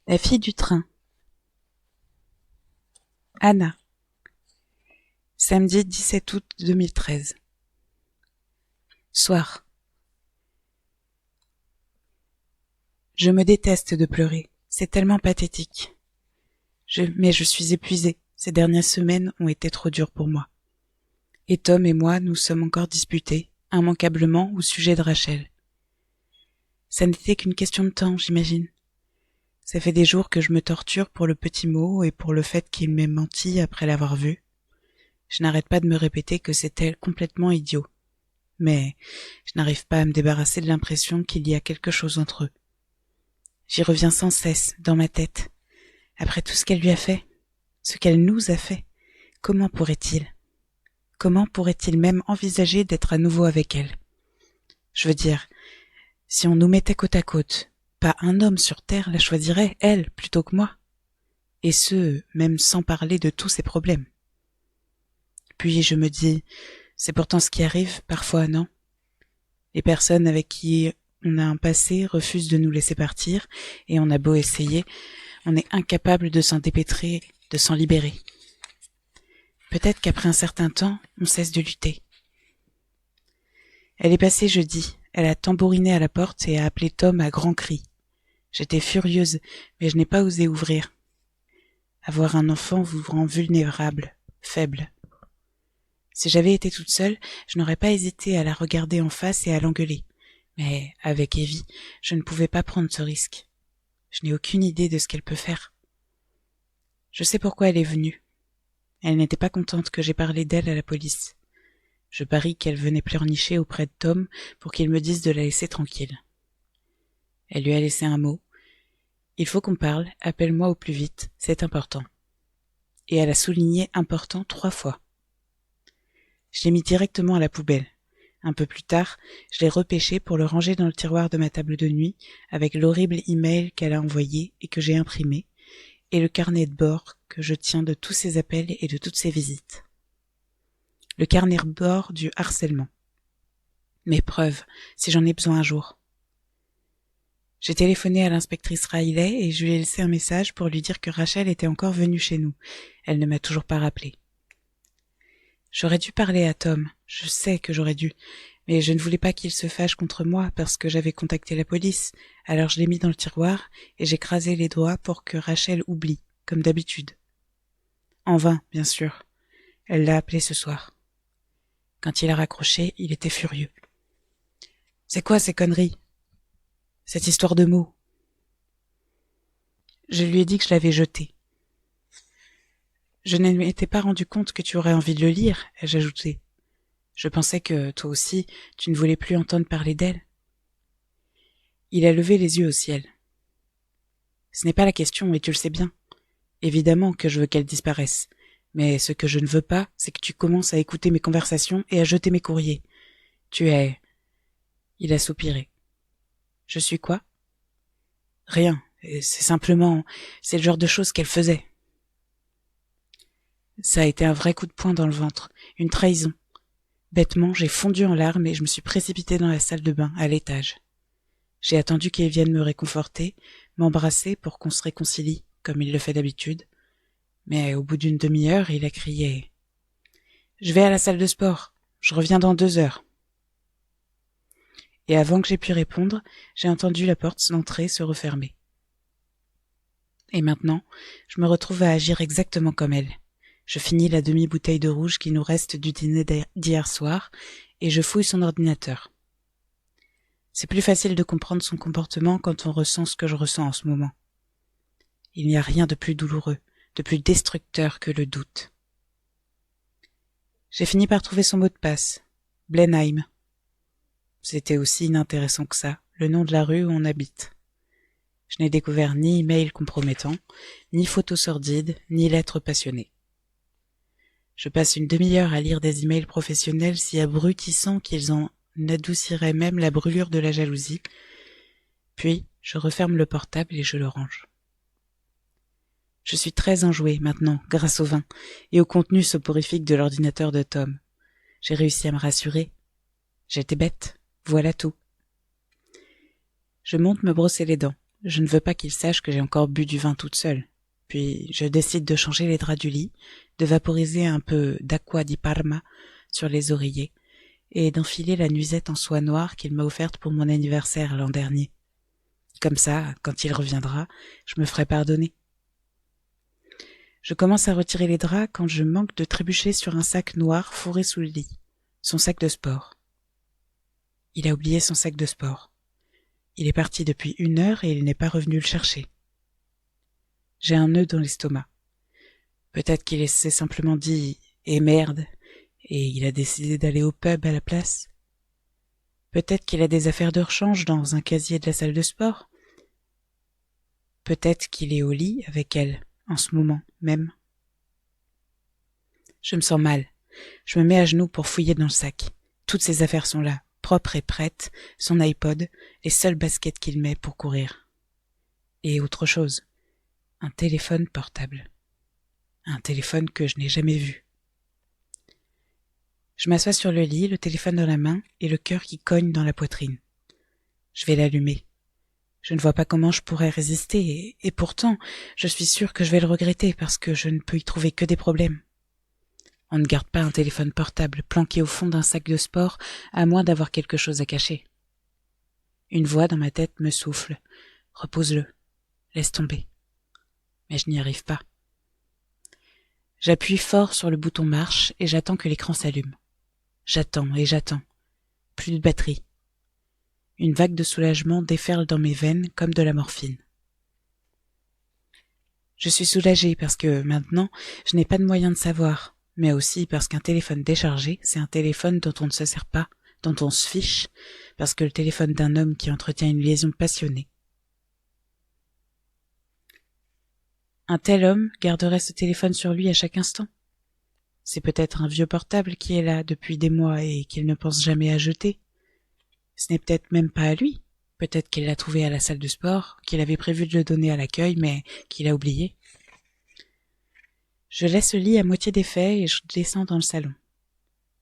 La fille du train. Anna. Samedi 17 août 2013. Soir. Je me déteste de pleurer. C'est tellement pathétique. Mais je suis épuisée. Ces dernières semaines ont été trop dures pour moi. Et Tom et moi nous sommes encore disputés, immanquablement au sujet de Rachel. Ça n'était qu'une question de temps, j'imagine. Ça fait des jours que je me torture pour le petit mot et pour le fait qu'il m'ait menti après l'avoir vu. Je n'arrête pas de me répéter que c'était complètement idiot. Mais je n'arrive pas à me débarrasser de l'impression qu'il y a quelque chose entre eux. J'y reviens sans cesse, dans ma tête. Après tout ce qu'elle lui a fait, ce qu'elle nous a fait, comment pourrait-il même envisager d'être à nouveau avec elle? Je veux dire, si on nous mettait côte à côte, pas un homme sur terre la choisirait, elle, plutôt que moi. Et ce, même sans parler de tous ses problèmes. Puis je me dis, c'est pourtant ce qui arrive, parfois, non? Les personnes avec qui on a un passé refusent de nous laisser partir, et on a beau essayer, on est incapable de s'en dépêtrer, de s'en libérer. Peut-être qu'après un certain temps, on cesse de lutter. Elle est passée jeudi, elle a tambouriné à la porte et a appelé Tom à grands cris. J'étais furieuse, mais je n'ai pas osé ouvrir. Avoir un enfant vous rend vulnérable, faible. Si j'avais été toute seule, je n'aurais pas hésité à la regarder en face et à l'engueuler. Mais avec Evie, je ne pouvais pas prendre ce risque. Je n'ai aucune idée de ce qu'elle peut faire. Je sais pourquoi elle est venue. Elle n'était pas contente que j'aie parlé d'elle à la police. Je parie qu'elle venait pleurnicher auprès de Tom pour qu'il me dise de la laisser tranquille. Elle lui a laissé un mot. « Il faut qu'on parle, appelle-moi au plus vite, c'est important. » Et elle a souligné « important » 3 fois. Je l'ai mis directement à la poubelle. Un peu plus tard, je l'ai repêché pour le ranger dans le tiroir de ma table de nuit avec l'horrible email qu'elle a envoyé et que j'ai imprimé, et le carnet de bord que je tiens de tous ses appels et de toutes ses visites. Le carnet de bord du harcèlement. Mes preuves, si j'en ai besoin un jour. J'ai téléphoné à l'inspectrice Riley et je lui ai laissé un message pour lui dire que Rachel était encore venue chez nous. Elle ne m'a toujours pas rappelé. J'aurais dû parler à Tom, je sais que j'aurais dû, mais je ne voulais pas qu'il se fâche contre moi parce que j'avais contacté la police, alors je l'ai mis dans le tiroir et j'ai écrasé les doigts pour que Rachel oublie, comme d'habitude. En vain, bien sûr. Elle l'a appelé ce soir. Quand il a raccroché, il était furieux. « C'est quoi ces conneries? Cette histoire de mots ?» Je lui ai dit que je l'avais jeté. « Je ne m'étais pas rendu compte que tu aurais envie de le lire, » ai-je ajouté. « Je pensais que, toi aussi, tu ne voulais plus entendre parler d'elle. » Il a levé les yeux au ciel. « Ce n'est pas la question, et tu le sais bien. Évidemment que je veux qu'elle disparaisse. Mais ce que je ne veux pas, c'est que tu commences à écouter mes conversations et à jeter mes courriers. Tu es... » Il a soupiré. « Je suis quoi ? » Rien. C'est simplement... C'est le genre de choses qu'elle faisait. Ça a été un vrai coup de poing dans le ventre. Une trahison. Bêtement, j'ai fondu en larmes et je me suis précipitée dans la salle de bain, à l'étage. J'ai attendu qu'il vienne me réconforter, m'embrasser pour qu'on se réconcilie, comme il le fait d'habitude. Mais au bout d'une demi-heure, il a crié « Je vais à la salle de sport. Je reviens dans 2 heures. » Et avant que j'aie pu répondre, j'ai entendu la porte d'entrée se refermer. Et maintenant, je me retrouve à agir exactement comme elle. Je finis la demi-bouteille de rouge qui nous reste du dîner d'hier soir et je fouille son ordinateur. C'est plus facile de comprendre son comportement quand on ressent ce que je ressens en ce moment. Il n'y a rien de plus douloureux, de plus destructeur que le doute. J'ai fini par trouver son mot de passe. Blenheim. C'était aussi inintéressant que ça, le nom de la rue où on habite. Je n'ai découvert ni email compromettant, ni photos sordides, ni lettres passionnées. Je passe une demi-heure à lire des emails professionnels si abrutissants qu'ils en adouciraient même la brûlure de la jalousie. Puis, je referme le portable et je le range. Je suis très enjouée maintenant, grâce au vin, et au contenu soporifique de l'ordinateur de Tom. J'ai réussi à me rassurer. J'étais bête, voilà tout. Je monte me brosser les dents. je ne veux pas qu'il sache que j'ai encore bu du vin toute seule. Puis je décide de changer les draps du lit, de vaporiser un peu d'acqua di Parma sur les oreillers et d'enfiler la nuisette en soie noire qu'il m'a offerte pour mon anniversaire l'an dernier. Comme ça, quand il reviendra, je me ferai pardonner. Je commence à retirer les draps quand je manque de trébucher sur un sac noir fourré sous le lit. Son sac de sport. Il a oublié son sac de sport. Il est parti depuis 1 heure et il n'est pas revenu le chercher. J'ai un nœud dans l'estomac. Peut-être qu'il s'est simplement dit « Eh merde !» et il a décidé d'aller au pub à la place. Peut-être qu'il a des affaires de rechange dans un casier de la salle de sport. Peut-être qu'il est au lit avec elle, en ce moment même. Je me sens mal. Je me mets à genoux pour fouiller dans le sac. Toutes ses affaires sont là, propres et prêtes, son iPod, les seules baskets qu'il met pour courir. Et autre chose, un téléphone portable. Un téléphone que je n'ai jamais vu. Je m'assois sur le lit, le téléphone dans la main et le cœur qui cogne dans la poitrine. Je vais l'allumer. Je ne vois pas comment je pourrais résister et pourtant, je suis sûre que je vais le regretter parce que je ne peux y trouver que des problèmes. On ne garde pas un téléphone portable planqué au fond d'un sac de sport à moins d'avoir quelque chose à cacher. Une voix dans ma tête me souffle. Repose-le. Laisse tomber. Mais je n'y arrive pas. J'appuie fort sur le bouton marche et j'attends que l'écran s'allume. J'attends et j'attends. Plus de batterie. Une vague de soulagement déferle dans mes veines comme de la morphine. Je suis soulagée parce que maintenant, je n'ai pas de moyen de savoir, mais aussi parce qu'un téléphone déchargé, c'est un téléphone dont on ne se sert pas, dont on se fiche, parce que le téléphone d'un homme qui entretient une liaison passionnée. Un tel homme garderait ce téléphone sur lui à chaque instant. C'est peut-être un vieux portable qui est là depuis des mois et qu'il ne pense jamais à jeter. Ce n'est peut-être même pas à lui. Peut-être qu'il l'a trouvé à la salle de sport, qu'il avait prévu de le donner à l'accueil, mais qu'il a oublié. Je laisse le lit à moitié défait et je descends dans le salon.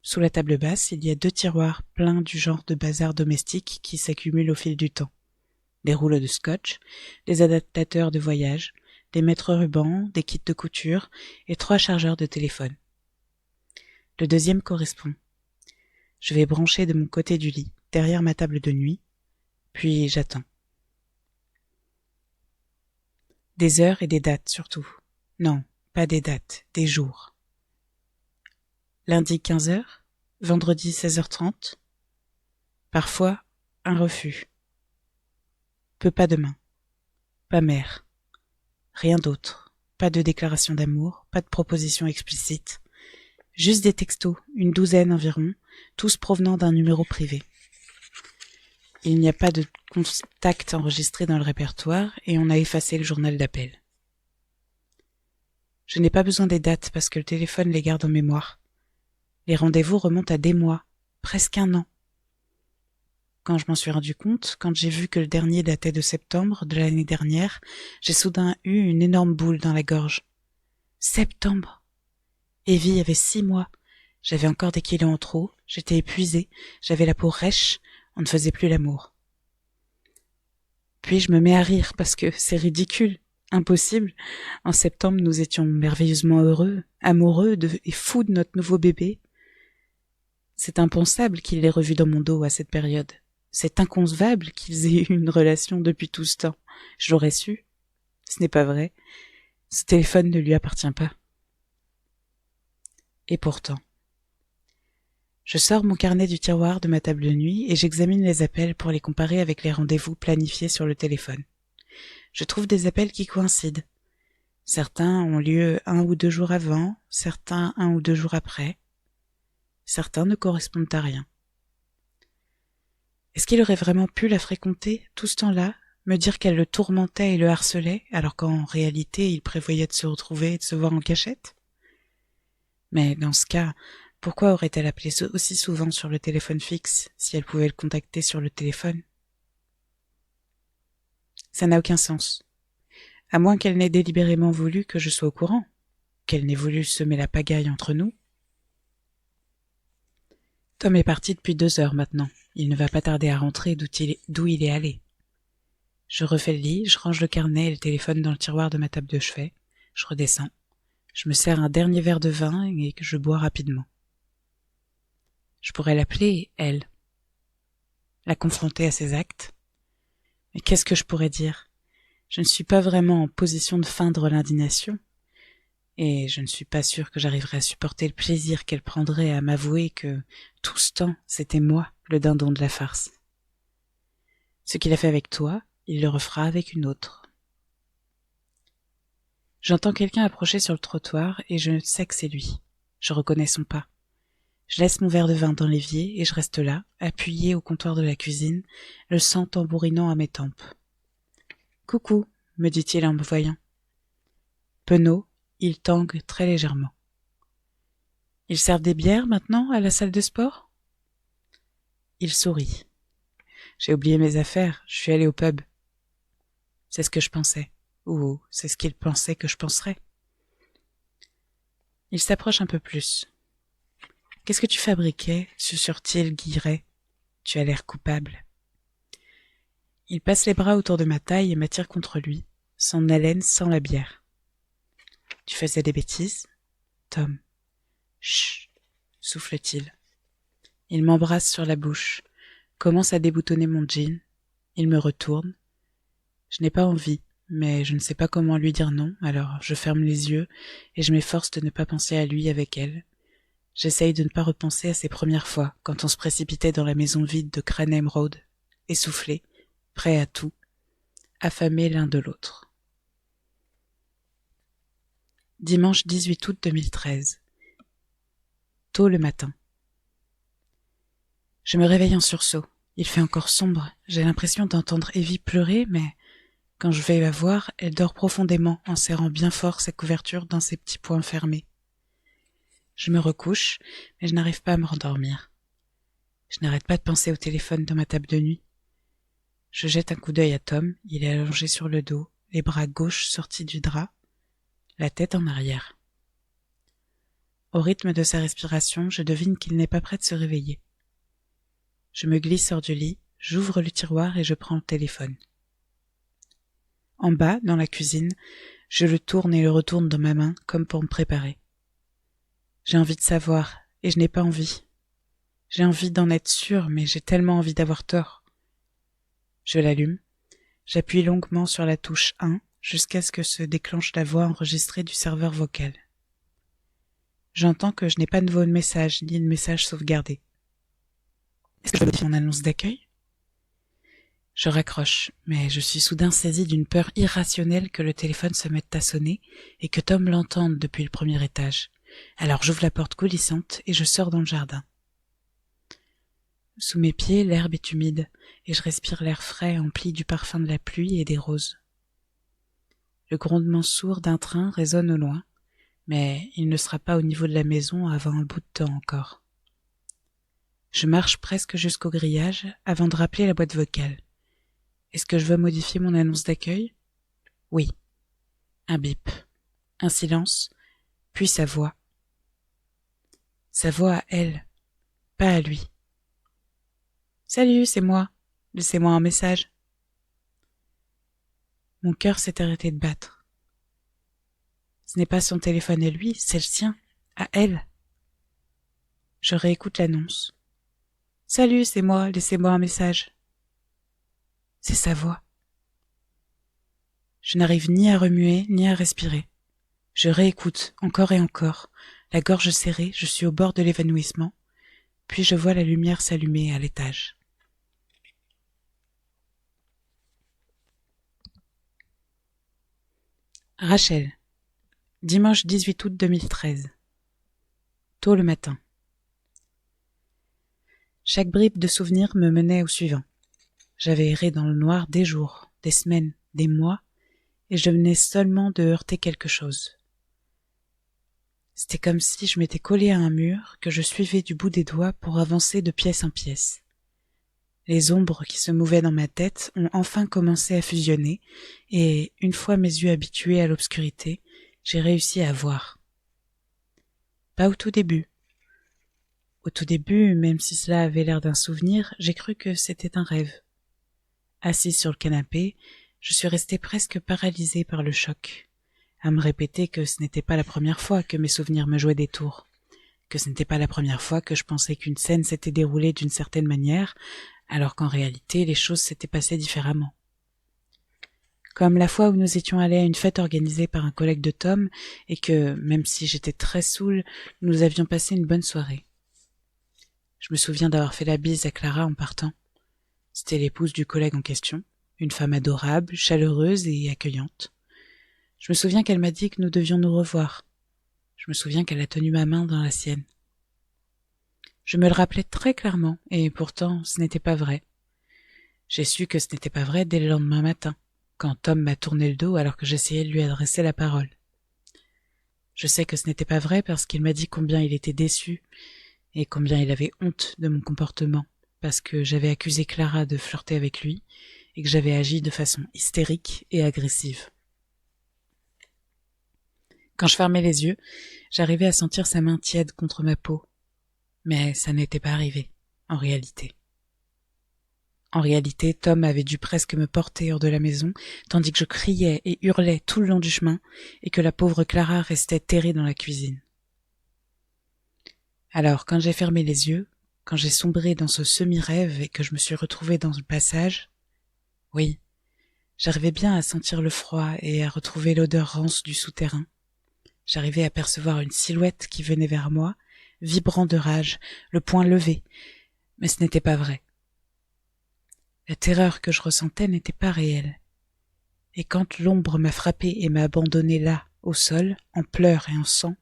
Sous la table basse, il y a 2 tiroirs pleins du genre de bazar domestique qui s'accumulent au fil du temps. Des rouleaux de scotch, des adaptateurs de voyage, des mètres-rubans, des kits de couture et 3 chargeurs de téléphone. Le deuxième correspond. Je vais brancher de mon côté du lit, derrière ma table de nuit, puis j'attends. Des heures et des dates surtout. Non, pas des dates, des jours. Lundi 15h, vendredi 16h30. Parfois, un refus. Peut pas demain. Pas mère. Rien d'autre. Pas de déclaration d'amour, pas de proposition explicite. Juste des textos, une douzaine environ, tous provenant d'un numéro privé. Il n'y a pas de contact enregistré dans le répertoire et on a effacé le journal d'appel. Je n'ai pas besoin des dates parce que le téléphone les garde en mémoire. Les rendez-vous remontent à des mois, presque 1 an. Quand je m'en suis rendu compte, quand j'ai vu que le dernier datait de septembre de l'année dernière, j'ai soudain eu une énorme boule dans la gorge. Septembre! Evie avait 6 mois. J'avais encore des kilos en trop, j'étais épuisée, j'avais la peau rêche, on ne faisait plus l'amour. Puis je me mets à rire parce que c'est ridicule, impossible. En septembre, nous étions merveilleusement heureux, amoureux et fous de notre nouveau bébé. C'est impensable qu'il l'ait revu dans mon dos à cette période. C'est inconcevable qu'ils aient eu une relation depuis tout ce temps. Je l'aurais su. Ce n'est pas vrai. Ce téléphone ne lui appartient pas. Et pourtant. Je sors mon carnet du tiroir de ma table de nuit et j'examine les appels pour les comparer avec les rendez-vous planifiés sur le téléphone. Je trouve des appels qui coïncident. Certains ont lieu 1 ou 2 jours avant, certains 1 ou 2 jours après. Certains ne correspondent à rien. Est-ce qu'il aurait vraiment pu la fréquenter tout ce temps-là, me dire qu'elle le tourmentait et le harcelait, alors qu'en réalité il prévoyait de se retrouver et de se voir en cachette ? Mais dans ce cas, pourquoi aurait-elle appelé aussi souvent sur le téléphone fixe, si elle pouvait le contacter sur le téléphone ? Ça n'a aucun sens. À moins qu'elle n'ait délibérément voulu que je sois au courant, qu'elle n'ait voulu semer la pagaille entre nous. Tom est parti depuis 2 heures maintenant. Il ne va pas tarder à rentrer d'où il est allé. Je refais le lit, je range le carnet et le téléphone dans le tiroir de ma table de chevet. Je redescends. Je me sers un dernier verre de vin et que je bois rapidement. Je pourrais l'appeler elle, la confronter à ses actes. Mais qu'est-ce que je pourrais dire? Je ne suis pas vraiment en position de feindre l'indignation, et je ne suis pas sûre que j'arriverais à supporter le plaisir qu'elle prendrait à m'avouer que tout ce temps, c'était moi, le dindon de la farce. Ce qu'il a fait avec toi, il le refera avec une autre. J'entends quelqu'un approcher sur le trottoir et je sais que c'est lui. Je reconnais son pas. Je laisse mon verre de vin dans l'évier et je reste là, appuyé au comptoir de la cuisine, le sang tambourinant à mes tempes. « Coucou », me dit-il en me voyant. Penaud, il tangue très légèrement. « Ils servent des bières maintenant à la salle de sport ?» Il sourit. « J'ai oublié mes affaires, je suis allé au pub. » C'est ce que je pensais, ou c'est ce qu'il pensait que je penserais. Il s'approche un peu plus. « Qu'est-ce que tu fabriquais ?» susurre-t-il Guilleret. « Tu as l'air coupable. » Il passe les bras autour de ma taille et m'attire contre lui, son haleine sans la bière. « Tu faisais des bêtises, Tom ?»« Chut !» souffle-t-il. Il m'embrasse sur la bouche, commence à déboutonner mon jean. Il me retourne. Je n'ai pas envie, mais je ne sais pas comment lui dire non, alors je ferme les yeux et je m'efforce de ne pas penser à lui avec elle. J'essaye de ne pas repenser à ces premières fois, quand on se précipitait dans la maison vide de Cranham Road, essoufflés, prêts à tout, affamés l'un de l'autre. Dimanche 18 août 2013. Tôt le matin. Je me réveille en sursaut. Il fait encore sombre. J'ai l'impression d'entendre Evie pleurer, mais quand je vais la voir, elle dort profondément en serrant bien fort sa couverture dans ses petits poings fermés. Je me recouche, mais je n'arrive pas à me rendormir. Je n'arrête pas de penser au téléphone dans ma table de nuit. Je jette un coup d'œil à Tom, il est allongé sur le dos, les bras gauches sortis du drap, la tête en arrière. Au rythme de sa respiration, je devine qu'il n'est pas prêt de se réveiller. Je me glisse hors du lit, j'ouvre le tiroir et je prends le téléphone. En bas, dans la cuisine, je le tourne et le retourne dans ma main comme pour me préparer. J'ai envie de savoir, et je n'ai pas envie. J'ai envie d'en être sûre, mais j'ai tellement envie d'avoir tort. Je l'allume, j'appuie longuement sur la touche 1 jusqu'à ce que se déclenche la voix enregistrée du serveur vocal. J'entends que je n'ai pas de nouveau message, ni de message sauvegardé. Est-ce que je modifie mon annonce d'accueil ? Je raccroche, mais je suis soudain saisie d'une peur irrationnelle que le téléphone se mette à sonner et que Tom l'entende depuis le premier étage. Alors j'ouvre la porte coulissante et je sors dans le jardin. Sous mes pieds, l'herbe est humide et je respire l'air frais empli du parfum de la pluie et des roses. Le grondement sourd d'un train résonne au loin, mais il ne sera pas au niveau de la maison avant un bout de temps encore. Je marche presque jusqu'au grillage avant de rappeler la boîte vocale. Est-ce que je veux modifier mon annonce d'accueil ? Oui. Un bip. Un silence, puis sa voix. Sa voix à elle, pas à lui. « Salut, c'est moi. Laissez-moi un message. » Mon cœur s'est arrêté de battre. Ce n'est pas son téléphone à lui, c'est le sien, à elle. Je réécoute l'annonce. « Salut, c'est moi. Laissez-moi un message. » C'est sa voix. Je n'arrive ni à remuer, ni à respirer. Je réécoute, encore et encore. La gorge serrée, je suis au bord de l'évanouissement. Puis je vois la lumière s'allumer à l'étage. Rachel. Dimanche 18 août 2013. Tôt le matin. Chaque bribe de souvenir me menait au suivant. J'avais erré dans le noir des jours, des semaines, des mois, et je venais seulement de heurter quelque chose. C'était comme si je m'étais collée à un mur que je suivais du bout des doigts pour avancer de pièce en pièce. Les ombres qui se mouvaient dans ma tête ont enfin commencé à fusionner, et, une fois mes yeux habitués à l'obscurité, j'ai réussi à voir. Pas au tout début. Au tout début, même si cela avait l'air d'un souvenir, j'ai cru que c'était un rêve. Assise sur le canapé, Je suis restée presque paralysée par le choc, à me répéter que ce n'était pas la première fois que mes souvenirs me jouaient des tours, que ce n'était pas la première fois que je pensais qu'une scène s'était déroulée d'une certaine manière, alors qu'en réalité les choses s'étaient passées différemment. Comme la fois où nous étions allés à une fête organisée par un collègue de Tom et que, même si j'étais très saoule, nous avions passé une bonne soirée. Je me souviens d'avoir fait la bise à Clara en partant. C'était l'épouse du collègue en question, une femme adorable, chaleureuse et accueillante. Je me souviens qu'elle m'a dit que nous devions nous revoir. Je me souviens qu'elle a tenu ma main dans la sienne. Je me le rappelais très clairement, et pourtant ce n'était pas vrai. J'ai su que ce n'était pas vrai dès le lendemain matin, quand Tom m'a tourné le dos alors que j'essayais de lui adresser la parole. Je sais que ce n'était pas vrai parce qu'il m'a dit combien il était déçu et combien il avait honte de mon comportement, parce que j'avais accusé Clara de flirter avec lui et que j'avais agi de façon hystérique et agressive. Quand je fermais les yeux, j'arrivais à sentir sa main tiède contre ma peau, mais ça n'était pas arrivé, en réalité. En réalité, Tom avait dû presque me porter hors de la maison, tandis que je criais et hurlais tout le long du chemin, et que la pauvre Clara restait terrée dans la cuisine. Alors, quand j'ai fermé les yeux, quand j'ai sombré dans ce semi-rêve et que je me suis retrouvée dans le passage, oui, j'arrivais bien à sentir le froid et à retrouver l'odeur rance du souterrain. J'arrivais à percevoir une silhouette qui venait vers moi, vibrant de rage, le poing levé, mais ce n'était pas vrai. La terreur que je ressentais n'était pas réelle. Et quand l'ombre m'a frappée et m'a abandonnée là, au sol, en pleurs et en sang,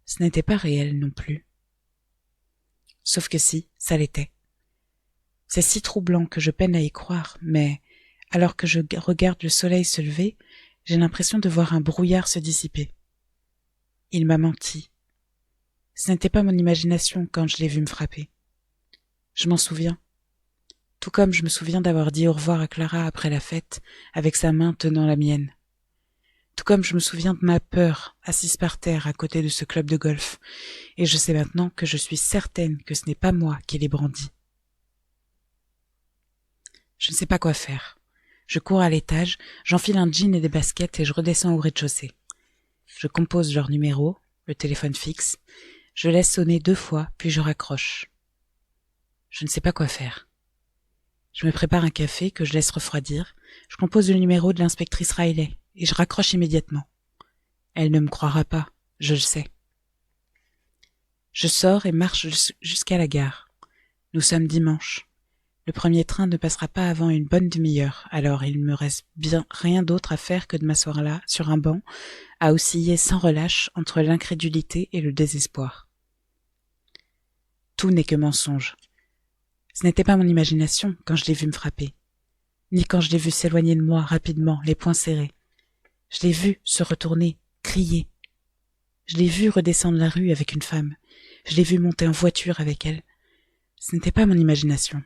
ce n'était pas réel non plus. Sauf que si, ça l'était. C'est si troublant que je peine à y croire, mais alors que je regarde le soleil se lever, j'ai l'impression de voir un brouillard se dissiper. Il m'a menti. Ce n'était pas mon imagination quand je l'ai vu me frapper. Je m'en souviens. Tout comme je me souviens d'avoir dit au revoir à Clara après la fête, avec sa main tenant la mienne. Tout comme je me souviens de ma peur, assise par terre à côté de ce club de golf, et je sais maintenant que je suis certaine que ce n'est pas moi qui l'ai brandi. Je ne sais pas quoi faire. Je cours à l'étage, j'enfile un jean et des baskets et je redescends au rez-de-chaussée. Je compose leur numéro, le téléphone fixe, je laisse sonner 2 fois, puis je raccroche. Je ne sais pas quoi faire. Je me prépare un café que je laisse refroidir, je compose le numéro de l'inspectrice Riley et je raccroche immédiatement. Elle ne me croira pas, je le sais. Je sors et marche jusqu'à la gare. Nous sommes dimanche. Le premier train ne passera pas avant une bonne demi-heure, alors il me reste bien rien d'autre à faire que de m'asseoir là, sur un banc, à osciller sans relâche entre l'incrédulité et le désespoir. Tout n'est que mensonge. Ce n'était pas mon imagination quand je l'ai vu me frapper, ni quand je l'ai vu s'éloigner de moi rapidement, les poings serrés. Je l'ai vu se retourner, crier. Je l'ai vu redescendre la rue avec une femme. Je l'ai vu monter en voiture avec elle. Ce n'était pas mon imagination.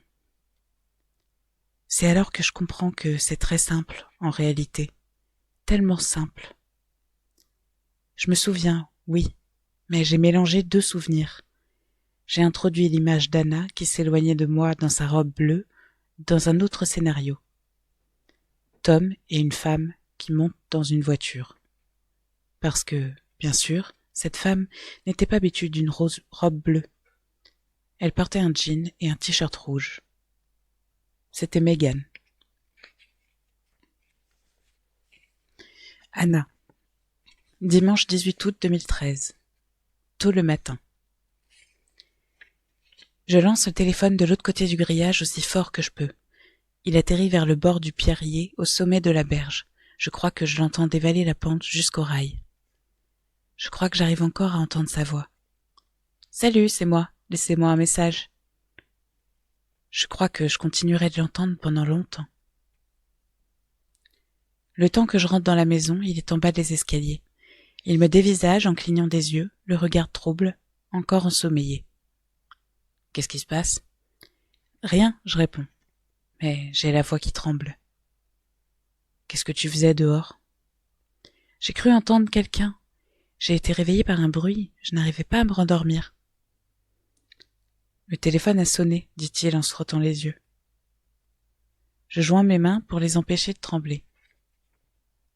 C'est alors que je comprends que c'est très simple, en réalité. Tellement simple. Je me souviens, oui, mais j'ai mélangé 2 souvenirs. J'ai introduit l'image d'Anna qui s'éloignait de moi dans sa robe bleue, dans un autre scénario. Tom et une femme qui montent dans une voiture. Parce que, bien sûr, cette femme n'était pas vêtue d'une robe bleue. Elle portait un jean et un t-shirt rouge. C'était Megan. Anna. Dimanche 18 août 2013. Tôt le matin. Je lance le téléphone de l'autre côté du grillage aussi fort que je peux. Il atterrit vers le bord du pierrier, au sommet de la berge. Je crois que je l'entends dévaler la pente jusqu'au rail. Je crois que j'arrive encore à entendre sa voix. « Salut, c'est moi. Laissez-moi un message. » Je crois que je continuerai de l'entendre pendant longtemps. Le temps que je rentre dans la maison, il est en bas des escaliers. Il me dévisage en clignant des yeux, le regard trouble, encore ensommeillé. Qu'est-ce qui se passe ? Rien, je réponds. Mais j'ai la voix qui tremble. Qu'est-ce que tu faisais dehors ? J'ai cru entendre quelqu'un. J'ai été réveillée par un bruit, je n'arrivais pas à me rendormir. Le téléphone a sonné, dit-il en se frottant les yeux. Je joins mes mains pour les empêcher de trembler.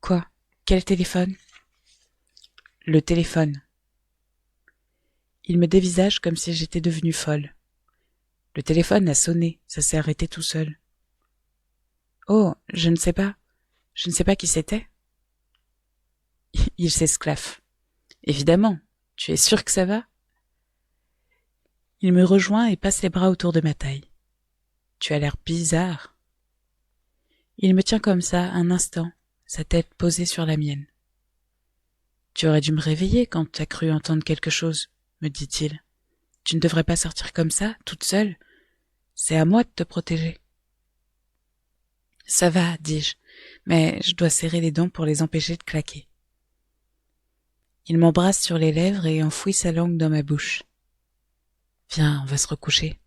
Quoi? Quel téléphone? Le téléphone. Il me dévisage comme si j'étais devenue folle. Le téléphone a sonné, ça s'est arrêté tout seul. Oh, je ne sais pas. Je ne sais pas qui c'était. Il s'esclaffe. Évidemment, tu es sûr que ça va? Il me rejoint et passe les bras autour de ma taille. Tu as l'air bizarre. Il me tient comme ça un instant, sa tête posée sur la mienne. Tu aurais dû me réveiller quand tu as cru entendre quelque chose, me dit-il. Tu ne devrais pas sortir comme ça, toute seule. C'est à moi de te protéger. Ça va, dis-je, mais je dois serrer les dents pour les empêcher de claquer. Il m'embrasse sur les lèvres et enfouit sa langue dans ma bouche. Viens, on va se recoucher.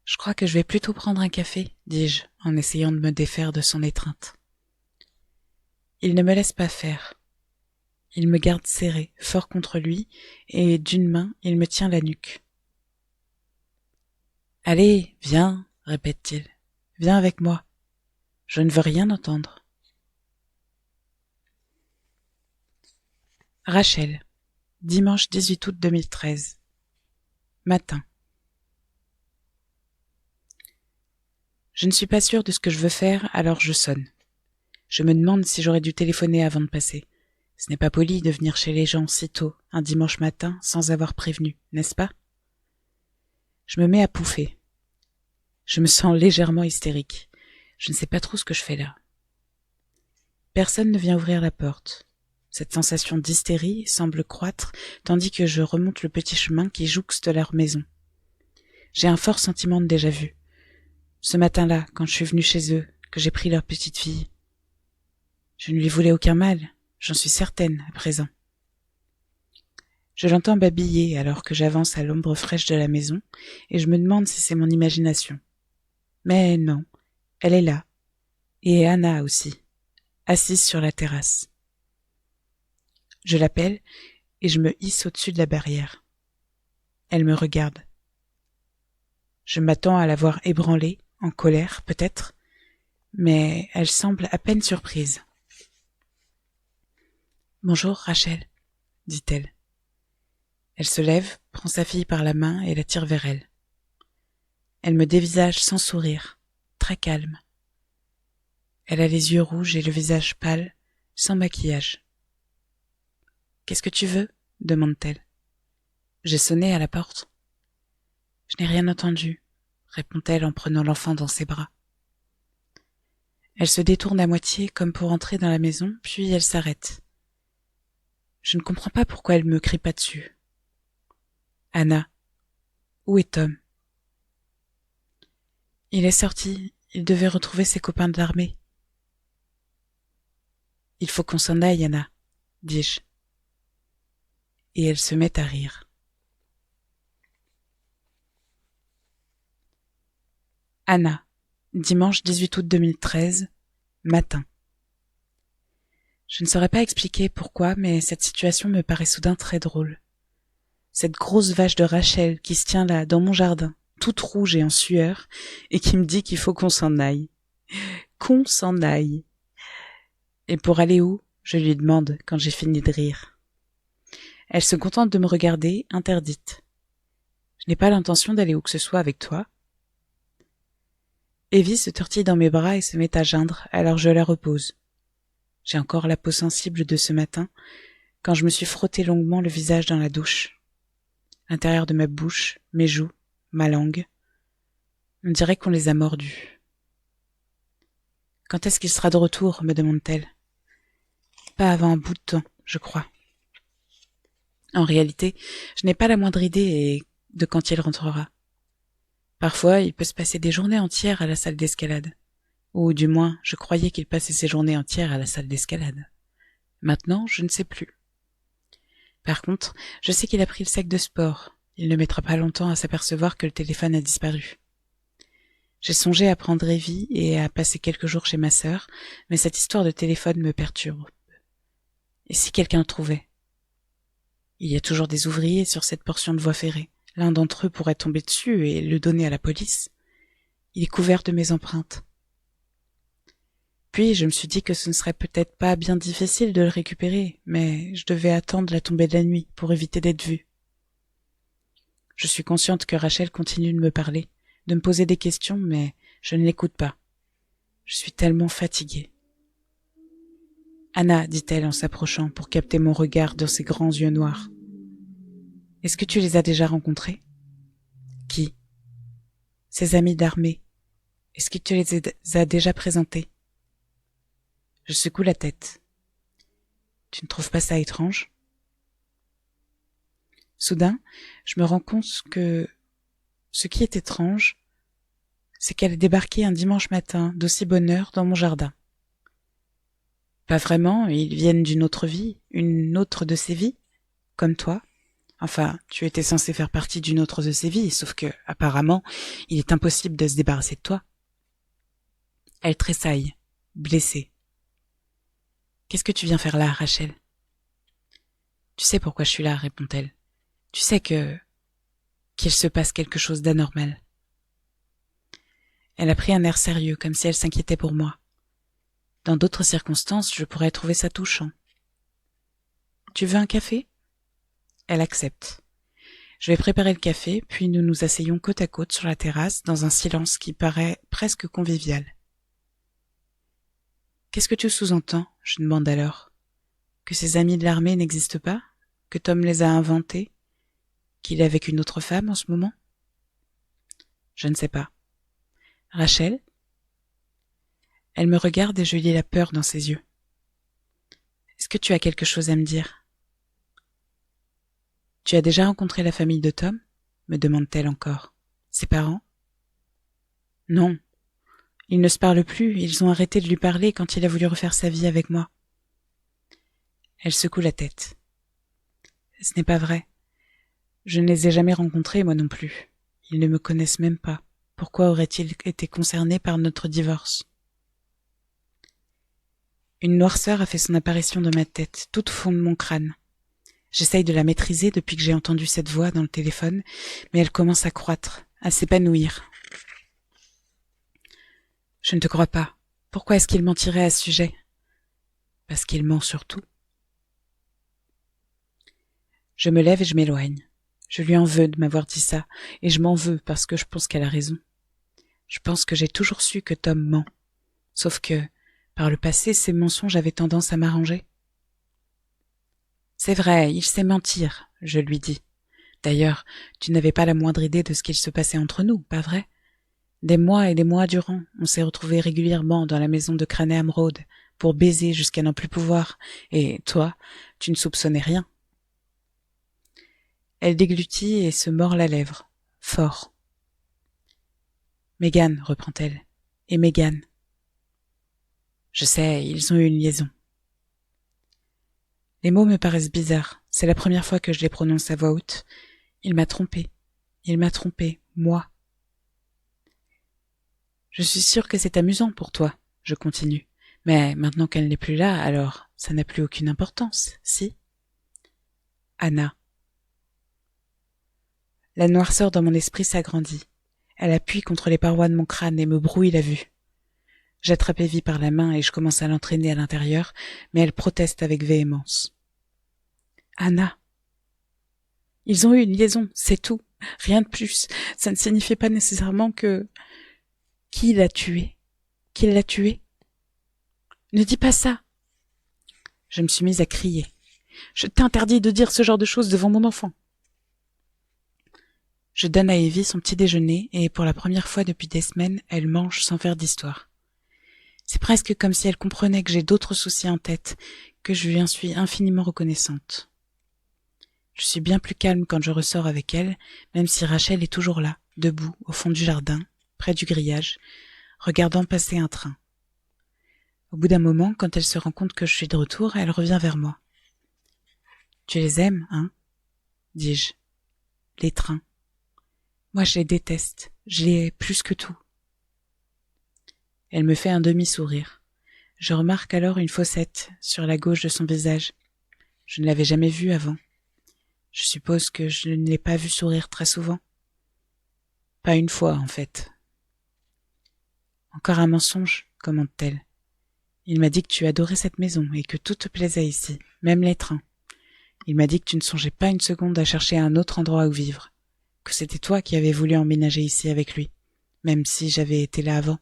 Je crois que je vais plutôt prendre un café, dis-je, en essayant de me défaire de son étreinte. Il ne me laisse pas faire. Il me garde serré, fort contre lui, et d'une main, il me tient la nuque. « Allez, viens, répète-t-il. Viens avec moi. Je ne veux rien entendre. » Rachel, dimanche 18 août 2013. Matin. Je ne suis pas sûre de ce que je veux faire, alors je sonne. Je me demande si j'aurais dû téléphoner avant de passer. Ce n'est pas poli de venir chez les gens si tôt, un dimanche matin, sans avoir prévenu, n'est-ce pas? Je me mets à pouffer. Je me sens légèrement hystérique. Je ne sais pas trop ce que je fais là. Personne ne vient ouvrir la porte. Cette sensation d'hystérie semble croître, tandis que je remonte le petit chemin qui jouxte leur maison. J'ai un fort sentiment de déjà-vu. Ce matin-là, quand je suis venue chez eux, que j'ai pris leur petite fille. Je ne lui voulais aucun mal, j'en suis certaine, à présent. Je l'entends babiller alors que j'avance à l'ombre fraîche de la maison, et je me demande si c'est mon imagination. Mais non, elle est là, et Anna aussi, assise sur la terrasse. Je l'appelle, et je me hisse au-dessus de la barrière. Elle me regarde. Je m'attends à la voir ébranlée, en colère peut-être, mais elle semble à peine surprise. « Bonjour, Rachel, » dit-elle. Elle se lève, prend sa fille par la main et la tire vers elle. Elle me dévisage sans sourire, très calme. Elle a les yeux rouges et le visage pâle, sans maquillage. « Qu'est-ce que tu veux ?» demande-t-elle. J'ai sonné à la porte. « Je n'ai rien entendu, » répond-elle en prenant l'enfant dans ses bras. Elle se détourne à moitié comme pour entrer dans la maison, puis elle s'arrête. Je ne comprends pas pourquoi elle me crie pas dessus. « Anna, où est Tom ?» Il est sorti, il devait retrouver ses copains de l'armée. « Il faut qu'on s'en aille, Anna, » dis-je. Et elle se met à rire. Anna, dimanche 18 août 2013, matin. Je ne saurais pas expliquer pourquoi, mais cette situation me paraît soudain très drôle. Cette grosse vache de Rachel qui se tient là, dans mon jardin, toute rouge et en sueur, et qui me dit qu'il faut qu'on s'en aille. Qu'on s'en aille. Et pour aller où? Je lui demande quand j'ai fini de rire. Elle se contente de me regarder, interdite. Je n'ai pas l'intention d'aller où que ce soit avec toi. Evie se tortille dans mes bras et se met à geindre, alors je la repose. J'ai encore la peau sensible de ce matin, quand je me suis frotté longuement le visage dans la douche. L'intérieur de ma bouche, mes joues, ma langue. On dirait qu'on les a mordus. « Quand est-ce qu'il sera de retour ?» me demande-t-elle. « Pas avant un bout de temps, je crois. » En réalité, je n'ai pas la moindre idée de quand il rentrera. Parfois, il peut se passer des journées entières à la salle d'escalade. Ou du moins, je croyais qu'il passait ses journées entières à la salle d'escalade. Maintenant, je ne sais plus. Par contre, je sais qu'il a pris le sac de sport. Il ne mettra pas longtemps à s'apercevoir que le téléphone a disparu. J'ai songé à prendre Evie et à passer quelques jours chez ma sœur, mais cette histoire de téléphone me perturbe. Et si quelqu'un le trouvait? Il y a toujours des ouvriers sur cette portion de voie ferrée. L'un d'entre eux pourrait tomber dessus et le donner à la police. Il est couvert de mes empreintes. Puis je me suis dit que ce ne serait peut-être pas bien difficile de le récupérer, mais je devais attendre la tombée de la nuit pour éviter d'être vue. Je suis consciente que Rachel continue de me parler, de me poser des questions, mais je ne l'écoute pas. Je suis tellement fatiguée. Anna, dit-elle en s'approchant pour capter mon regard dans ses grands yeux noirs. Est-ce que tu les as déjà rencontrés? Qui? Ses amis d'armée. Est-ce que tu les as déjà présentés? Je secoue la tête. Tu ne trouves pas ça étrange? Soudain, je me rends compte que ce qui est étrange, c'est qu'elle est débarquée un dimanche matin d'aussi bonne heure dans mon jardin. Pas vraiment, ils viennent d'une autre vie, une autre de ses vies, comme toi. Enfin, tu étais censé faire partie d'une autre de ses vies, sauf que, apparemment, il est impossible de se débarrasser de toi. Elle tressaille, blessée. Qu'est-ce que tu viens faire là, Rachel? Tu sais pourquoi je suis là, répond-elle. Tu sais qu'il se passe quelque chose d'anormal. Elle a pris un air sérieux, comme si elle s'inquiétait pour moi. Dans d'autres circonstances, je pourrais trouver ça touchant. Tu veux un café? Elle accepte. Je vais préparer le café, puis nous nous asseyons côte à côte sur la terrasse, dans un silence qui paraît presque convivial. Qu'est-ce que tu sous-entends? Je demande alors. Que ses amis de l'armée n'existent pas? Que Tom les a inventés? Qu'il est avec une autre femme en ce moment? Je ne sais pas. Rachel? Elle me regarde et je lis la peur dans ses yeux. Est-ce que tu as quelque chose à me dire? Tu as déjà rencontré la famille de Tom? Me demande-t-elle encore. Ses parents? Non. Ils ne se parlent plus, ils ont arrêté de lui parler quand il a voulu refaire sa vie avec moi. Elle secoue la tête. Ce n'est pas vrai. Je ne les ai jamais rencontrés, moi non plus. Ils ne me connaissent même pas. Pourquoi auraient-ils été concernés par notre divorce? Une noirceur a fait son apparition dans ma tête, tout au fond de mon crâne. J'essaye de la maîtriser depuis que j'ai entendu cette voix dans le téléphone, mais elle commence à croître, à s'épanouir. Je ne te crois pas. Pourquoi est-ce qu'il mentirait à ce sujet? Parce qu'il ment surtout. Je me lève et je m'éloigne. Je lui en veux de m'avoir dit ça, et je m'en veux parce que je pense qu'elle a raison. Je pense que j'ai toujours su que Tom ment. Sauf que, par le passé, ces mensonges avaient tendance à m'arranger. C'est vrai, il sait mentir, je lui dis. D'ailleurs, tu n'avais pas la moindre idée de ce qu'il se passait entre nous, pas vrai? Des mois et des mois durant, on s'est retrouvés régulièrement dans la maison de Cranham Road pour baiser jusqu'à n'en plus pouvoir, et toi, tu ne soupçonnais rien. Elle déglutit et se mord la lèvre, fort. Megan, reprend-elle, et Megan. Je sais, ils ont eu une liaison. Les mots me paraissent bizarres, c'est la première fois que je les prononce à voix haute. Il m'a trompée, moi. Je suis sûre que c'est amusant pour toi, je continue. Mais maintenant qu'elle n'est plus là, alors ça n'a plus aucune importance, si? Anna. La noirceur dans mon esprit s'agrandit. Elle appuie contre les parois de mon crâne et me brouille la vue. J'attrape Evie par la main et je commence à l'entraîner à l'intérieur, mais elle proteste avec véhémence. Anna. Ils ont eu une liaison, c'est tout. Rien de plus. Ça ne signifie pas nécessairement que... Qui l'a tué? Qui l'a tué? Ne dis pas ça. Je me suis mise à crier. Je t'interdis de dire ce genre de choses devant mon enfant. Je donne à Evie son petit déjeuner et pour la première fois depuis des semaines, elle mange sans faire d'histoire. C'est presque comme si elle comprenait que j'ai d'autres soucis en tête, que je lui en suis infiniment reconnaissante. Je suis bien plus calme quand je ressors avec elle, même si Rachel est toujours là, debout, au fond du jardin, près du grillage, regardant passer un train. Au bout d'un moment, quand elle se rend compte que je suis de retour, elle revient vers moi. « Tu les aimes, hein ?» dis-je. « Les trains. Moi, je les déteste. Je les hais plus que tout. » Elle me fait un demi-sourire. Je remarque alors une fossette sur la gauche de son visage. Je ne l'avais jamais vue avant. Je suppose que je ne l'ai pas vue sourire très souvent. Pas une fois, en fait. Encore un mensonge, commente-t-elle. Il m'a dit que tu adorais cette maison et que tout te plaisait ici, même les trains. Il m'a dit que tu ne songeais pas une seconde à chercher un autre endroit où vivre, que c'était toi qui avais voulu emménager ici avec lui, même si j'avais été là avant.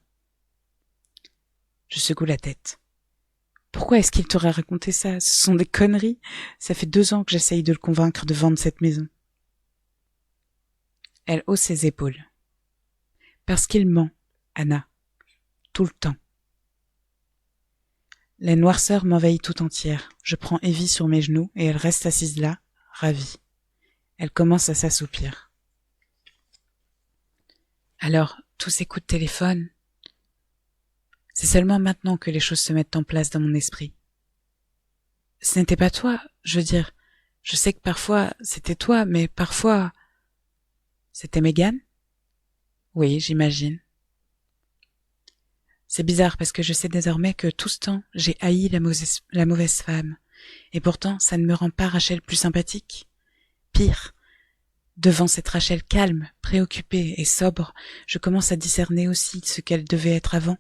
Je secoue la tête. Pourquoi est-ce qu'il t'aurait raconté ça? Ce sont des conneries. Ça fait 2 ans que j'essaye de le convaincre de vendre cette maison. Elle hausse ses épaules. Parce qu'il ment, Anna. Tout le temps. La noirceur m'envahit tout entière. Je prends Evie sur mes genoux et elle reste assise là, ravie. Elle commence à s'assoupir. Alors, tous ces coups de téléphone... C'est seulement maintenant que les choses se mettent en place dans mon esprit. Ce n'était pas toi, je veux dire. Je sais que parfois c'était toi, mais parfois... C'était Megan? Oui, j'imagine. C'est bizarre parce que je sais désormais que tout ce temps, j'ai haï la mauvaise femme. Et pourtant, ça ne me rend pas Rachel plus sympathique. Pire, devant cette Rachel calme, préoccupée et sobre, je commence à discerner aussi ce qu'elle devait être avant.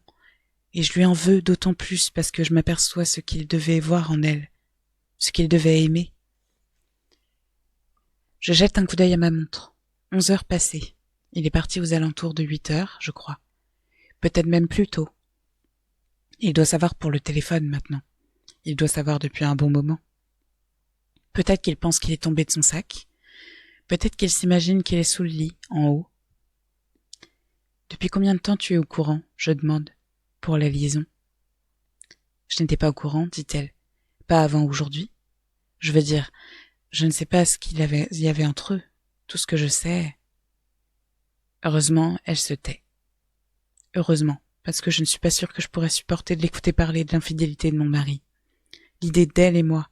Et je lui en veux d'autant plus parce que je m'aperçois ce qu'il devait voir en elle, ce qu'il devait aimer. Je jette un coup d'œil à ma montre. 11 heures passées. Il est parti aux alentours de 8 heures, je crois. Peut-être même plus tôt. Il doit savoir pour le téléphone maintenant. Il doit savoir depuis un bon moment. Peut-être qu'il pense qu'il est tombé de son sac. Peut-être qu'il s'imagine qu'il est sous le lit, en haut. Depuis combien de temps tu es au courant, je demande, pour la liaison? Je n'étais pas au courant, dit-elle. Pas avant aujourd'hui. Je veux dire, je ne sais pas ce qu'il y avait entre eux. Tout ce que je sais... Heureusement, elle se tait. Heureusement, parce que je ne suis pas sûre que je pourrais supporter de l'écouter parler de l'infidélité de mon mari. L'idée d'elle et moi,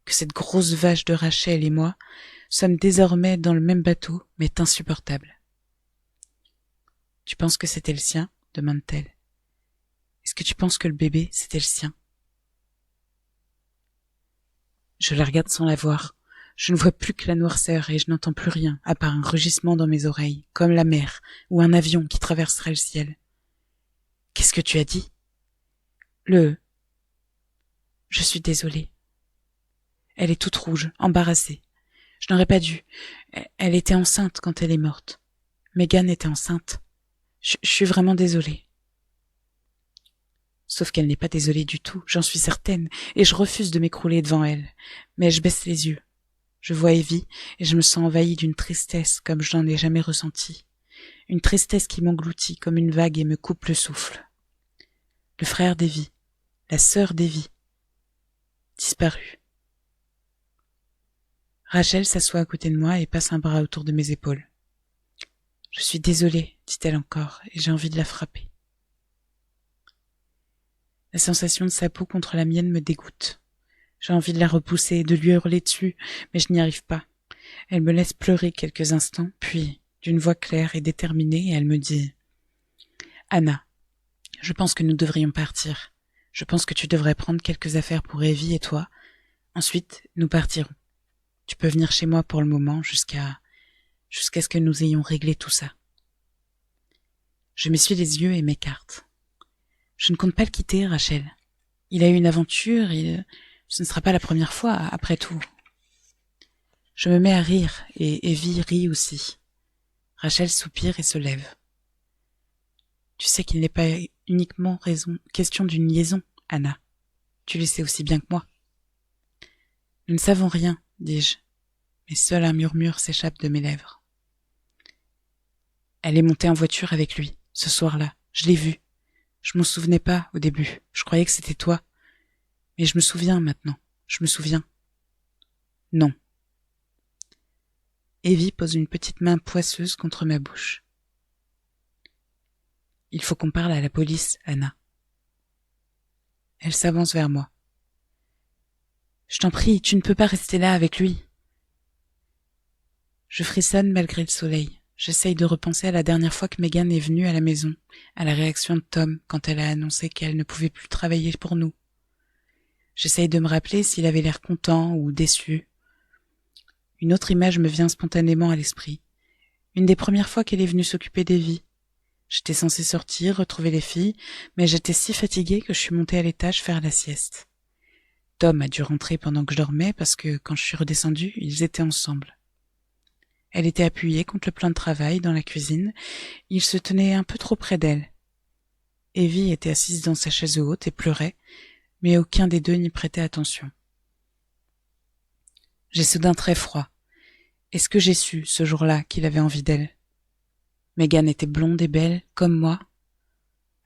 que cette grosse vache de Rachel et moi sommes désormais dans le même bateau, m'est insupportable. « Tu penses que c'était le sien ?» demande-t-elle. « Est-ce que tu penses que le bébé, c'était le sien ?» Je la regarde sans la voir. Je ne vois plus que la noirceur et je n'entends plus rien, à part un rugissement dans mes oreilles, comme la mer ou un avion qui traverserait le ciel. « Qu'est-ce que tu as dit ?»« Je suis désolée. » Elle est toute rouge, embarrassée. Je n'aurais pas dû. Elle était enceinte quand elle est morte. Megan était enceinte. Je suis vraiment désolée. Sauf qu'elle n'est pas désolée du tout, j'en suis certaine, et je refuse de m'écrouler devant elle. Mais je baisse les yeux. Je vois Evie, et je me sens envahie d'une tristesse comme je n'en ai jamais ressenti. Une tristesse qui m'engloutit comme une vague et me coupe le souffle. Le frère d'Evie, la sœur d'Evie, disparu. Rachel s'assoit à côté de moi et passe un bras autour de mes épaules. « Je suis désolée, dit-elle encore, et j'ai envie de la frapper. La sensation de sa peau contre la mienne me dégoûte. J'ai envie de la repousser, de lui hurler dessus, mais je n'y arrive pas. Elle me laisse pleurer quelques instants, puis, d'une voix claire et déterminée, elle me dit « Anna, je pense que nous devrions partir. Je pense que tu devrais prendre quelques affaires pour Evie et toi. Ensuite, nous partirons. Tu peux venir chez moi pour le moment jusqu'à ce que nous ayons réglé tout ça. » Je m'essuie les yeux et m'écarte. Je ne compte pas le quitter, Rachel. Il a eu une aventure et ce ne sera pas la première fois, après tout. Je me mets à rire et Evie rit aussi. Rachel soupire et se lève. Tu sais qu'il n'est pas uniquement question d'une liaison, Anna. Tu le sais aussi bien que moi. Nous ne savons rien, dis-je, mais seul un murmure s'échappe de mes lèvres. Elle est montée en voiture avec lui, ce soir-là. Je l'ai vue. Je m'en souvenais pas au début. Je croyais que c'était toi. Mais je me souviens maintenant. Je me souviens. Non. Evie pose une petite main poisseuse contre ma bouche. Il faut qu'on parle à la police, Anna. Elle s'avance vers moi. Je t'en prie, tu ne peux pas rester là avec lui. Je frissonne malgré le soleil. J'essaye de repenser à la dernière fois que Megan est venue à la maison, à la réaction de Tom quand elle a annoncé qu'elle ne pouvait plus travailler pour nous. J'essaye de me rappeler s'il avait l'air content ou déçu. Une autre image me vient spontanément à l'esprit. Une des premières fois qu'elle est venue s'occuper d'Evie. J'étais censée sortir, retrouver les filles, mais j'étais si fatiguée que je suis montée à l'étage faire la sieste. Tom a dû rentrer pendant que je dormais parce que quand je suis redescendue, ils étaient ensemble. Elle était appuyée contre le plan de travail dans la cuisine. Il se tenait un peu trop près d'elle. Evie était assise dans sa chaise haute et pleurait, mais aucun des deux n'y prêtait attention. J'ai soudain très froid. Est-ce que j'ai su, ce jour-là, qu'il avait envie d'elle? Megan était blonde et belle, comme moi.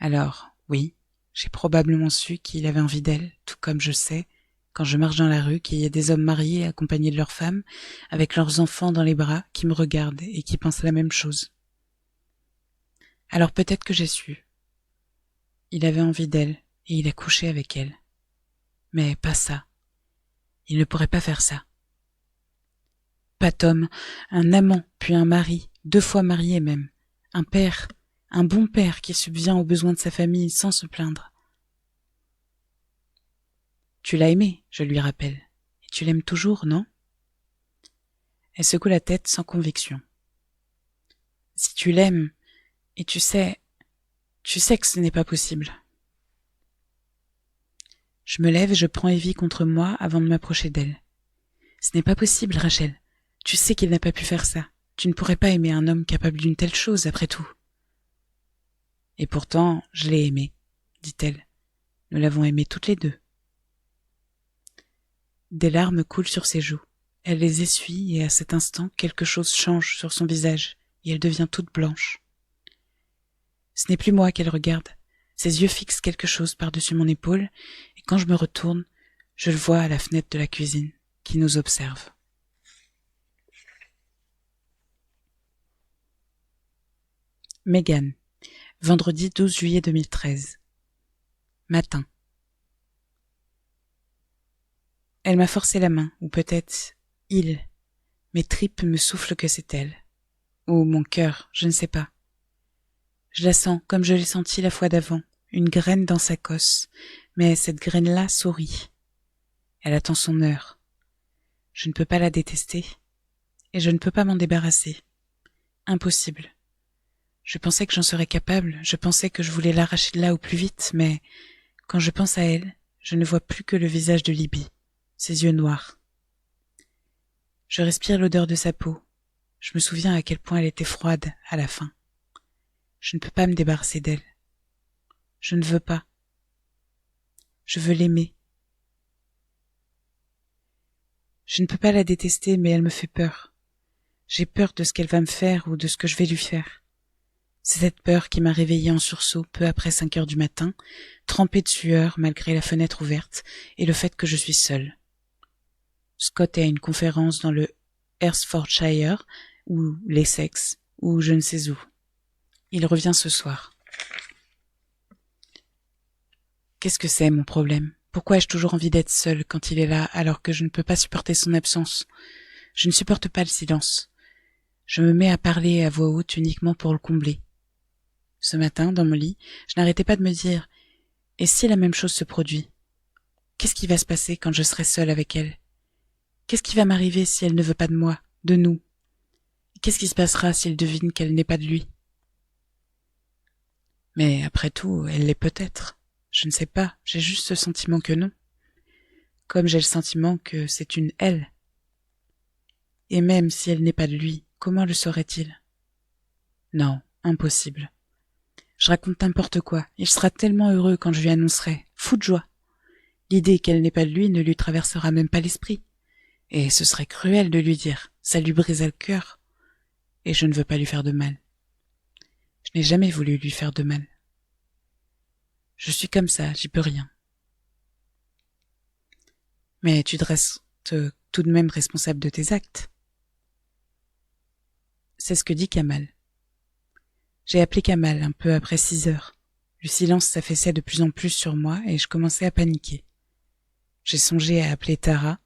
Alors, oui, j'ai probablement su qu'il avait envie d'elle, tout comme je sais, quand je marche dans la rue, qu'il y a des hommes mariés accompagnés de leurs femmes, avec leurs enfants dans les bras, qui me regardent et qui pensent la même chose. Alors peut-être que j'ai su. Il avait envie d'elle, et il a couché avec elle. Mais pas ça. Il ne pourrait pas faire ça. Pas Tom, un amant, puis un mari, 2 fois marié même. Un père, un bon père qui subvient aux besoins de sa famille sans se plaindre. Tu l'as aimé, je lui rappelle. Et tu l'aimes toujours, non? Elle secoue la tête sans conviction. Si tu l'aimes, et tu sais que ce n'est pas possible. Je me lève et je prends Evie contre moi avant de m'approcher d'elle. Ce n'est pas possible, Rachel. Tu sais qu'il n'a pas pu faire ça. Tu ne pourrais pas aimer un homme capable d'une telle chose, après tout. Et pourtant, je l'ai aimé, dit-elle. Nous l'avons aimé toutes les deux. Des larmes coulent sur ses joues. Elle les essuie et à cet instant, quelque chose change sur son visage et elle devient toute blanche. Ce n'est plus moi qu'elle regarde. Ses yeux fixent quelque chose par-dessus mon épaule et quand je me retourne, je le vois à la fenêtre de la cuisine qui nous observe. Megan, vendredi 12 juillet 2013. Matin. Elle m'a forcé la main, ou peut-être il. Mes tripes me soufflent que c'est elle. Ou mon cœur, je ne sais pas. Je la sens comme je l'ai sentie la fois d'avant, une graine dans sa cosse, mais cette graine-là sourit. Elle attend son heure. Je ne peux pas la détester, et je ne peux pas m'en débarrasser. Impossible. Je pensais que j'en serais capable, je pensais que je voulais l'arracher de là au plus vite, mais quand je pense à elle, je ne vois plus que le visage de Libby. Ses yeux noirs. Je respire l'odeur de sa peau. Je me souviens à quel point elle était froide à la fin. Je ne peux pas me débarrasser d'elle. Je ne veux pas. Je veux l'aimer. Je ne peux pas la détester, mais elle me fait peur. J'ai peur de ce qu'elle va me faire ou de ce que je vais lui faire. C'est cette peur qui m'a réveillée en sursaut peu après 5 heures du matin, trempée de sueur malgré la fenêtre ouverte et le fait que je suis seule. Scott est à une conférence dans le Hertfordshire, ou l'Essex, ou je ne sais où. Il revient ce soir. Qu'est-ce que c'est mon problème? Pourquoi ai-je toujours envie d'être seule quand il est là alors que je ne peux pas supporter son absence? Je ne supporte pas le silence. Je me mets à parler à voix haute uniquement pour le combler. Ce matin, dans mon lit, je n'arrêtais pas de me dire « Et si la même chose se produit? Qu'est-ce qui va se passer quand je serai seule avec elle? Qu'est-ce qui va m'arriver si elle ne veut pas de moi, de nous? Qu'est-ce qui se passera s'il devine qu'elle n'est pas de lui? » Mais après tout, elle l'est peut-être. Je ne sais pas, j'ai juste ce sentiment que non. Comme j'ai le sentiment que c'est une elle. Et même si elle n'est pas de lui, comment le saurait-il? Non, impossible. Je raconte n'importe quoi, il sera tellement heureux quand je lui annoncerai, fou de joie. L'idée qu'elle n'est pas de lui ne lui traversera même pas l'esprit. Et ce serait cruel de lui dire, ça lui briserait le cœur. Et je ne veux pas lui faire de mal. Je n'ai jamais voulu lui faire de mal. Je suis comme ça, j'y peux rien. Mais tu te restes tout de même responsable de tes actes. C'est ce que dit Kamal. J'ai appelé Kamal un peu après 6 heures. Le silence s'affaissait de plus en plus sur moi et je commençais à paniquer. J'ai songé à appeler Tara.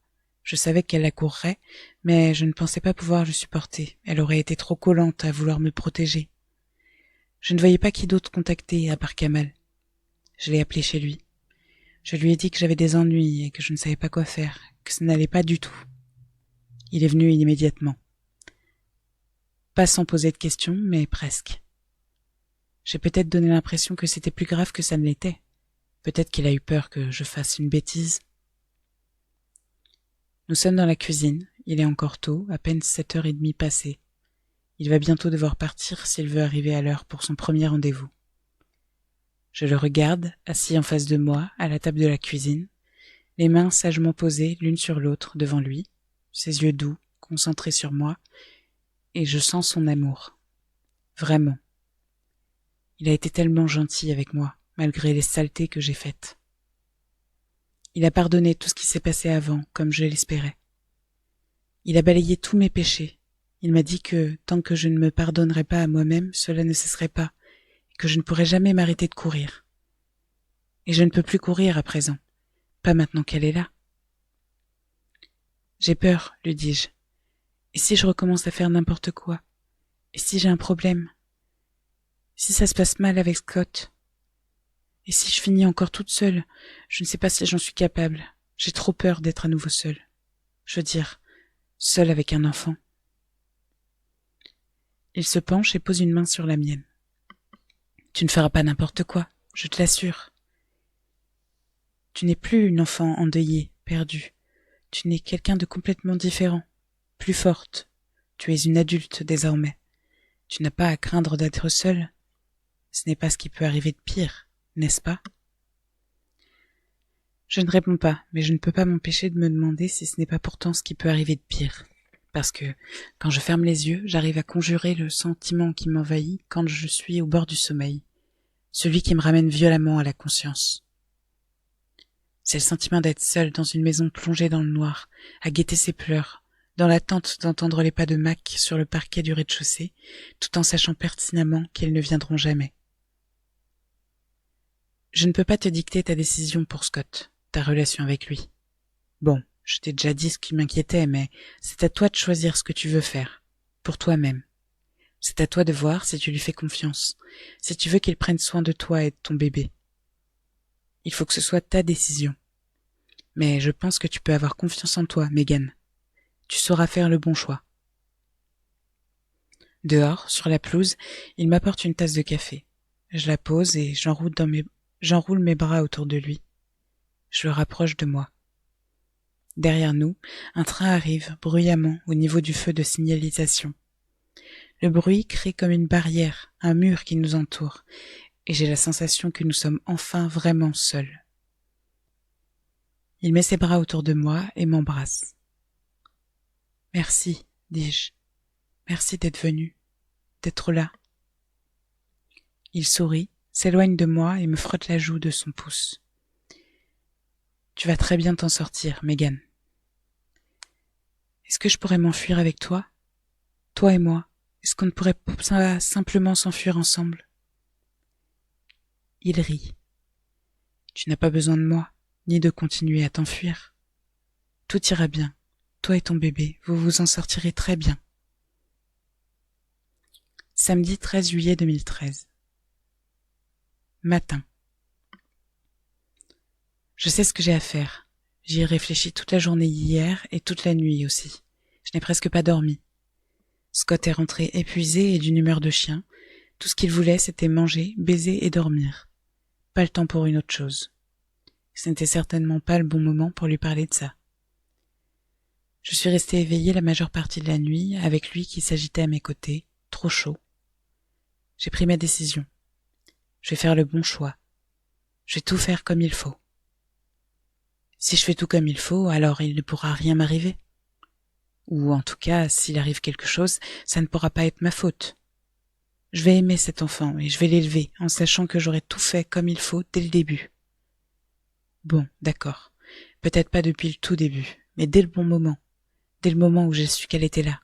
Je savais qu'elle accourrait, mais je ne pensais pas pouvoir le supporter. Elle aurait été trop collante à vouloir me protéger. Je ne voyais pas qui d'autre contacter à part Kamal. Je l'ai appelé chez lui. Je lui ai dit que j'avais des ennuis et que je ne savais pas quoi faire, que ça n'allait pas du tout. Il est venu immédiatement. Pas sans poser de questions, mais presque. J'ai peut-être donné l'impression que c'était plus grave que ça ne l'était. Peut-être qu'il a eu peur que je fasse une bêtise. Nous sommes dans la cuisine, il est encore tôt, à peine 7h30 passées. Il va bientôt devoir partir s'il veut arriver à l'heure pour son premier rendez-vous. Je le regarde, assis en face de moi, à la table de la cuisine, les mains sagement posées l'une sur l'autre devant lui, ses yeux doux, concentrés sur moi, et je sens son amour. Vraiment. Il a été tellement gentil avec moi, malgré les saletés que j'ai faites. Il a pardonné tout ce qui s'est passé avant, comme je l'espérais. Il a balayé tous mes péchés. Il m'a dit que, tant que je ne me pardonnerais pas à moi-même, cela ne cesserait pas, et que je ne pourrais jamais m'arrêter de courir. Et je ne peux plus courir à présent, pas maintenant qu'elle est là. J'ai peur, lui dis-je. Et si je recommence à faire n'importe quoi? Et si j'ai un problème? Si ça se passe mal avec Scott? Et si je finis encore toute seule? Je ne sais pas si j'en suis capable. J'ai trop peur d'être à nouveau seule. Je veux dire, seule avec un enfant. Il se penche et pose une main sur la mienne. Tu ne feras pas n'importe quoi, je te l'assure. Tu n'es plus une enfant endeuillée, perdue. Tu n'es quelqu'un de complètement différent, plus forte. Tu es une adulte désormais. Tu n'as pas à craindre d'être seule. Ce n'est pas ce qui peut arriver de pire, n'est-ce pas? Je ne réponds pas, mais je ne peux pas m'empêcher de me demander si ce n'est pas pourtant ce qui peut arriver de pire. Parce que, quand je ferme les yeux, j'arrive à conjurer le sentiment qui m'envahit quand je suis au bord du sommeil, celui qui me ramène violemment à la conscience. C'est le sentiment d'être seule dans une maison plongée dans le noir, à guetter ses pleurs, dans l'attente d'entendre les pas de Mac sur le parquet du rez-de-chaussée, tout en sachant pertinemment qu'ils ne viendront jamais. Je ne peux pas te dicter ta décision pour Scott, ta relation avec lui. Bon, je t'ai déjà dit ce qui m'inquiétait, mais c'est à toi de choisir ce que tu veux faire, pour toi-même. C'est à toi de voir si tu lui fais confiance, si tu veux qu'il prenne soin de toi et de ton bébé. Il faut que ce soit ta décision. Mais je pense que tu peux avoir confiance en toi, Megan. Tu sauras faire le bon choix. Dehors, sur la pelouse, il m'apporte une tasse de café. Je la pose et j'enroule mes bras autour de lui. Je le rapproche de moi. Derrière nous, un train arrive bruyamment au niveau du feu de signalisation. Le bruit crée comme une barrière, un mur qui nous entoure, et j'ai la sensation que nous sommes enfin vraiment seuls. Il met ses bras autour de moi et m'embrasse. « Merci, dis-je. Merci d'être venu, d'être là. » Il sourit, s'éloigne de moi et me frotte la joue de son pouce. « Tu vas très bien t'en sortir, Megan. » Est-ce que je pourrais m'enfuir avec toi? Toi et moi, est-ce qu'on ne pourrait pas simplement s'enfuir ensemble? Il rit. Tu n'as pas besoin de moi, ni de continuer à t'enfuir. Tout ira bien. Toi et ton bébé, vous vous en sortirez très bien. Samedi 13 juillet 2013. Matin. Je sais ce que j'ai à faire. J'y ai réfléchi toute la journée hier et toute la nuit aussi. Je n'ai presque pas dormi. Scott est rentré épuisé et d'une humeur de chien. Tout ce qu'il voulait, c'était manger, baiser et dormir. Pas le temps pour une autre chose. Ce n'était certainement pas le bon moment pour lui parler de ça. Je suis restée éveillée la majeure partie de la nuit, avec lui qui s'agitait à mes côtés, trop chaud. J'ai pris ma décision. Je vais faire le bon choix. Je vais tout faire comme il faut. Si je fais tout comme il faut, alors il ne pourra rien m'arriver. Ou en tout cas, s'il arrive quelque chose, ça ne pourra pas être ma faute. Je vais aimer cet enfant et je vais l'élever en sachant que j'aurai tout fait comme il faut dès le début. Bon, d'accord. Peut-être pas depuis le tout début, mais dès le bon moment. Dès le moment où j'ai su qu'elle était là.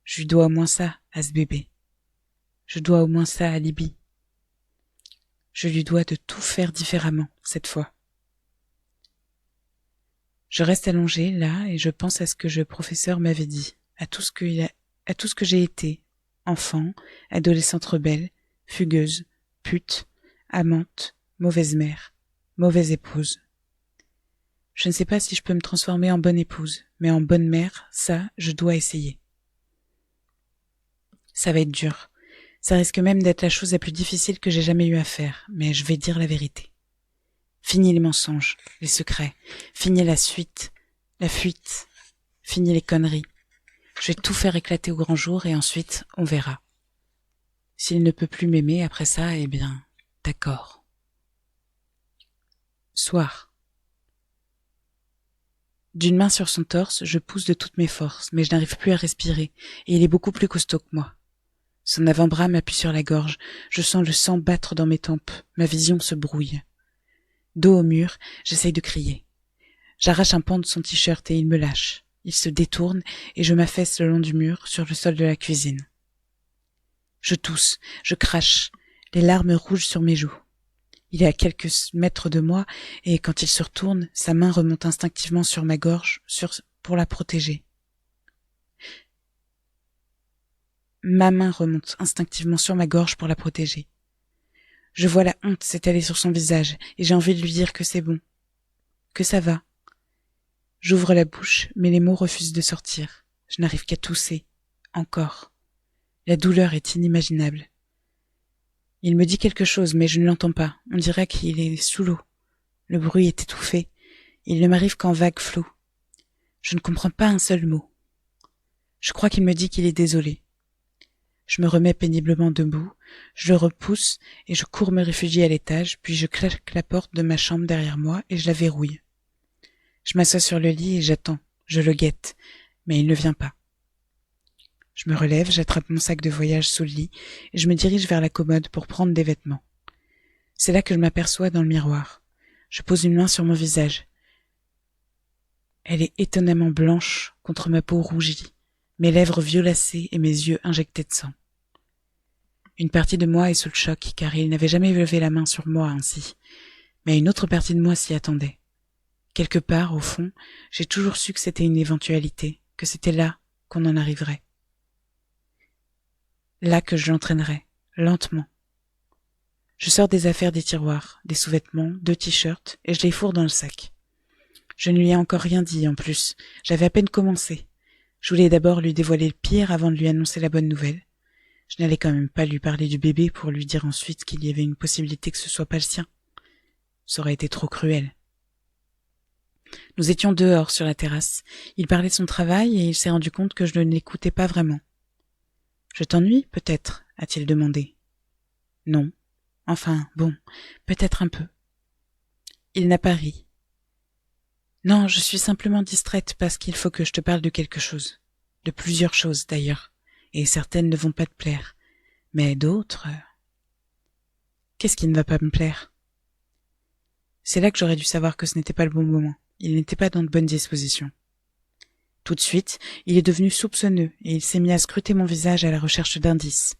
Je lui dois au moins ça, à ce bébé. Je dois au moins ça à Libby. Je lui dois de tout faire différemment, cette fois. Je reste allongée, là, et je pense à ce que le professeur m'avait dit, à tout ce que j'ai été, enfant, adolescente rebelle, fugueuse, pute, amante, mauvaise mère, mauvaise épouse. Je ne sais pas si je peux me transformer en bonne épouse, mais en bonne mère, ça, je dois essayer. Ça va être dur. Ça risque même d'être la chose la plus difficile que j'ai jamais eu à faire, mais je vais dire la vérité. Fini les mensonges, les secrets, fini la suite, la fuite, fini les conneries. Je vais tout faire éclater au grand jour et ensuite, on verra. S'il ne peut plus m'aimer après ça, eh bien, d'accord. Soir. D'une main sur son torse, je pousse de toutes mes forces, mais je n'arrive plus à respirer, et il est beaucoup plus costaud que moi. Son avant-bras m'appuie sur la gorge, je sens le sang battre dans mes tempes, ma vision se brouille. Dos au mur, j'essaye de crier. J'arrache un pan de son t-shirt et il me lâche. Il se détourne et je m'affaisse le long du mur, sur le sol de la cuisine. Je tousse, je crache, les larmes rougent sur mes joues. Il est à quelques mètres de moi et quand il se retourne, sa main remonte instinctivement sur ma gorge pour la protéger. Ma main remonte instinctivement sur ma gorge pour la protéger. Je vois la honte s'étaler sur son visage et j'ai envie de lui dire que c'est bon, que ça va. J'ouvre la bouche, mais les mots refusent de sortir. Je n'arrive qu'à tousser. Encore. La douleur est inimaginable. Il me dit quelque chose, mais je ne l'entends pas. On dirait qu'il est sous l'eau. Le bruit est étouffé. Il ne m'arrive qu'en vagues flots. Je ne comprends pas un seul mot. Je crois qu'il me dit qu'il est désolé. Je me remets péniblement debout, je le repousse et je cours me réfugier à l'étage, puis je claque la porte de ma chambre derrière moi et je la verrouille. Je m'assois sur le lit et j'attends, je le guette, mais il ne vient pas. Je me relève, j'attrape mon sac de voyage sous le lit et je me dirige vers la commode pour prendre des vêtements. C'est là que je m'aperçois dans le miroir. Je pose une main sur mon visage. Elle est étonnamment blanche contre ma peau rougie, mes lèvres violacées et mes yeux injectés de sang. Une partie de moi est sous le choc car il n'avait jamais levé la main sur moi ainsi, mais une autre partie de moi s'y attendait. Quelque part, au fond, j'ai toujours su que c'était une éventualité, que c'était là qu'on en arriverait. Là que je l'entraînerais, lentement. Je sors des affaires des tiroirs, des sous-vêtements, 2 t-shirts, et je les fourre dans le sac. Je ne lui ai encore rien dit en plus, j'avais à peine commencé. Je voulais d'abord lui dévoiler le pire avant de lui annoncer la bonne nouvelle. Je n'allais quand même pas lui parler du bébé pour lui dire ensuite qu'il y avait une possibilité que ce soit pas le sien. Ça aurait été trop cruel. Nous étions dehors sur la terrasse. Il parlait de son travail et il s'est rendu compte que je ne l'écoutais pas vraiment. « Je t'ennuie, peut-être ?» a-t-il demandé. « Non. Enfin, bon, peut-être un peu. » Il n'a pas ri. « Non, je suis simplement distraite parce qu'il faut que je te parle de quelque chose. De plusieurs choses, d'ailleurs. Et certaines ne vont pas te plaire. Mais d'autres... » Qu'est-ce qui ne va pas me plaire ? C'est là que j'aurais dû savoir que ce n'était pas le bon moment. Il n'était pas dans de bonnes dispositions. Tout de suite, il est devenu soupçonneux et il s'est mis à scruter mon visage à la recherche d'indices.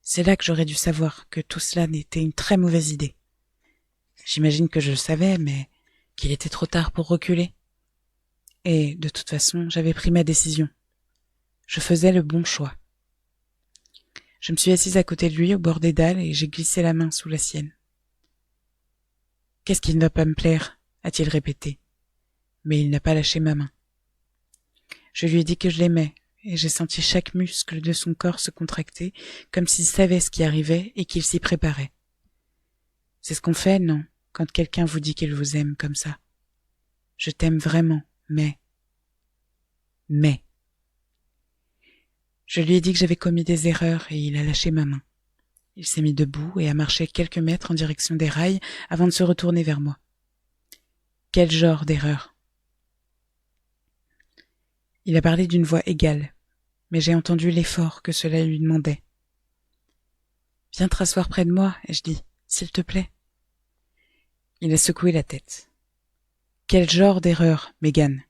C'est là que j'aurais dû savoir que tout cela n'était une très mauvaise idée. J'imagine que je le savais, mais qu'il était trop tard pour reculer. Et, de toute façon, j'avais pris ma décision. Je faisais le bon choix. Je me suis assise à côté de lui au bord des dalles et j'ai glissé la main sous la sienne. « Qu'est-ce qui ne va pas me plaire ?» a-t-il répété. Mais il n'a pas lâché ma main. Je lui ai dit que je l'aimais, et j'ai senti chaque muscle de son corps se contracter, comme s'il savait ce qui arrivait et qu'il s'y préparait. C'est ce qu'on fait, non, quand quelqu'un vous dit qu'il vous aime comme ça. Je t'aime vraiment, mais... Je lui ai dit que j'avais commis des erreurs et il a lâché ma main. Il s'est mis debout et a marché quelques mètres en direction des rails avant de se retourner vers moi. Quel genre d'erreur ? Il a parlé d'une voix égale, mais j'ai entendu l'effort que cela lui demandait. « Viens te rasseoir près de moi, ai-je dit, s'il te plaît. » Il a secoué la tête. « Quel genre d'erreur, Mégane ?»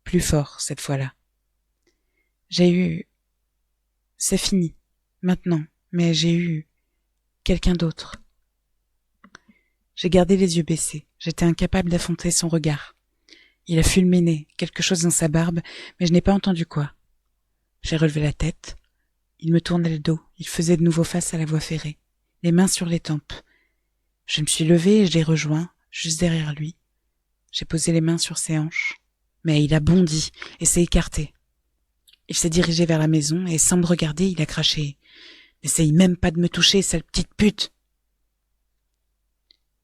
Plus fort, cette fois-là. J'ai eu... C'est fini, maintenant, mais j'ai eu... quelqu'un d'autre. J'ai gardé les yeux baissés, j'étais incapable d'affronter son regard. Il a fulminé, quelque chose dans sa barbe, mais je n'ai pas entendu quoi. J'ai relevé la tête. Il me tournait le dos, il faisait de nouveau face à la voie ferrée, les mains sur les tempes. Je me suis levée et je l'ai rejoint, juste derrière lui. J'ai posé les mains sur ses hanches, mais il a bondi et s'est écarté. Il s'est dirigé vers la maison et sans me regarder, il a craché N'essaye même pas de me toucher, sale petite pute.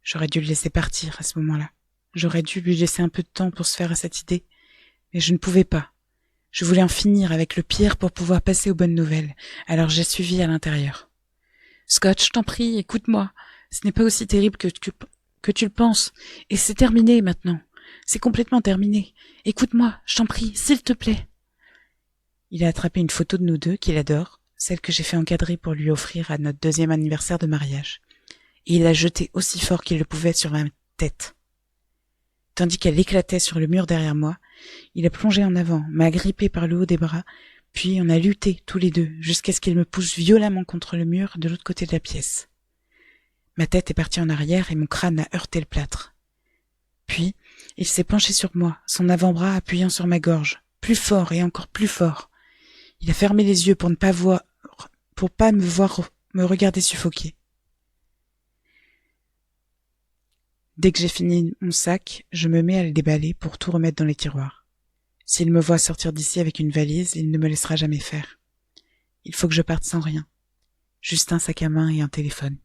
J'aurais dû le laisser partir à ce moment-là. J'aurais dû lui laisser un peu de temps pour se faire à cette idée. Mais je ne pouvais pas. Je voulais en finir avec le pire pour pouvoir passer aux bonnes nouvelles. Alors j'ai suivi à l'intérieur. Scott, je t'en prie, écoute-moi. Ce n'est pas aussi terrible que tu le penses. Et c'est terminé maintenant. C'est complètement terminé. Écoute-moi, je t'en prie, s'il te plaît. Il a attrapé une photo de nous deux qu'il adore, celle que j'ai fait encadrer pour lui offrir à notre 2e anniversaire de mariage. Et il l'a jetée aussi fort qu'il le pouvait sur ma tête. Tandis qu'elle éclatait sur le mur derrière moi, il a plongé en avant, m'a agrippé par le haut des bras, puis on a lutté tous les deux jusqu'à ce qu'il me pousse violemment contre le mur de l'autre côté de la pièce. Ma tête est partie en arrière et mon crâne a heurté le plâtre. Puis, il s'est penché sur moi, son avant-bras appuyant sur ma gorge, plus fort et encore plus fort. Il a fermé les yeux pour ne pas me regarder suffoquer. Dès que j'ai fini mon sac, je me mets à le déballer pour tout remettre dans les tiroirs. S'il me voit sortir d'ici avec une valise, il ne me laissera jamais faire. Il faut que je parte sans rien. Juste un sac à main et un téléphone.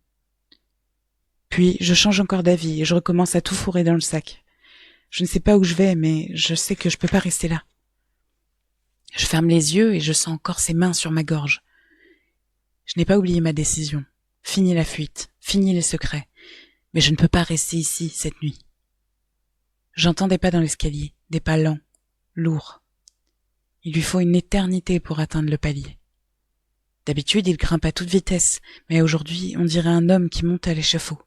Puis, je change encore d'avis et je recommence à tout fourrer dans le sac. Je ne sais pas où je vais, mais je sais que je peux pas rester là. Je ferme les yeux et je sens encore ses mains sur ma gorge. Je n'ai pas oublié ma décision. Fini la fuite, fini les secrets. Mais je ne peux pas rester ici cette nuit. J'entends des pas dans l'escalier, des pas lents, lourds. Il lui faut une éternité pour atteindre le palier. D'habitude, il grimpe à toute vitesse, mais aujourd'hui, on dirait un homme qui monte à l'échafaud.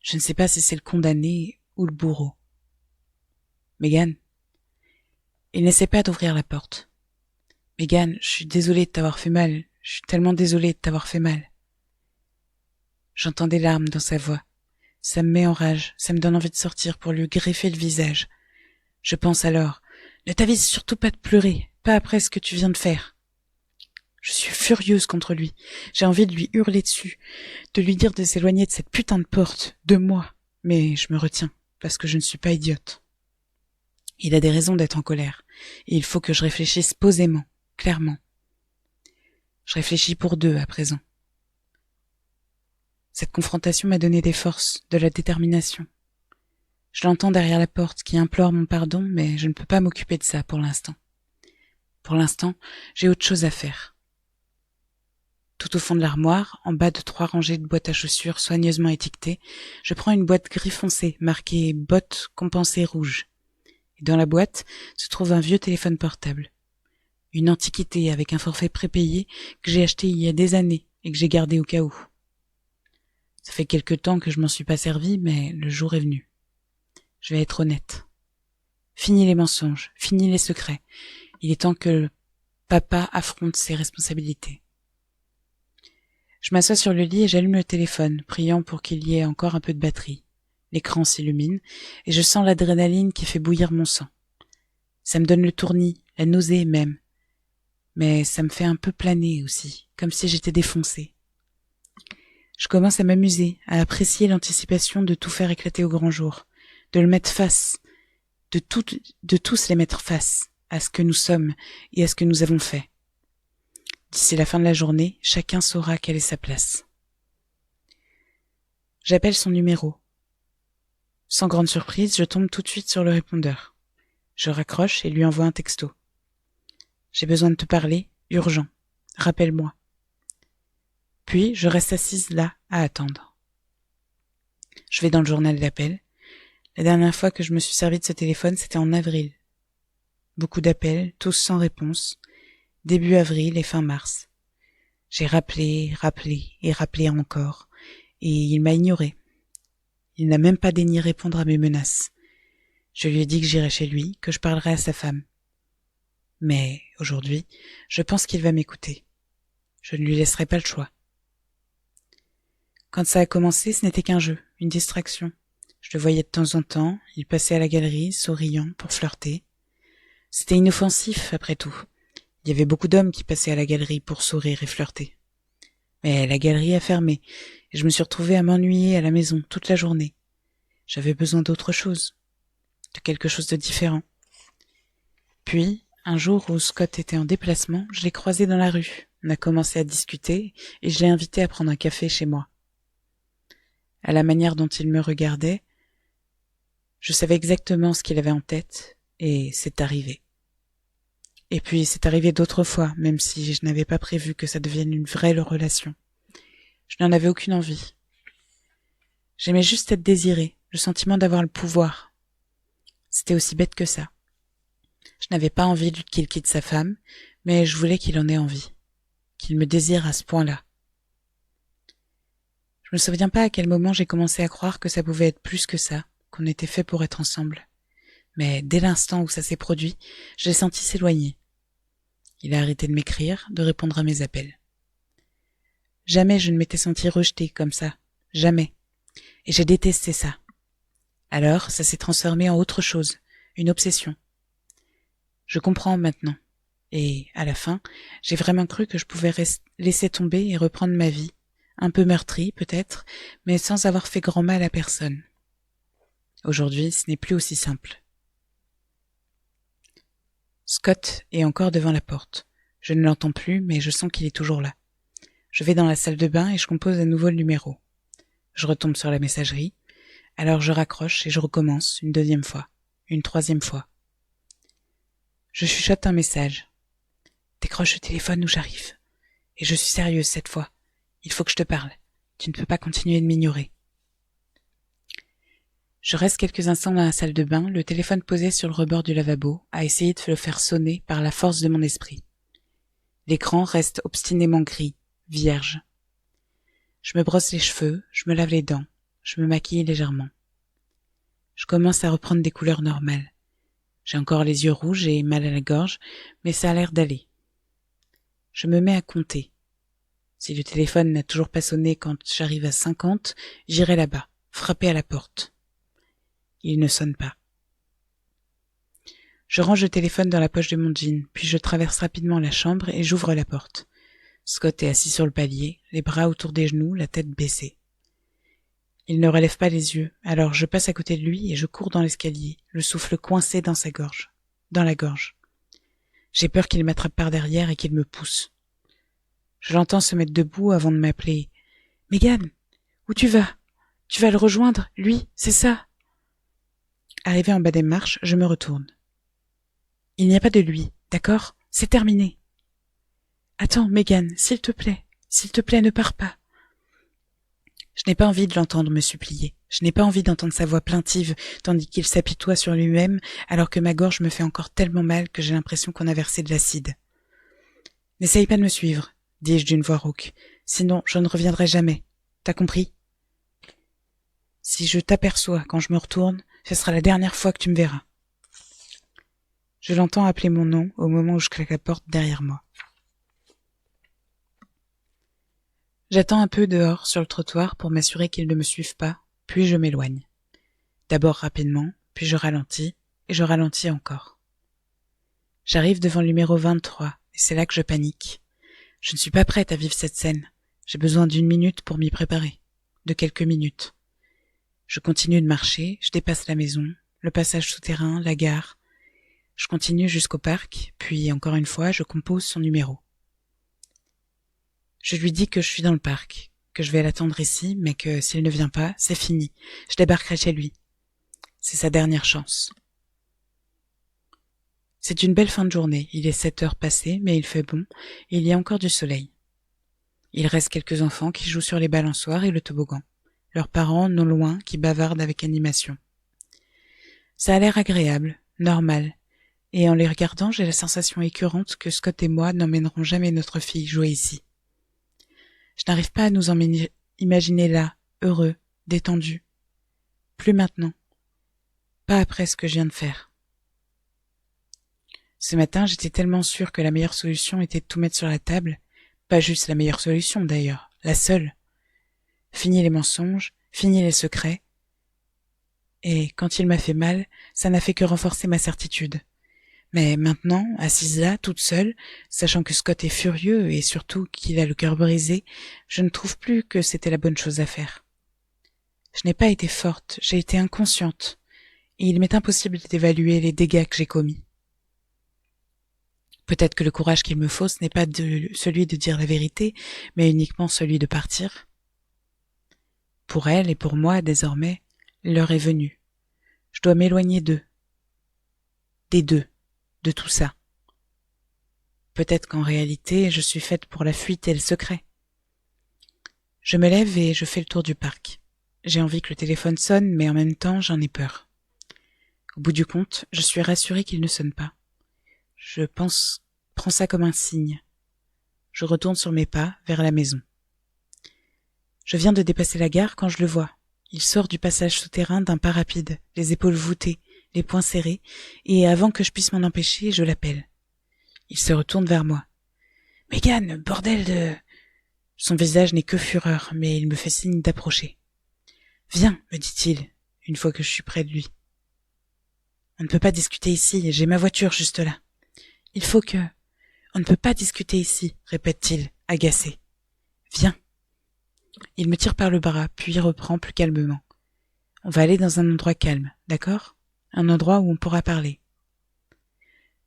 Je ne sais pas si c'est le condamné ou le bourreau. Mégane. Il n'essaie pas d'ouvrir la porte. Mégane, je suis désolée de t'avoir fait mal. Je suis tellement désolée de t'avoir fait mal. J'entends des larmes dans sa voix. Ça me met en rage, ça me donne envie de sortir pour lui greffer le visage. Je pense alors, ne t'avise surtout pas de pleurer, pas après ce que tu viens de faire. Je suis furieuse contre lui. J'ai envie de lui hurler dessus, de lui dire de s'éloigner de cette putain de porte, de moi. Mais je me retiens, parce que je ne suis pas idiote. Il a des raisons d'être en colère, et il faut que je réfléchisse posément, clairement. Je réfléchis pour deux à présent. Cette confrontation m'a donné des forces, de la détermination. Je l'entends derrière la porte qui implore mon pardon, mais je ne peux pas m'occuper de ça pour l'instant. Pour l'instant, j'ai autre chose à faire. Tout au fond de l'armoire, en bas de 3 rangées de boîtes à chaussures soigneusement étiquetées, je prends une boîte gris foncé marquée « bottes compensées rouge ». Et dans la boîte se trouve un vieux téléphone portable. Une antiquité avec un forfait prépayé que j'ai acheté il y a des années et que j'ai gardé au cas où. Ça fait quelque temps que je m'en suis pas servi, mais le jour est venu. Je vais être honnête. Fini les mensonges, fini les secrets. Il est temps que papa affronte ses responsabilités. Je m'assois sur le lit et j'allume le téléphone, priant pour qu'il y ait encore un peu de batterie. L'écran s'illumine et je sens l'adrénaline qui fait bouillir mon sang. Ça me donne le tournis, la nausée même. Mais ça me fait un peu planer aussi, comme si j'étais défoncée. Je commence à m'amuser, à apprécier l'anticipation de tout faire éclater au grand jour, de le mettre face, de tous les mettre face à ce que nous sommes et à ce que nous avons fait. D'ici la fin de la journée, chacun saura quelle est sa place. J'appelle son numéro. Sans grande surprise, je tombe tout de suite sur le répondeur. Je raccroche et lui envoie un texto. J'ai besoin de te parler, urgent. Rappelle-moi. Puis, je reste assise là, à attendre. Je vais dans le journal d'appel. La dernière fois que je me suis servi de ce téléphone, c'était en avril. Beaucoup d'appels, tous sans réponse. Début avril et fin mars. J'ai rappelé et rappelé encore. Et il m'a ignoré. Il n'a même pas daigné répondre à mes menaces. Je lui ai dit que j'irais chez lui, que je parlerais à sa femme. Mais, aujourd'hui, je pense qu'il va m'écouter. Je ne lui laisserai pas le choix. Quand ça a commencé, ce n'était qu'un jeu, une distraction. Je le voyais de temps en temps, il passait à la galerie, souriant, pour flirter. C'était inoffensif, après tout. Il y avait beaucoup d'hommes qui passaient à la galerie pour sourire et flirter. Mais la galerie a fermé, et je me suis retrouvée à m'ennuyer à la maison toute la journée. J'avais besoin d'autre chose, de quelque chose de différent. Puis, un jour où Scott était en déplacement, je l'ai croisé dans la rue. On a commencé à discuter et je l'ai invité à prendre un café chez moi. À la manière dont il me regardait, je savais exactement ce qu'il avait en tête et c'est arrivé. Et puis c'est arrivé d'autres fois, même si je n'avais pas prévu que ça devienne une vraie relation. Je n'en avais aucune envie. J'aimais juste être désirée, le sentiment d'avoir le pouvoir. C'était aussi bête que ça. Je n'avais pas envie qu'il quitte sa femme, mais je voulais qu'il en ait envie, qu'il me désire à ce point-là. Je me souviens pas à quel moment j'ai commencé à croire que ça pouvait être plus que ça, qu'on était fait pour être ensemble. Mais dès l'instant où ça s'est produit, je l'ai senti s'éloigner. Il a arrêté de m'écrire, de répondre à mes appels. Jamais je ne m'étais sentie rejetée comme ça. Jamais. Et j'ai détesté ça. Alors, ça s'est transformé en autre chose, une obsession. Je comprends maintenant. Et, à la fin, j'ai vraiment cru que je pouvais laisser tomber et reprendre ma vie, un peu meurtrie peut-être, mais sans avoir fait grand mal à personne. Aujourd'hui, ce n'est plus aussi simple. Scott est encore devant la porte. Je ne l'entends plus, mais je sens qu'il est toujours là. Je vais dans la salle de bain et je compose à nouveau le numéro. Je retombe sur la messagerie, alors je raccroche et je recommence une deuxième fois, une troisième fois. Je chuchote un message. Décroche le téléphone ou j'arrive. Et je suis sérieuse cette fois. Il faut que je te parle. Tu ne peux pas continuer de m'ignorer. Je reste quelques instants dans la salle de bain, le téléphone posé sur le rebord du lavabo, à essayer de le faire sonner par la force de mon esprit. L'écran reste obstinément gris, vierge. Je me brosse les cheveux, je me lave les dents, je me maquille légèrement. Je commence à reprendre des couleurs normales. J'ai encore les yeux rouges et mal à la gorge, mais ça a l'air d'aller. Je me mets à compter. Si le téléphone n'a toujours pas sonné quand j'arrive à 50, j'irai là-bas, frapper à la porte. Il ne sonne pas. Je range le téléphone dans la poche de mon jean, puis je traverse rapidement la chambre et j'ouvre la porte. Scott est assis sur le palier, les bras autour des genoux, la tête baissée. Il ne relève pas les yeux, alors je passe à côté de lui et je cours dans l'escalier, le souffle coincé dans la gorge. J'ai peur qu'il m'attrape par derrière et qu'il me pousse. Je l'entends se mettre debout avant de m'appeler. « Megan, où tu vas ? Tu vas le rejoindre, lui, c'est ça ?» Arrivé en bas des marches, je me retourne. « Il n'y a pas de lui, d'accord ? C'est terminé. »« Attends, Megan, s'il te plaît, ne pars pas. » Je n'ai pas envie de l'entendre me supplier. Je n'ai pas envie d'entendre sa voix plaintive, tandis qu'il s'apitoie sur lui-même, alors que ma gorge me fait encore tellement mal que j'ai l'impression qu'on a versé de l'acide. « N'essaye pas de me suivre, » dis-je d'une voix rauque. « Sinon, je ne reviendrai jamais. T'as compris ? Si je t'aperçois quand je me retourne, ce sera la dernière fois que tu me verras. » Je l'entends appeler mon nom au moment où je claque la porte derrière moi. J'attends un peu dehors sur le trottoir pour m'assurer qu'ils ne me suivent pas, puis je m'éloigne. D'abord rapidement, puis je ralentis, et je ralentis encore. J'arrive devant le numéro 23, et c'est là que je panique. Je ne suis pas prête à vivre cette scène. J'ai besoin d'1 minute pour m'y préparer. De quelques minutes. Je continue de marcher, je dépasse la maison, le passage souterrain, la gare. Je continue jusqu'au parc, puis encore une fois, je compose son numéro. Je lui dis que je suis dans le parc, que je vais l'attendre ici, mais que s'il ne vient pas, c'est fini. Je débarquerai chez lui. C'est sa dernière chance. C'est une belle fin de journée. Il est 7 heures passées, mais il fait bon, et il y a encore du soleil. Il reste quelques enfants qui jouent sur les balançoires et le toboggan. Leurs parents, non loin, qui bavardent avec animation. Ça a l'air agréable, normal, et en les regardant, j'ai la sensation écœurante que Scott et moi n'emmènerons jamais notre fille jouer ici. Je n'arrive pas à nous imaginer là, heureux, détendus. Plus maintenant. Pas après ce que je viens de faire. Ce matin, j'étais tellement sûre que la meilleure solution était de tout mettre sur la table. Pas juste la meilleure solution, d'ailleurs. La seule. Fini les mensonges, fini les secrets. Et quand il m'a fait mal, ça n'a fait que renforcer ma certitude. Mais maintenant, assise là, toute seule, sachant que Scott est furieux et surtout qu'il a le cœur brisé, je ne trouve plus que c'était la bonne chose à faire. Je n'ai pas été forte, j'ai été inconsciente, et il m'est impossible d'évaluer les dégâts que j'ai commis. Peut-être que le courage qu'il me faut, ce n'est pas celui de dire la vérité, mais uniquement celui de partir. Pour elle et pour moi, désormais, l'heure est venue. Je dois m'éloigner d'eux. Des deux. De tout ça. Peut-être qu'en réalité, je suis faite pour la fuite et le secret. Je me lève et je fais le tour du parc. J'ai envie que le téléphone sonne, mais en même temps, j'en ai peur. Au bout du compte, je suis rassurée qu'il ne sonne pas. Prends ça comme un signe. Je retourne sur mes pas, vers la maison. Je viens de dépasser la gare quand je le vois. Il sort du passage souterrain d'un pas rapide, les épaules voûtées, les poings serrés, et avant que je puisse m'en empêcher, je l'appelle. Il se retourne vers moi. « Mégane, bordel de... » Son visage n'est que fureur, mais il me fait signe d'approcher. « Viens, me dit-il, une fois que je suis près de lui. On ne peut pas discuter ici, j'ai ma voiture juste là. Il faut que... On ne peut pas discuter ici, répète-t-il, agacé. Viens. Il me tire par le bras, puis reprend plus calmement. On va aller dans un endroit calme, d'accord? Un endroit où on pourra parler.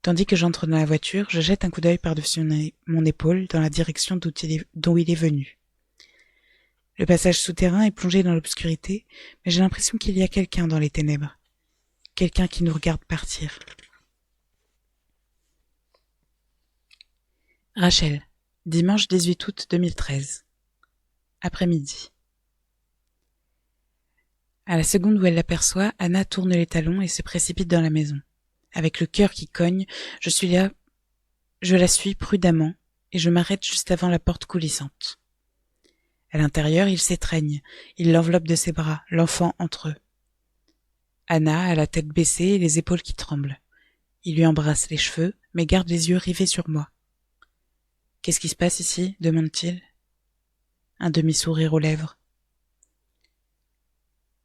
Tandis que j'entre dans la voiture, je jette un coup d'œil par-dessus mon épaule dans la direction d'où il est venu. Le passage souterrain est plongé dans l'obscurité, mais j'ai l'impression qu'il y a quelqu'un dans les ténèbres. Quelqu'un qui nous regarde partir. Rachel, dimanche 18 août 2013. Après-midi. À la seconde où elle l'aperçoit, Anna tourne les talons et se précipite dans la maison. Avec le cœur qui cogne, je la suis prudemment et je m'arrête juste avant la porte coulissante. À l'intérieur, il s'étreigne, il l'enveloppe de ses bras, l'enfant entre eux. Anna a la tête baissée et les épaules qui tremblent. Il lui embrasse les cheveux, mais garde les yeux rivés sur moi. « Qu'est-ce qui se passe ici ?» demande-t-il. Un demi-sourire aux lèvres.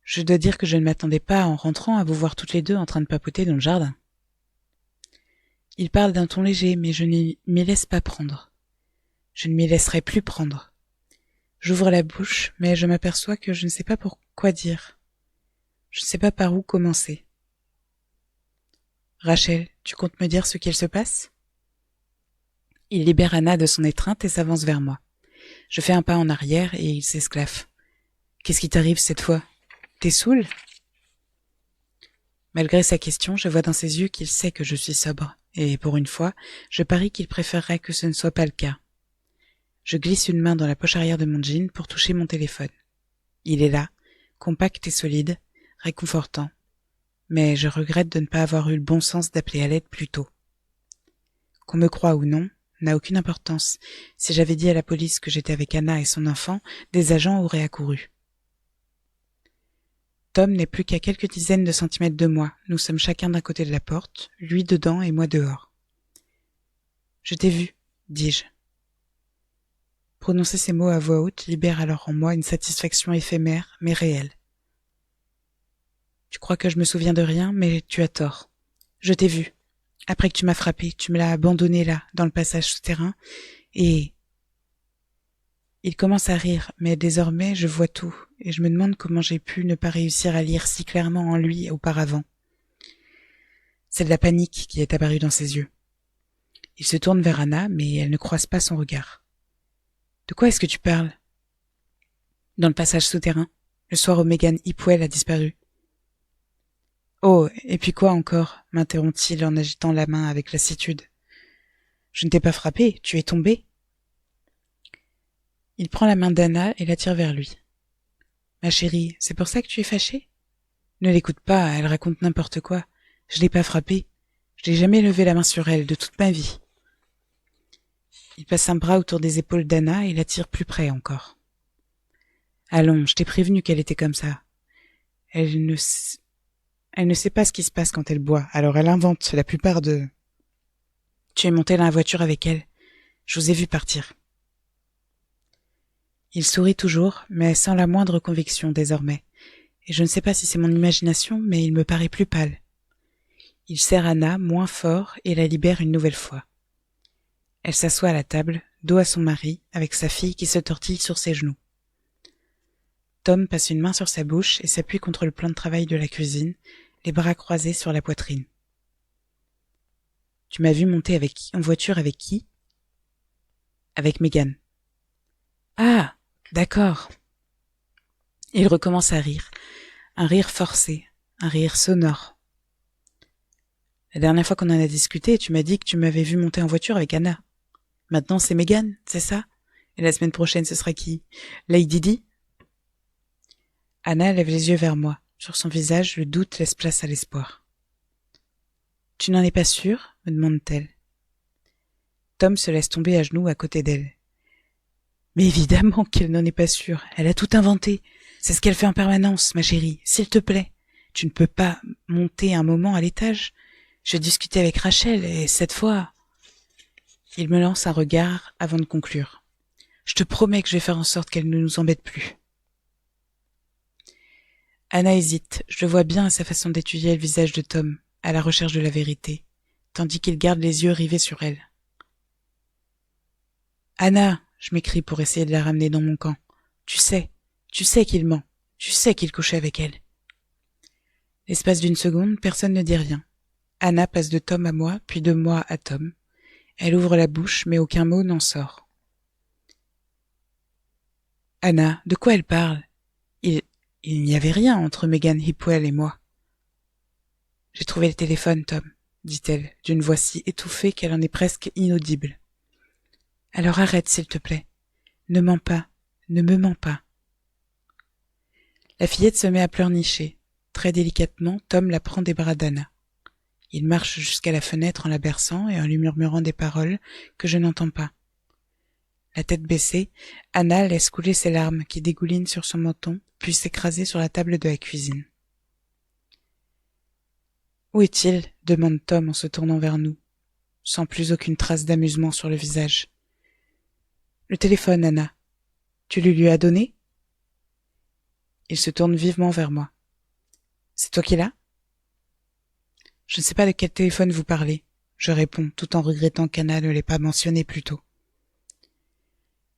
Je dois dire que je ne m'attendais pas, en rentrant, à vous voir toutes les deux en train de papoter dans le jardin. Il parle d'un ton léger, mais je ne m'y laisse pas prendre. Je ne m'y laisserai plus prendre. J'ouvre la bouche, mais je m'aperçois que je ne sais pas quoi dire. Je ne sais pas par où commencer. Rachel, tu comptes me dire ce qu'il se passe ? Il libère Anna de son étreinte et s'avance vers moi. Je fais un pas en arrière et il s'esclaffe. Qu'est-ce qui t'arrive cette fois ? T'es saoul ? Malgré sa question, je vois dans ses yeux qu'il sait que je suis sobre, et pour une fois, je parie qu'il préférerait que ce ne soit pas le cas. Je glisse une main dans la poche arrière de mon jean pour toucher mon téléphone. Il est là, compact et solide, réconfortant. Mais je regrette de ne pas avoir eu le bon sens d'appeler à l'aide plus tôt. Qu'on me croie ou non, n'a aucune importance. Si j'avais dit à la police que j'étais avec Anna et son enfant, des agents auraient accouru. Tom n'est plus qu'à quelques dizaines de centimètres de moi. Nous sommes chacun d'un côté de la porte, lui dedans et moi dehors. « Je t'ai vu, dis-je. » Prononcer ces mots à voix haute libère alors en moi une satisfaction éphémère, mais réelle. Tu crois que je me souviens de rien, mais tu as tort. Je t'ai vu. Après que tu m'as frappé, tu me l'as abandonné là, dans le passage souterrain, et... Il commence à rire, mais désormais je vois tout, et je me demande comment j'ai pu ne pas réussir à lire si clairement en lui auparavant. C'est de la panique qui est apparue dans ses yeux. Il se tourne vers Anna, mais elle ne croise pas son regard. « De quoi est-ce que tu parles ?»« Dans le passage souterrain, le soir où Mégane Hipwell a disparu. »« Oh, et puis quoi encore ?» m'interrompt-il en agitant la main avec lassitude. « Je ne t'ai pas frappé, tu es tombé. » Il prend la main d'Anna et la tire vers lui. « Ma chérie, c'est pour ça que tu es fâchée ? Ne l'écoute pas, elle raconte n'importe quoi. Je l'ai pas frappée. Je n'ai jamais levé la main sur elle de toute ma vie. » Il passe un bras autour des épaules d'Anna et la tire plus près encore. « Allons, je t'ai prévenu qu'elle était comme ça. Elle ne sait pas ce qui se passe quand elle boit, alors elle invente la plupart de... Tu es monté dans la voiture avec elle. Je vous ai vu partir. » Il sourit toujours, mais sans la moindre conviction désormais, et je ne sais pas si c'est mon imagination, mais il me paraît plus pâle. Il serre Anna moins fort et la libère une nouvelle fois. Elle s'assoit à la table, dos à son mari, avec sa fille qui se tortille sur ses genoux. Tom passe une main sur sa bouche et s'appuie contre le plan de travail de la cuisine, les bras croisés sur la poitrine. « Tu m'as vu monter en voiture avec qui? Avec Megan. Ah, d'accord. Il recommence à rire. Un rire forcé, un rire sonore. La dernière fois qu'on en a discuté, tu m'as dit que tu m'avais vu monter en voiture avec Anna. Maintenant, c'est Megan, c'est ça? Et la semaine prochaine, ce sera qui? Lady Di? Anna lève les yeux vers moi. Sur son visage, le doute laisse place à l'espoir. Tu n'en es pas sûre? Me demande-t-elle. Tom se laisse tomber à genoux à côté d'elle. Mais évidemment qu'elle n'en est pas sûre. Elle a tout inventé. C'est ce qu'elle fait en permanence, ma chérie. S'il te plaît, tu ne peux pas monter un moment à l'étage. Je discutais avec Rachel et cette fois... Il me lance un regard avant de conclure. Je te promets que je vais faire en sorte qu'elle ne nous embête plus. Anna hésite. Je le vois bien à sa façon d'étudier le visage de Tom, à la recherche de la vérité, tandis qu'il garde les yeux rivés sur elle. Anna, je m'écrie pour essayer de la ramener dans mon camp. Tu sais qu'il ment. Tu sais qu'il couchait avec elle. L'espace d'une seconde, personne ne dit rien. Anna passe de Tom à moi, puis de moi à Tom. Elle ouvre la bouche, mais aucun mot n'en sort. Anna, de quoi elle parle? Il n'y avait rien entre Megan Hipwell et moi. J'ai trouvé le téléphone, Tom, dit-elle, d'une voix si étouffée qu'elle en est presque inaudible. Alors arrête, s'il te plaît. Ne mens pas. Ne me mens pas. La fillette se met à pleurnicher. Très délicatement, Tom la prend des bras d'Anna. Il marche jusqu'à la fenêtre en la berçant et en lui murmurant des paroles que je n'entends pas. La tête baissée, Anna laisse couler ses larmes qui dégoulinent sur son menton, puis s'écraser sur la table de la cuisine. « Où est-il » demande Tom en se tournant vers nous, sans plus aucune trace d'amusement sur le visage. « Le téléphone, Anna. Tu le lui as donné ?» Il se tourne vivement vers moi. « C'est toi qui l'as ?» Je ne sais pas de quel téléphone vous parlez, je réponds, tout en regrettant qu'Anna ne l'ait pas mentionné plus tôt.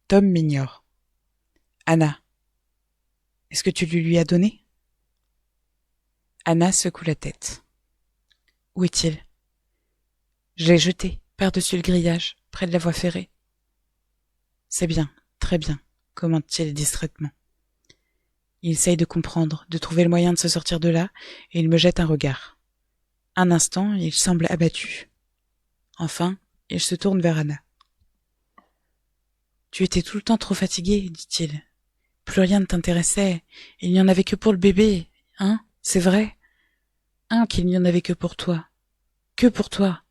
Tom m'ignore. Anna, est-ce que tu le lui as donné? Anna secoue la tête. Où est-il? Je l'ai jeté, par-dessus le grillage, près de la voie ferrée. C'est bien, très bien, commente-t-il distraitement. Il essaye de comprendre, de trouver le moyen de se sortir de là, et il me jette un regard. Un instant, il semble abattu. Enfin, il se tourne vers Anna. « Tu étais tout le temps trop fatiguée, dit-il. Plus rien ne t'intéressait. Il n'y en avait que pour le bébé, hein, c'est vrai? Hein, qu'il n'y en avait que pour toi. Que pour toi. »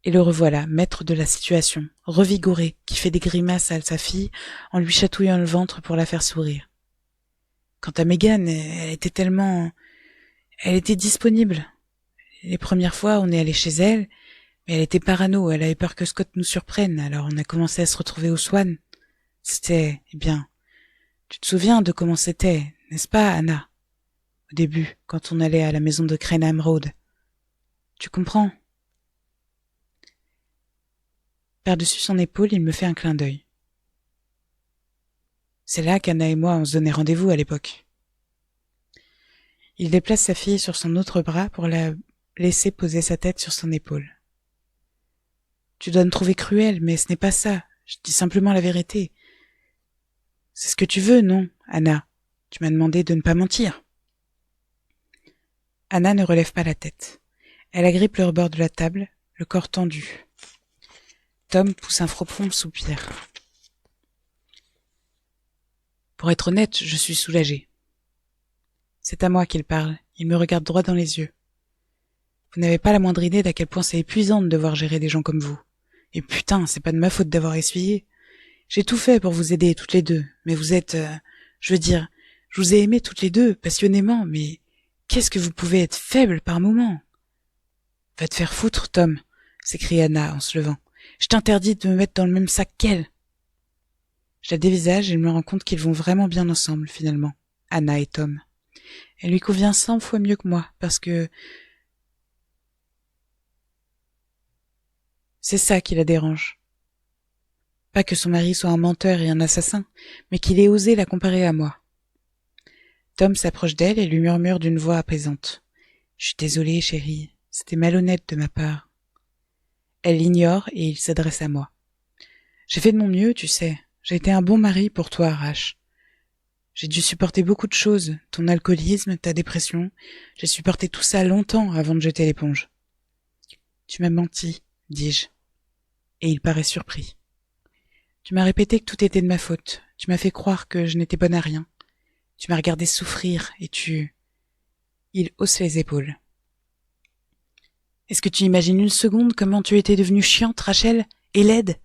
Et le revoilà, maître de la situation, revigoré, qui fait des grimaces à sa fille en lui chatouillant le ventre pour la faire sourire. Quant à Megan, elle était disponible. Les premières fois, on est allé chez elle, mais elle était parano, elle avait peur que Scott nous surprenne, alors on a commencé à se retrouver au Swan. C'était, tu te souviens de comment c'était, n'est-ce pas, Anna? Au début, quand on allait à la maison de Crenham Road. Tu comprends? Par-dessus son épaule, il me fait un clin d'œil. C'est là qu'Anna et moi on se donnait rendez-vous à l'époque. Il déplace sa fille sur son autre bras pour la laisser poser sa tête sur son épaule. Tu dois me trouver cruelle, mais ce n'est pas ça. Je dis simplement la vérité. C'est ce que tu veux, non, Anna? Tu m'as demandé de ne pas mentir. Anna ne relève pas la tête. Elle agrippe le rebord de la table, le corps tendu. Tom pousse un profond soupir. Pour être honnête, je suis soulagée. C'est à moi qu'il parle. Il me regarde droit dans les yeux. Vous n'avez pas la moindre idée d'à quel point c'est épuisant de devoir gérer des gens comme vous. Et putain, c'est pas de ma faute d'avoir essuyé. J'ai tout fait pour vous aider toutes les deux, mais vous êtes... je vous ai aimé toutes les deux, passionnément, mais qu'est-ce que vous pouvez être faible par moments? Va te faire foutre, Tom, s'écrie Anna en se levant. Je t'interdis de me mettre dans le même sac qu'elle. Je la dévisage et je me rends compte qu'ils vont vraiment bien ensemble, finalement, Anna et Tom. Elle lui convient 100 fois mieux que moi, parce que... C'est ça qui la dérange. Pas que son mari soit un menteur et un assassin, mais qu'il ait osé la comparer à moi. Tom s'approche d'elle et lui murmure d'une voix apaisante. « Je suis désolée, chérie. C'était malhonnête de ma part. Elle l'ignore et il s'adresse à moi. J'ai fait de mon mieux, tu sais. J'ai été un bon mari pour toi, Arrache. J'ai dû supporter beaucoup de choses, ton alcoolisme, ta dépression. J'ai supporté tout ça longtemps avant de jeter l'éponge. Tu m'as menti, dis-je. Et il paraît surpris. Tu m'as répété que tout était de ma faute. Tu m'as fait croire que je n'étais bonne à rien. Tu m'as regardé souffrir et tu... Il hausse les épaules. Est-ce que tu imagines une seconde comment tu étais devenue chiante, Rachel, et laide?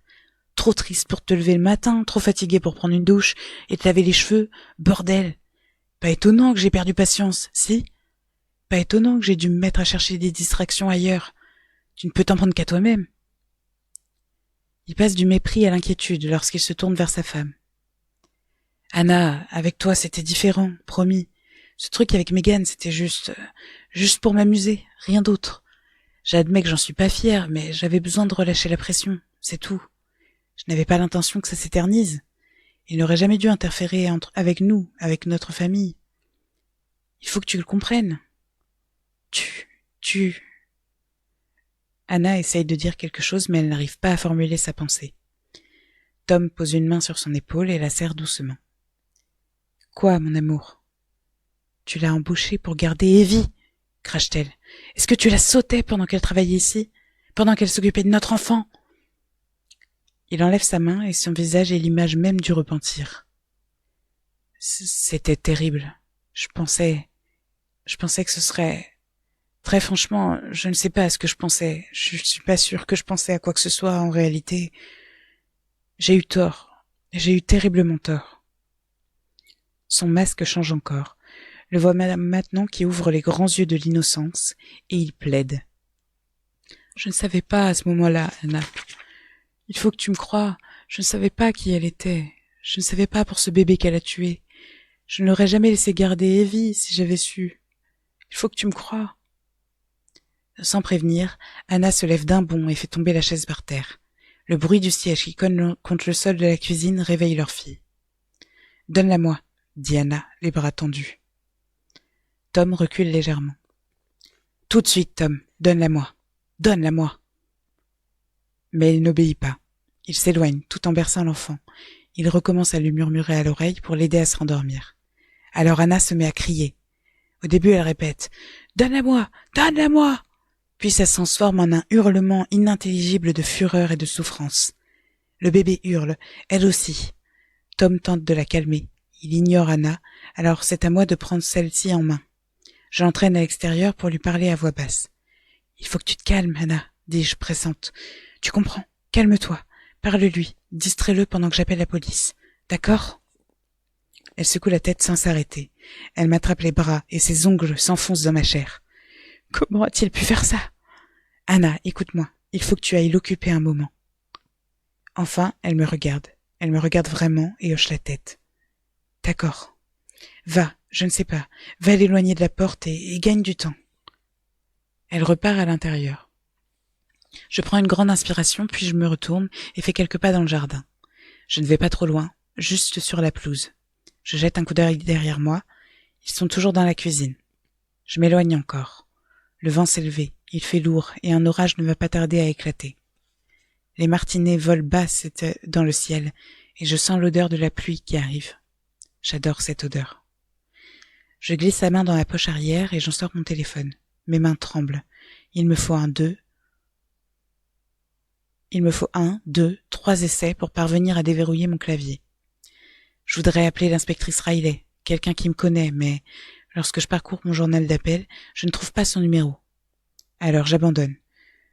Trop triste pour te lever le matin, trop fatiguée pour prendre une douche et te laver les cheveux. Bordel! Pas étonnant que j'ai perdu patience, si? Pas étonnant que j'ai dû me mettre à chercher des distractions ailleurs. Tu ne peux t'en prendre qu'à toi-même. Il passe du mépris à l'inquiétude lorsqu'il se tourne vers sa femme. Anna, avec toi c'était différent, promis. Ce truc avec Megan, c'était juste pour m'amuser, rien d'autre. J'admets que j'en suis pas fière, mais j'avais besoin de relâcher la pression, c'est tout. Je n'avais pas l'intention que ça s'éternise. Il n'aurait jamais dû interférer avec nous, avec notre famille. Il faut que tu le comprennes. Anna essaye de dire quelque chose, mais elle n'arrive pas à formuler sa pensée. Tom pose une main sur son épaule et la serre doucement. Quoi, mon amour? Tu l'as embauchée pour garder Evie, crache-t-elle. Est-ce que tu la sautais pendant qu'elle travaillait ici? Pendant qu'elle s'occupait de notre enfant? Il enlève sa main et son visage est l'image même du repentir. C'était terrible. Je pensais que ce serait... Très franchement, je ne sais pas à ce que je pensais. Je suis pas sûre que je pensais à quoi que ce soit en réalité. J'ai eu tort. J'ai eu terriblement tort. Son masque change encore. Le voilà maintenant qui ouvre les grands yeux de l'innocence et il plaide. Je ne savais pas à ce moment-là, Anna. Il faut que tu me croies. Je ne savais pas qui elle était. Je ne savais pas pour ce bébé qu'elle a tué. Je ne l'aurais jamais laissé garder Evie si j'avais su. Il faut que tu me croies. Sans prévenir, Anna se lève d'un bond et fait tomber la chaise par terre. Le bruit du siège qui cogne contre le sol de la cuisine réveille leur fille. « Donne-la-moi » dit Anna, les bras tendus. Tom recule légèrement. « Tout de suite, Tom, donne-la-moi. Donne-la-moi » Mais il n'obéit pas. Il s'éloigne, tout en berçant l'enfant. Il recommence à lui murmurer à l'oreille pour l'aider à se rendormir. Alors Anna se met à crier. Au début, elle répète « Donne-la-moi, donne-la-moi » Puis ça se transforme en un hurlement inintelligible de fureur et de souffrance. Le bébé hurle, elle aussi. Tom tente de la calmer. Il ignore Anna, alors c'est à moi de prendre celle-ci en main. Je l'entraîne à l'extérieur pour lui parler à voix basse. « Il faut que tu te calmes, Anna, dis-je pressante. Tu comprends? Calme-toi. Parle-lui. Distrais-le pendant que j'appelle la police. D'accord ?» Elle secoue la tête sans s'arrêter. Elle m'attrape les bras et ses ongles s'enfoncent dans ma chair. Comment a-t-il pu faire ça? Anna, écoute-moi. Il faut que tu ailles l'occuper un moment. Enfin, elle me regarde. Elle me regarde vraiment et hoche la tête. D'accord. Va, je ne sais pas. Va l'éloigner de la porte et gagne du temps. Elle repart à l'intérieur. Je prends une grande inspiration, puis je me retourne et fais quelques pas dans le jardin. Je ne vais pas trop loin, juste sur la pelouse. Je jette un coup d'œil derrière moi. Ils sont toujours dans la cuisine. Je m'éloigne encore. Le vent s'est levé, il fait lourd et un orage ne va pas tarder à éclater. Les martinets volent bas dans le ciel et je sens l'odeur de la pluie qui arrive. J'adore cette odeur. Je glisse sa main dans la poche arrière et j'en sors mon téléphone. Mes mains tremblent. Il me faut 1, 2, 3 essais pour parvenir à déverrouiller mon clavier. Je voudrais appeler l'inspectrice Riley, quelqu'un qui me connaît, mais lorsque je parcours mon journal d'appel, je ne trouve pas son numéro. Alors j'abandonne.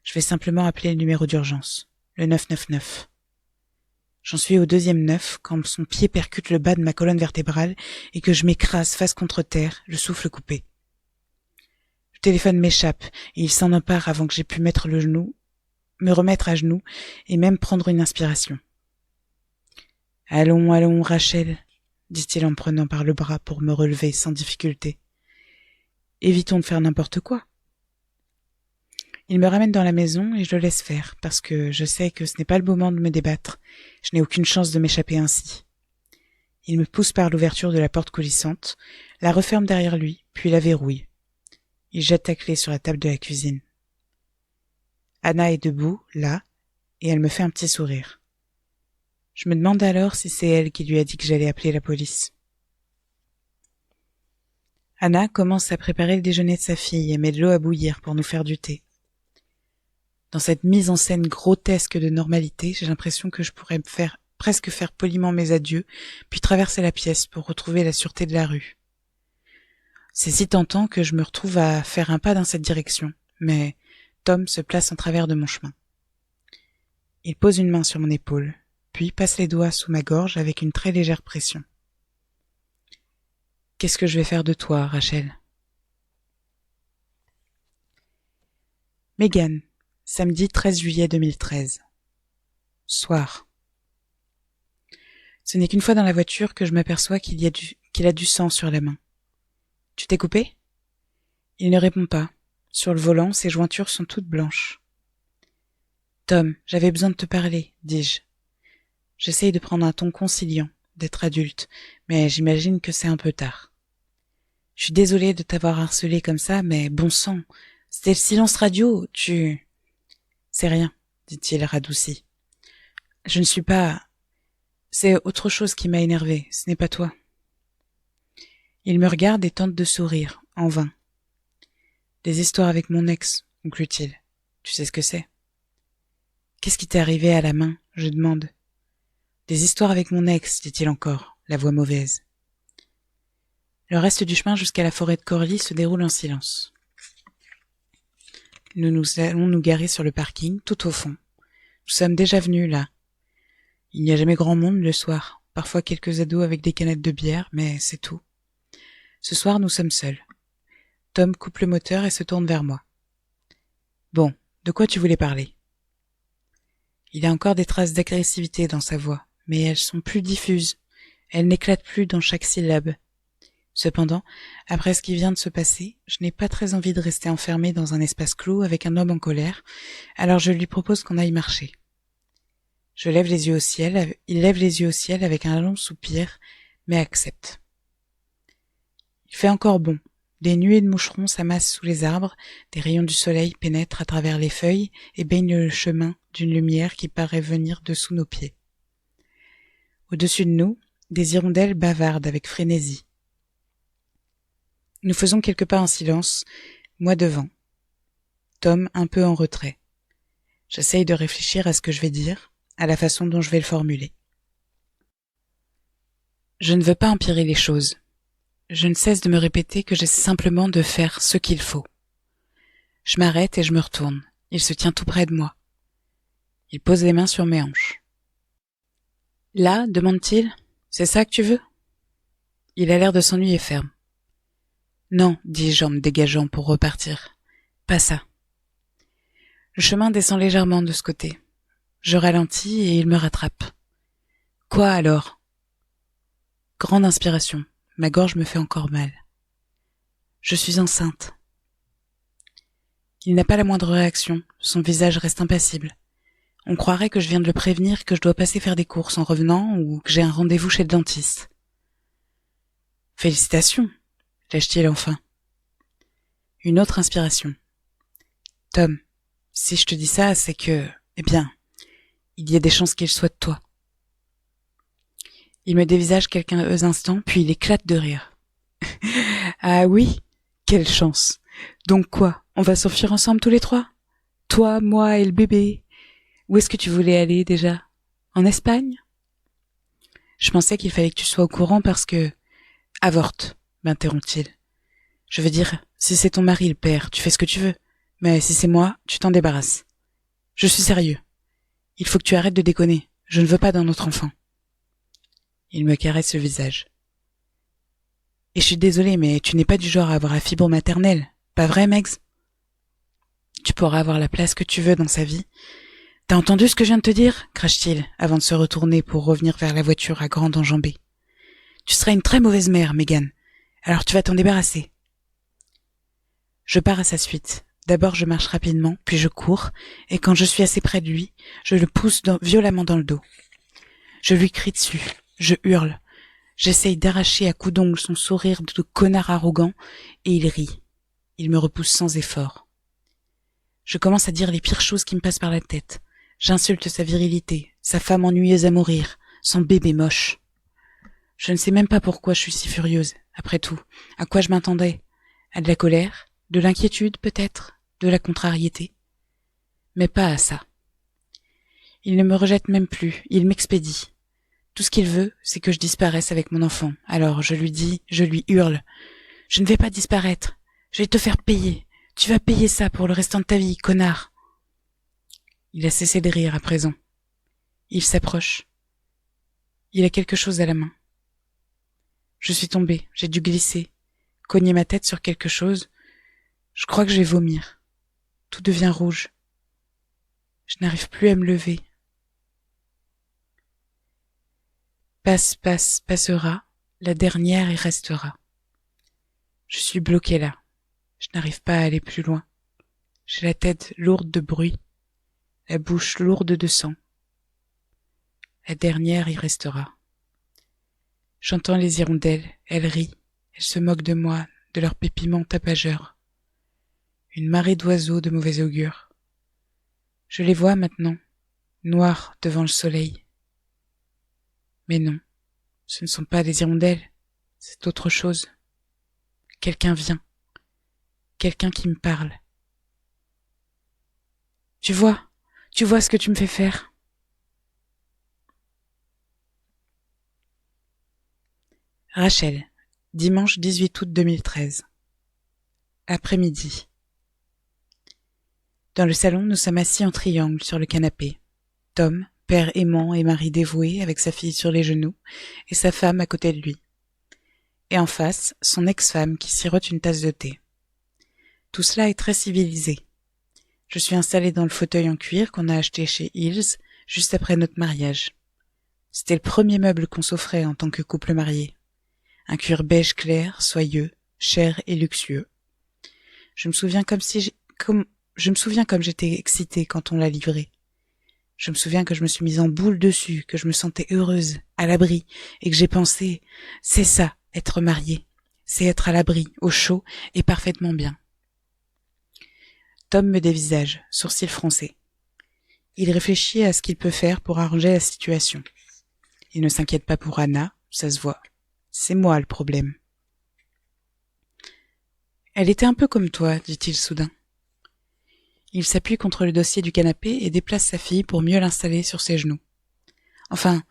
Je vais simplement appeler le numéro d'urgence, le 999. J'en suis au 2e 9 quand son pied percute le bas de ma colonne vertébrale et que je m'écrase face contre terre, le souffle coupé. Le téléphone m'échappe et il s'en empare avant que j'aie pu me remettre à genoux et même prendre une inspiration. « Allons, allons, Rachel » dit-il en me prenant par le bras pour me relever sans difficulté. « Évitons de faire n'importe quoi. » Il me ramène dans la maison et je le laisse faire, parce que je sais que ce n'est pas le moment de me débattre. Je n'ai aucune chance de m'échapper ainsi. Il me pousse par l'ouverture de la porte coulissante, la referme derrière lui, puis la verrouille. Il jette la clé sur la table de la cuisine. Anna est debout, là, et elle me fait un petit sourire. Je me demande alors si c'est elle qui lui a dit que j'allais appeler la police. Anna commence à préparer le déjeuner de sa fille et met de l'eau à bouillir pour nous faire du thé. Dans cette mise en scène grotesque de normalité, j'ai l'impression que je pourrais presque faire poliment mes adieux, puis traverser la pièce pour retrouver la sûreté de la rue. C'est si tentant que je me retrouve à faire un pas dans cette direction, mais Tom se place en travers de mon chemin. Il pose une main sur mon épaule, puis passe les doigts sous ma gorge avec une très légère pression. « Qu'est-ce que je vais faire de toi, Rachel ?» Megan, samedi 13 juillet 2013. Soir. Ce n'est qu'une fois dans la voiture que je m'aperçois qu'il a du sang sur la main. « Tu t'es coupé ?» Il ne répond pas. Sur le volant, ses jointures sont toutes blanches. « Tom, j'avais besoin de te parler, dis-je. J'essaye de prendre un ton conciliant, d'être adulte, mais j'imagine que c'est un peu tard. Je suis désolée de t'avoir harcelé comme ça, mais bon sang, c'était le silence radio, tu... C'est rien, dit-il radouci. Je ne suis pas... C'est autre chose qui m'a énervé, ce n'est pas toi. Il me regarde et tente de sourire, en vain. Des histoires avec mon ex, conclut-il. Tu sais ce que c'est? Qu'est-ce qui t'est arrivé à la main, je demande. Des histoires avec mon ex, dit-il encore, la voix mauvaise. Le reste du chemin jusqu'à la forêt de Corley se déroule en silence. Nous allons nous garer sur le parking, tout au fond. Nous sommes déjà venus là. Il n'y a jamais grand monde le soir, parfois quelques ados avec des canettes de bière, mais c'est tout. Ce soir, nous sommes seuls. Tom coupe le moteur et se tourne vers moi. Bon, de quoi tu voulais parler? Il y a encore des traces d'agressivité dans sa voix, mais elles sont plus diffuses. Elles n'éclatent plus dans chaque syllabe. Cependant, après ce qui vient de se passer, je n'ai pas très envie de rester enfermée dans un espace clos avec un homme en colère, alors je lui propose qu'on aille marcher. Il lève les yeux au ciel avec un long soupir, mais accepte. Il fait encore bon. Des nuées de moucherons s'amassent sous les arbres, des rayons du soleil pénètrent à travers les feuilles et baignent le chemin d'une lumière qui paraît venir de sous nos pieds. Au-dessus de nous, des hirondelles bavardent avec frénésie. Nous faisons quelques pas en silence, moi devant. Tom un peu en retrait. J'essaye de réfléchir à ce que je vais dire, à la façon dont je vais le formuler. Je ne veux pas empirer les choses. Je ne cesse de me répéter que j'essaie simplement de faire ce qu'il faut. Je m'arrête et je me retourne. Il se tient tout près de moi. Il pose les mains sur mes hanches. « Là, demande-t-il, c'est ça que tu veux ?» Il a l'air de s'ennuyer ferme. « Non, dis-je en me dégageant pour repartir. Pas ça. » Le chemin descend légèrement de ce côté. Je ralentis et il me rattrape. « Quoi alors ?» Grande inspiration. Ma gorge me fait encore mal. Je suis enceinte. Il n'a pas la moindre réaction. Son visage reste impassible. On croirait que je viens de le prévenir que je dois passer faire des courses en revenant ou que j'ai un rendez-vous chez le dentiste. « Félicitations !» lâche-t-il enfin. Une autre inspiration. « Tom, si je te dis ça, c'est que, eh bien, il y a des chances qu'il soit de toi. » Il me dévisage quelques instants, puis il éclate de rire. « Ah oui, quelle chance. Donc quoi, on va s'enfuir ensemble tous les trois? Toi, moi et le bébé. Où est-ce que tu voulais aller déjà? En Espagne? » Je pensais qu'il fallait que tu sois au courant parce que... « Avorte, m'interrompt-il. Je veux dire, si c'est ton mari le père, tu fais ce que tu veux. Mais si c'est moi, tu t'en débarrasses. Je suis sérieux. Il faut que tu arrêtes de déconner. Je ne veux pas d'un autre enfant. » Il me caresse le visage. « Et je suis désolée, mais tu n'es pas du genre à avoir la fibre maternelle. Pas vrai, Megs? Tu pourras avoir la place que tu veux dans sa vie. T'as entendu ce que je viens de te dire? » crache-t-il, avant de se retourner pour revenir vers la voiture à grande enjambée. « Tu seras une très mauvaise mère, Megan. Alors tu vas t'en débarrasser. » Je pars à sa suite. D'abord je marche rapidement, puis je cours, et quand je suis assez près de lui, je le pousse violemment dans le dos. Je lui crie dessus. Je hurle. J'essaye d'arracher à coups d'ongles son sourire de connard arrogant, et il rit. Il me repousse sans effort. Je commence à dire les pires choses qui me passent par la tête. J'insulte sa virilité, sa femme ennuyeuse à mourir, son bébé moche. Je ne sais même pas pourquoi je suis si furieuse, après tout. À quoi je m'attendais? À de la colère? De l'inquiétude, peut-être? De la contrariété? Mais pas à ça. Il ne me rejette même plus, il m'expédie. Tout ce qu'il veut, c'est que je disparaisse avec mon enfant. Alors je lui dis, je lui hurle. Je ne vais pas disparaître. Je vais te faire payer. Tu vas payer ça pour le restant de ta vie, connard. Il a cessé de rire à présent. Il s'approche. Il a quelque chose à la main. Je suis tombée, j'ai dû glisser, cogner ma tête sur quelque chose. Je crois que je vais vomir. Tout devient rouge. Je n'arrive plus à me lever. Passe, passe, passera, la dernière y restera. Je suis bloquée là. Je n'arrive pas à aller plus loin. J'ai la tête lourde de bruit, la bouche lourde de sang. La dernière y restera. J'entends les hirondelles, elles rient, elles se moquent de moi, de leur pépiment tapageur. Une marée d'oiseaux de mauvais augure. Je les vois maintenant, noirs devant le soleil. Mais non, ce ne sont pas des hirondelles, c'est autre chose. Quelqu'un vient, quelqu'un qui me parle. Tu vois ce que tu me fais faire. Rachel, dimanche 18 août 2013. Après-midi. Dans le salon, nous sommes assis en triangle sur le canapé. Tom, père aimant et mari dévoué avec sa fille sur les genoux, et sa femme à côté de lui. Et en face, son ex-femme qui sirote une tasse de thé. Tout cela est très civilisé. Je suis installée dans le fauteuil en cuir qu'on a acheté chez Hills juste après notre mariage. C'était le premier meuble qu'on s'offrait en tant que couple marié. Un cuir beige clair, soyeux, cher et luxueux. Je me souviens comme j'étais excitée quand on l'a livré. Je me souviens que je me suis mise en boule dessus, que je me sentais heureuse, à l'abri, et que j'ai pensé, c'est ça, être mariée. C'est être à l'abri, au chaud et parfaitement bien. Tom me dévisage, sourcils froncés. Il réfléchit à ce qu'il peut faire pour arranger la situation. Il ne s'inquiète pas pour Anna, ça se voit. C'est moi le problème. Elle était un peu comme toi, dit-il soudain. Il s'appuie contre le dossier du canapé et déplace sa fille pour mieux l'installer sur ses genoux. Enfin,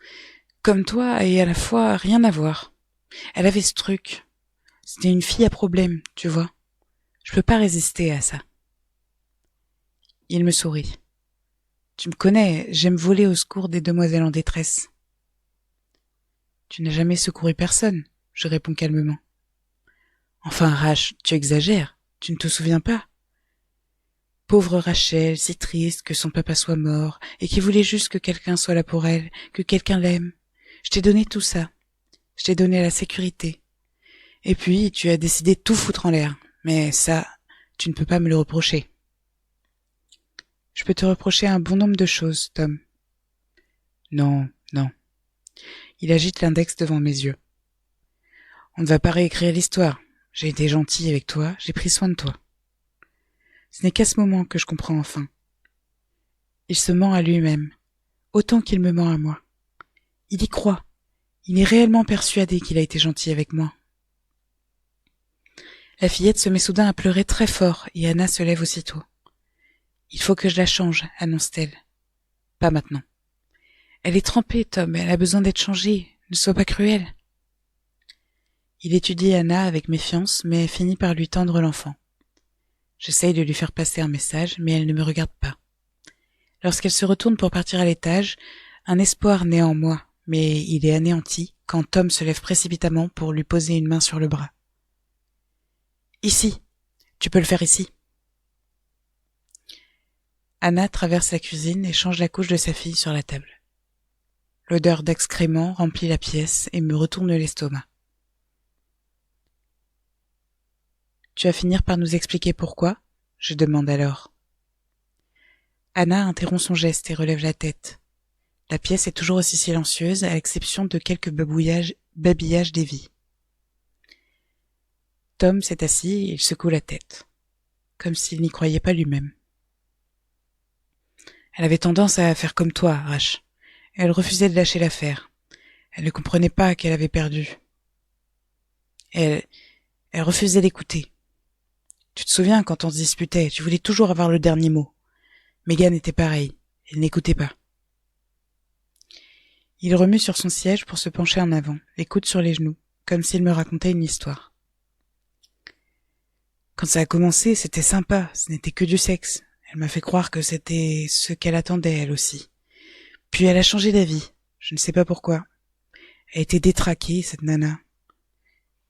comme toi et à la fois rien à voir. Elle avait ce truc. C'était une fille à problème, tu vois. Je peux pas résister à ça. Il me sourit. Tu me connais, j'aime voler au secours des demoiselles en détresse. Tu n'as jamais secouru personne, je réponds calmement. Enfin, Rach, tu exagères, tu ne te souviens pas? Pauvre Rachel, si triste que son papa soit mort, et qui voulait juste que quelqu'un soit là pour elle, que quelqu'un l'aime. Je t'ai donné tout ça. Je t'ai donné la sécurité. Et puis, tu as décidé de tout foutre en l'air. Mais ça, tu ne peux pas me le reprocher. Je peux te reprocher un bon nombre de choses, Tom. Non, non. Il agite l'index devant mes yeux. On ne va pas réécrire l'histoire. J'ai été gentil avec toi, j'ai pris soin de toi. Ce n'est qu'à ce moment que je comprends enfin. Il se ment à lui-même, autant qu'il me ment à moi. Il y croit. Il est réellement persuadé qu'il a été gentil avec moi. La fillette se met soudain à pleurer très fort et Anna se lève aussitôt. Il faut que je la change, annonce-t-elle. Pas maintenant. Elle est trempée, Tom, elle a besoin d'être changée. Ne sois pas cruel. Il étudie Anna avec méfiance, mais finit par lui tendre l'enfant. J'essaye de lui faire passer un message, mais elle ne me regarde pas. Lorsqu'elle se retourne pour partir à l'étage, un espoir naît en moi, mais il est anéanti quand Tom se lève précipitamment pour lui poser une main sur le bras. Ici, tu peux le faire ici. Anna traverse la cuisine et change la couche de sa fille sur la table. L'odeur d'excréments remplit la pièce et me retourne l'estomac. Tu vas finir par nous expliquer pourquoi? Je demande alors. Anna interrompt son geste et relève la tête. La pièce est toujours aussi silencieuse, à l'exception de quelques babillages d'Evie. Tom s'est assis et il secoue la tête, comme s'il n'y croyait pas lui-même. Elle avait tendance à faire comme toi, Rach. Elle refusait de lâcher l'affaire. Elle ne comprenait pas qu'elle avait perdu. Elle refusait d'écouter. Tu te souviens, quand on se disputait, tu voulais toujours avoir le dernier mot. Megan était pareille. Elle n'écoutait pas. Il remue sur son siège pour se pencher en avant, les coudes sur les genoux, comme s'il me racontait une histoire. Quand ça a commencé, c'était sympa, ce n'était que du sexe. Elle m'a fait croire que c'était ce qu'elle attendait, elle aussi. Puis elle a changé d'avis, je ne sais pas pourquoi. Elle était détraquée, cette nana.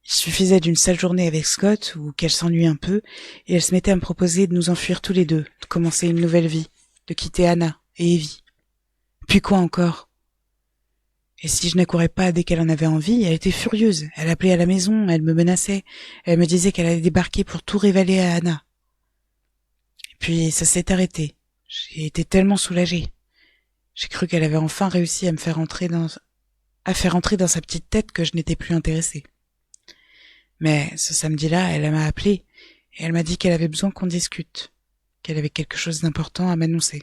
Il suffisait d'une sale journée avec Scott, ou qu'elle s'ennuie un peu, et elle se mettait à me proposer de nous enfuir tous les deux, de commencer une nouvelle vie, de quitter Anna et Evie. Puis quoi encore? Et si je n'accourais pas dès qu'elle en avait envie, elle était furieuse. Elle appelait à la maison, elle me menaçait. Elle me disait qu'elle allait débarquer pour tout révéler à Anna. Et puis ça s'est arrêté. J'ai été tellement soulagée. J'ai cru qu'elle avait enfin réussi à me faire entrer dans sa petite tête que je n'étais plus intéressée. Mais ce samedi-là, elle m'a appelée et elle m'a dit qu'elle avait besoin qu'on discute, qu'elle avait quelque chose d'important à m'annoncer.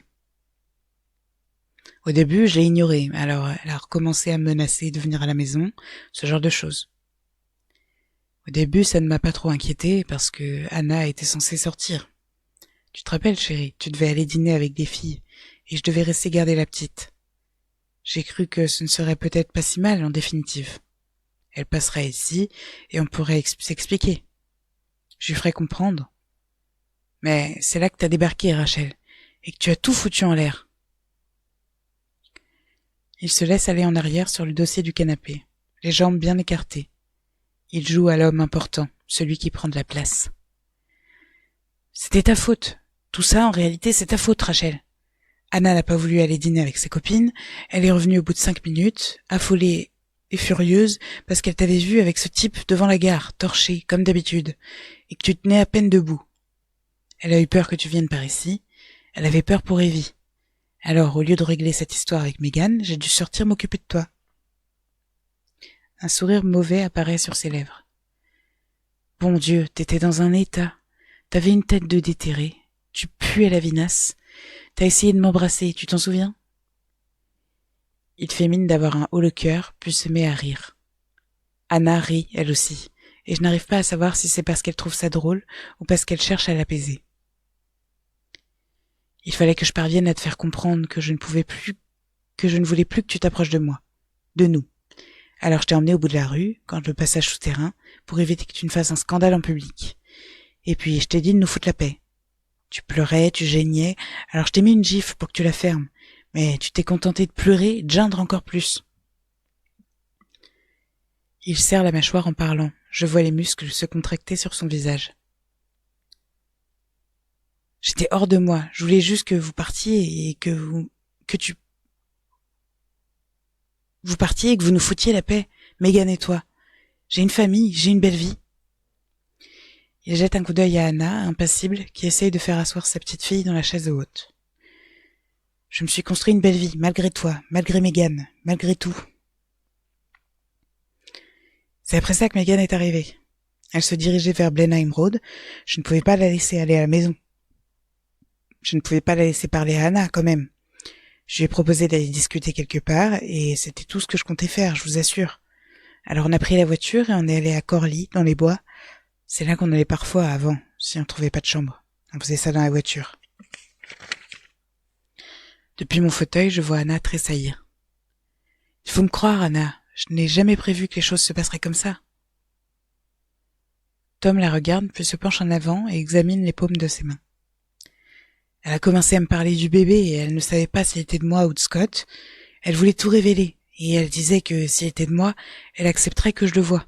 Au début, je l'ai ignorée, alors elle a recommencé à me menacer de venir à la maison, ce genre de choses. Au début, ça ne m'a pas trop inquiétée parce que Anna était censée sortir. Tu te rappelles, chérie, tu devais aller dîner avec des filles et je devais rester garder la petite. J'ai cru que ce ne serait peut-être pas si mal en définitive. Elle passerait ici et on pourrait s'expliquer. Je lui ferais comprendre. Mais c'est là que t'as débarqué, Rachel, et que tu as tout foutu en l'air. Il se laisse aller en arrière sur le dossier du canapé, les jambes bien écartées. Il joue à l'homme important, celui qui prend de la place. C'était ta faute. Tout ça, en réalité, c'est ta faute, Rachel. Anna n'a pas voulu aller dîner avec ses copines. Elle est revenue au bout de 5 minutes, affolée et furieuse, parce qu'elle t'avait vu avec ce type devant la gare, torché, comme d'habitude, et que tu tenais à peine debout. Elle a eu peur que tu viennes par ici. Elle avait peur pour Evie. Alors, au lieu de régler cette histoire avec Megan, j'ai dû sortir m'occuper de toi. Un sourire mauvais apparaît sur ses lèvres. Bon Dieu, t'étais dans un état. T'avais une tête de déterré. Tu puais la vinasse. T'as essayé de m'embrasser, tu t'en souviens? Il fait mine d'avoir un haut le cœur, puis se met à rire. Anna rit, elle aussi, et je n'arrive pas à savoir si c'est parce qu'elle trouve ça drôle ou parce qu'elle cherche à l'apaiser. Il fallait que je parvienne à te faire comprendre que je ne voulais plus que tu t'approches de moi, de nous. Alors je t'ai emmené au bout de la rue, quand le passage souterrain, pour éviter que tu ne fasses un scandale en public. Et puis je t'ai dit de nous foutre la paix. Tu pleurais, tu geignais, alors je t'ai mis une gifle pour que tu la fermes, mais tu t'es contenté de pleurer et de geindre encore plus. Il serre la mâchoire en parlant, je vois les muscles se contracter sur son visage. J'étais hors de moi, je voulais juste que vous partiez et que vous partiez et que vous nous foutiez la paix, Megan et toi. J'ai une famille, j'ai une belle vie. Il jette un coup d'œil à Anna, impassible, qui essaye de faire asseoir sa petite fille dans la chaise haute. Je me suis construit une belle vie, malgré toi, malgré Megan, malgré tout. C'est après ça que Megan est arrivée. Elle se dirigeait vers Blenheim Road. Je ne pouvais pas la laisser aller à la maison. Je ne pouvais pas la laisser parler à Anna, quand même. Je lui ai proposé d'aller discuter quelque part, et c'était tout ce que je comptais faire, je vous assure. Alors on a pris la voiture et on est allé à Corley, dans les bois. C'est là qu'on allait parfois avant, si on trouvait pas de chambre. On faisait ça dans la voiture. Depuis mon fauteuil, je vois Anna tressaillir. Il faut me croire, Anna. Je n'ai jamais prévu que les choses se passeraient comme ça. Tom la regarde, puis se penche en avant et examine les paumes de ses mains. Elle a commencé à me parler du bébé et elle ne savait pas s'il était de moi ou de Scott. Elle voulait tout révéler et elle disait que s'il était de moi, elle accepterait que je le voie.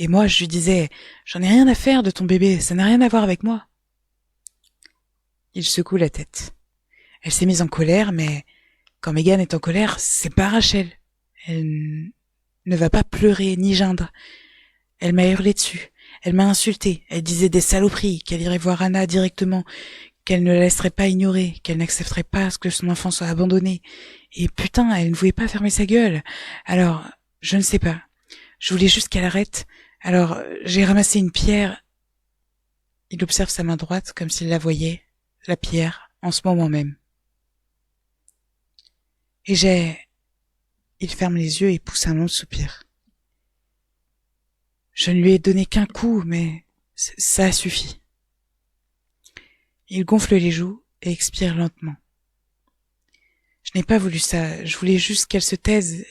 Et moi, je lui disais, j'en ai rien à faire de ton bébé, ça n'a rien à voir avec moi. Il secoue la tête. Elle s'est mise en colère, mais quand Megan est en colère, c'est pas Rachel. Elle ne va pas pleurer ni geindre. Elle m'a hurlé dessus. Elle m'a insulté. Elle disait des saloperies, qu'elle irait voir Anna directement, qu'elle ne la laisserait pas ignorer, qu'elle n'accepterait pas que son enfant soit abandonné. Et putain, elle ne voulait pas fermer sa gueule. Alors, je ne sais pas. Je voulais juste qu'elle arrête. Alors, j'ai ramassé une pierre. Il observe sa main droite comme s'il la voyait, la pierre, en ce moment même. Il ferme les yeux et pousse un long soupir. Je ne lui ai donné qu'un coup, mais ça a suffi. Il gonfle les joues et expire lentement. Je n'ai pas voulu ça, je voulais juste qu'elle se taise.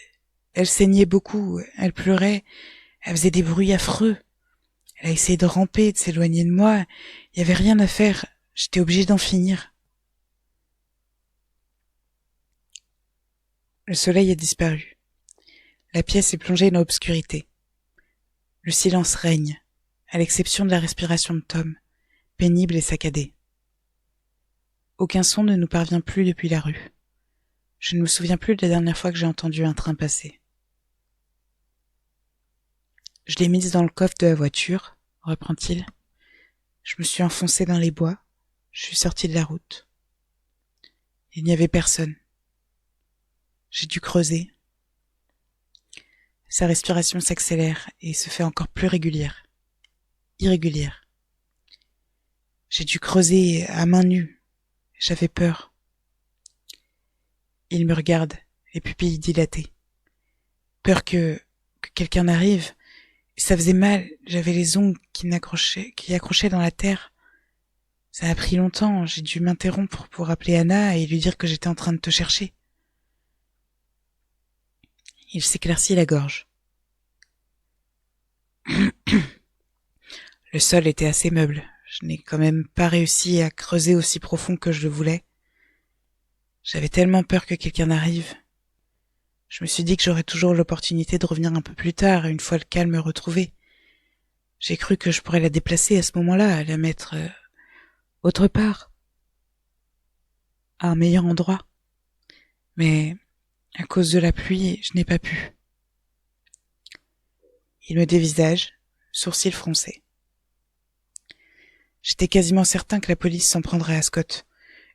Elle saignait beaucoup, elle pleurait, elle faisait des bruits affreux. Elle a essayé de ramper, de s'éloigner de moi. Il n'y avait rien à faire, j'étais obligée d'en finir. Le soleil a disparu. La pièce est plongée dans l'obscurité. Le silence règne, à l'exception de la respiration de Tom, pénible et saccadée. Aucun son ne nous parvient plus depuis la rue. Je ne me souviens plus de la dernière fois que j'ai entendu un train passer. Je l'ai mise dans le coffre de la voiture, reprend-il. Je me suis enfoncé dans les bois, je suis sorti de la route. Il n'y avait personne. J'ai dû creuser. Sa respiration s'accélère et se fait encore plus irrégulière. J'ai dû creuser à main nue. J'avais peur. Il me regarde, les pupilles dilatées. Peur que quelqu'un arrive. Ça faisait mal, j'avais les ongles qui accrochaient dans la terre. Ça a pris longtemps, j'ai dû m'interrompre pour appeler Anna et lui dire que j'étais en train de te chercher. Il s'éclaircit la gorge. Le sol était assez meuble. Je n'ai quand même pas réussi à creuser aussi profond que je le voulais. J'avais tellement peur que quelqu'un arrive. Je me suis dit que j'aurais toujours l'opportunité de revenir un peu plus tard, une fois le calme retrouvé. J'ai cru que je pourrais la déplacer à ce moment-là, la mettre autre part, à un meilleur endroit. Mais à cause de la pluie, je n'ai pas pu. Il me dévisage, sourcils froncés. J'étais quasiment certain que la police s'en prendrait à Scott.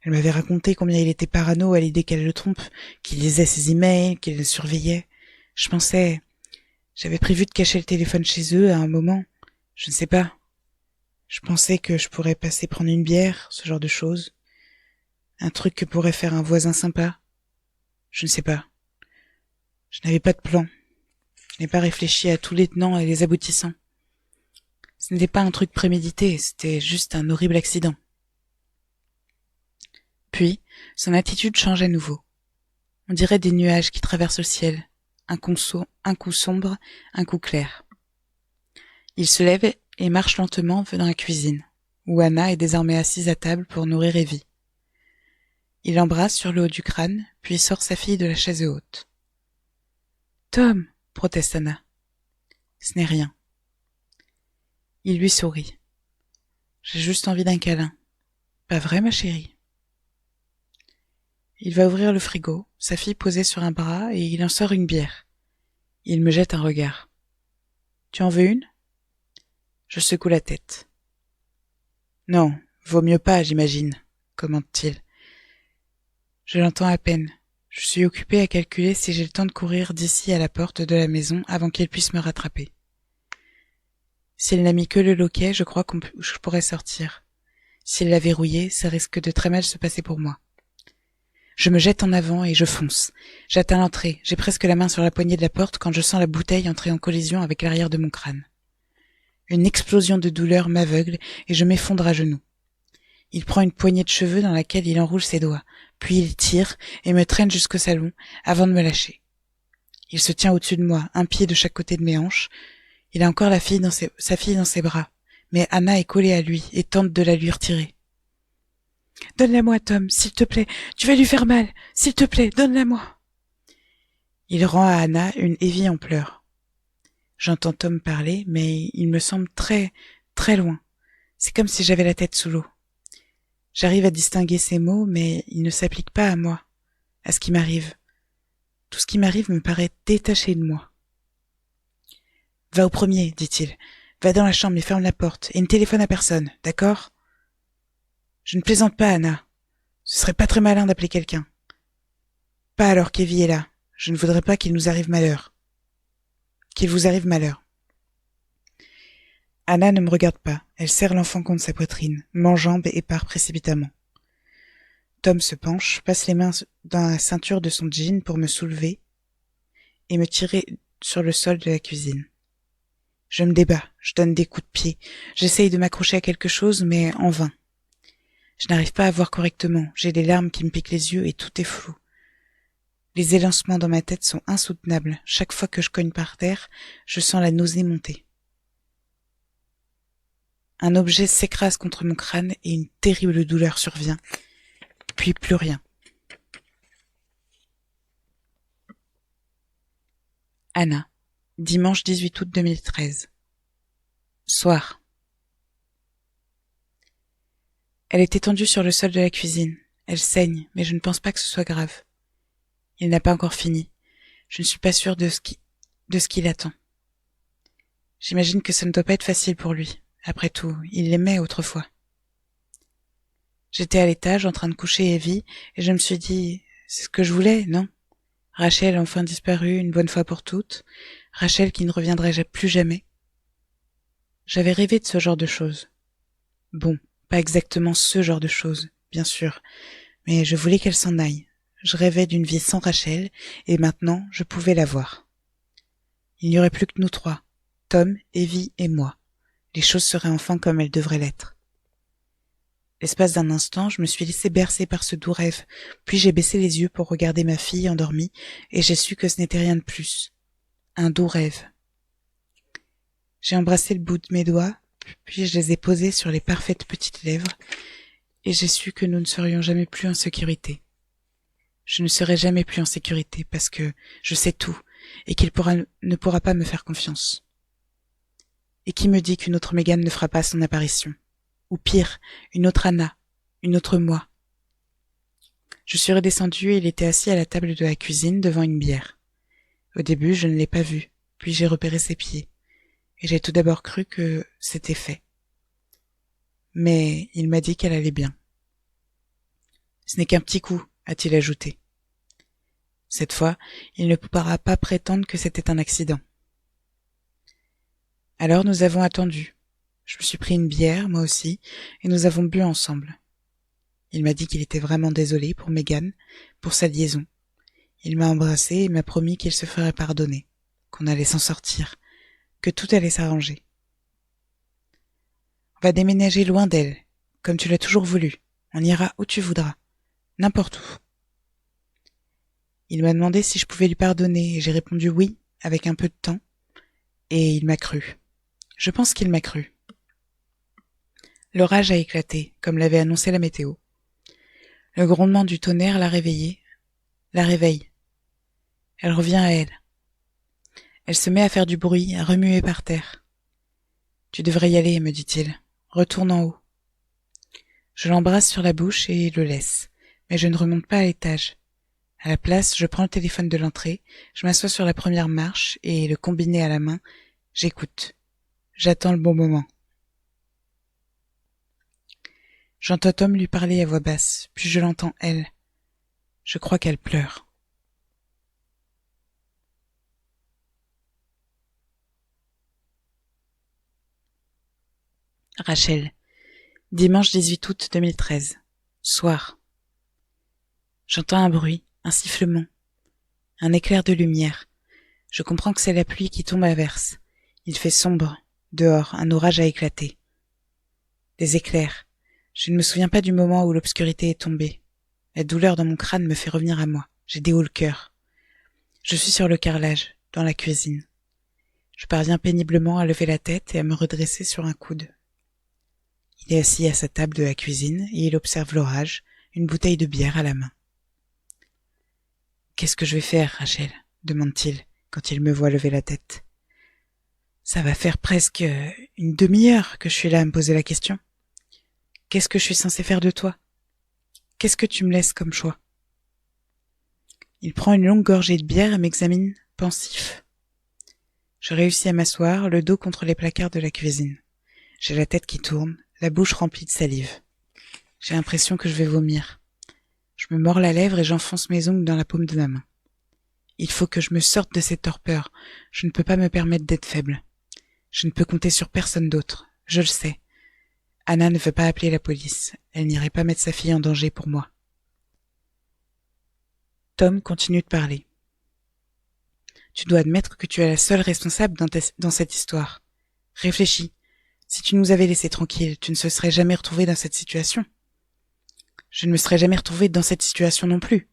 Elle m'avait raconté combien il était parano à l'idée qu'elle le trompe, qu'il lisait ses emails, qu'il le surveillait. J'avais prévu de cacher le téléphone chez eux à un moment. Je ne sais pas. Je pensais que je pourrais passer prendre une bière, ce genre de choses. Un truc que pourrait faire un voisin sympa. Je ne sais pas. Je n'avais pas de plan. Je n'ai pas réfléchi à tous les tenants et les aboutissants. Ce n'était pas un truc prémédité, c'était juste un horrible accident. Puis, son attitude change à nouveau. On dirait des nuages qui traversent le ciel. Un coup sombre, un coup clair. Il se lève et marche lentement dans la cuisine, où Anna est désormais assise à table pour nourrir Evie. Il l'embrasse sur le haut du crâne, puis sort sa fille de la chaise haute. « Tom !» proteste Anna. Ce n'est rien. Il lui sourit. « J'ai juste envie d'un câlin. Pas vrai, ma chérie ?» Il va ouvrir le frigo, sa fille posée sur un bras, et il en sort une bière. Il me jette un regard. « Tu en veux une ?» Je secoue la tête. « Non, vaut mieux pas, j'imagine, » commente-t-il. Je l'entends à peine. Je suis occupée à calculer si j'ai le temps de courir d'ici à la porte de la maison avant qu'il puisse me rattraper. S'il n'a mis que le loquet, je crois que je pourrais sortir. S'il l'a verrouillé, ça risque de très mal se passer pour moi. Je me jette en avant et je fonce. J'atteins l'entrée. J'ai presque la main sur la poignée de la porte quand je sens la bouteille entrer en collision avec l'arrière de mon crâne. Une explosion de douleur m'aveugle et je m'effondre à genoux. Il prend une poignée de cheveux dans laquelle il enroule ses doigts, puis il tire et me traîne jusqu'au salon avant de me lâcher. Il se tient au-dessus de moi, un pied de chaque côté de mes hanches. Il a encore sa fille dans ses bras, mais Anna est collée à lui et tente de la lui retirer. « Donne-la-moi, Tom, s'il te plaît, tu vas lui faire mal, s'il te plaît, donne-la-moi. » Il rend à Anna une Evie en pleurs. J'entends Tom parler, mais il me semble très, très loin. C'est comme si j'avais la tête sous l'eau. J'arrive à distinguer ces mots, mais ils ne s'appliquent pas à moi, à ce qui m'arrive. Tout ce qui m'arrive me paraît détaché de moi. « Va au premier, dit-il. Va dans la chambre et ferme la porte, et ne téléphone à personne, d'accord ? » Je ne plaisante pas, Anna. Ce serait pas très malin d'appeler quelqu'un. Pas alors qu'Evie est là. Je ne voudrais pas qu'il nous arrive malheur. Qu'il vous arrive malheur. Anna ne me regarde pas. Elle serre l'enfant contre sa poitrine, m'enjambe et part précipitamment. Tom se penche, passe les mains dans la ceinture de son jean pour me soulever et me tirer sur le sol de la cuisine. Je me débat, je donne des coups de pied, j'essaye de m'accrocher à quelque chose, mais en vain. Je n'arrive pas à voir correctement, j'ai des larmes qui me piquent les yeux et tout est flou. Les élancements dans ma tête sont insoutenables. Chaque fois que je cogne par terre, je sens la nausée monter. Un objet s'écrase contre mon crâne et une terrible douleur survient. Puis plus rien. Anna, dimanche 18 août 2013. Soir. Elle est étendue sur le sol de la cuisine. Elle saigne, mais je ne pense pas que ce soit grave. Il n'a pas encore fini. Je ne suis pas sûre de ce qui l'attend. J'imagine que ça ne doit pas être facile pour lui. Après tout, il l'aimait autrefois. J'étais à l'étage en train de coucher Evie et je me suis dit, c'est ce que je voulais, non? Rachel a enfin disparu une bonne fois pour toutes. Rachel qui ne reviendrait plus jamais. J'avais rêvé de ce genre de choses. Bon, pas exactement ce genre de choses, bien sûr, mais je voulais qu'elle s'en aille. Je rêvais d'une vie sans Rachel, et maintenant je pouvais la voir. Il n'y aurait plus que nous trois, Tom, Evie et moi. Les choses seraient enfin comme elles devraient l'être. L'espace d'un instant, je me suis laissé bercer par ce doux rêve, puis j'ai baissé les yeux pour regarder ma fille endormie, et j'ai su que ce n'était rien de plus. Un doux rêve. J'ai embrassé le bout de mes doigts, puis je les ai posés sur les parfaites petites lèvres, et j'ai su que nous ne serions jamais plus en sécurité. Je ne serai jamais plus en sécurité parce que je sais tout et qu'il ne pourra pas me faire confiance. Et qui me dit qu'une autre Mégane ne fera pas son apparition? Ou pire, une autre Anna, une autre moi. Je suis redescendue et il était assis à la table de la cuisine devant une bière. Au début, je ne l'ai pas vu, puis j'ai repéré ses pieds, et j'ai tout d'abord cru que c'était fait. Mais il m'a dit qu'elle allait bien. Ce n'est qu'un petit coup, a-t-il ajouté. Cette fois, il ne pourra pas prétendre que c'était un accident. Alors nous avons attendu. Je me suis pris une bière, moi aussi, et nous avons bu ensemble. Il m'a dit qu'il était vraiment désolé pour Mégane, pour sa liaison. Il m'a embrassé et m'a promis qu'il se ferait pardonner, qu'on allait s'en sortir, que tout allait s'arranger. On va déménager loin d'elle, comme tu l'as toujours voulu. On ira où tu voudras, n'importe où. Il m'a demandé si je pouvais lui pardonner et j'ai répondu oui, avec un peu de temps, et il m'a cru. Je pense qu'il m'a cru. L'orage a éclaté, comme l'avait annoncé la météo. Le grondement du tonnerre la réveille. Elle revient à elle. Elle se met à faire du bruit, à remuer par terre. Tu devrais y aller, me dit-il. Retourne en haut. Je l'embrasse sur la bouche et le laisse, mais je ne remonte pas à l'étage. À la place, je prends le téléphone de l'entrée, je m'assois sur la première marche et, le combiné à la main, j'écoute. J'attends le bon moment. J'entends Tom lui parler à voix basse, puis je l'entends elle. Je crois qu'elle pleure. Rachel, dimanche 18 août 2013. Soir. J'entends un bruit, un sifflement, un éclair de lumière. Je comprends que c'est la pluie qui tombe à verse. Il fait sombre. Dehors, un orage a éclaté. Des éclairs. Je ne me souviens pas du moment où l'obscurité est tombée. La douleur dans mon crâne me fait revenir à moi. J'ai des hauts le cœur. Je suis sur le carrelage, dans la cuisine. Je parviens péniblement à lever la tête et à me redresser sur un coude. Il est assis à sa table de la cuisine et il observe l'orage, une bouteille de bière à la main. « Qu'est-ce que je vais faire, Rachel ?» demande-t-il quand il me voit lever la tête. Ça va faire presque une demi-heure que je suis là à me poser la question. Qu'est-ce que je suis censé faire de toi? Qu'est-ce que tu me laisses comme choix? Il prend une longue gorgée de bière et m'examine, pensif. Je réussis à m'asseoir, le dos contre les placards de la cuisine. J'ai la tête qui tourne, la bouche remplie de salive. J'ai l'impression que je vais vomir. Je me mords la lèvre et j'enfonce mes ongles dans la paume de ma main. Il faut que je me sorte de cette torpeur. Je ne peux pas me permettre d'être faible. Je ne peux compter sur personne d'autre. Je le sais. Anna ne veut pas appeler la police. Elle n'irait pas mettre sa fille en danger pour moi. Tom continue de parler. Tu dois admettre que tu es la seule responsable dans cette histoire. Réfléchis. Si tu nous avais laissés tranquilles, tu ne se serais jamais retrouvée dans cette situation. Je ne me serais jamais retrouvée dans cette situation non plus.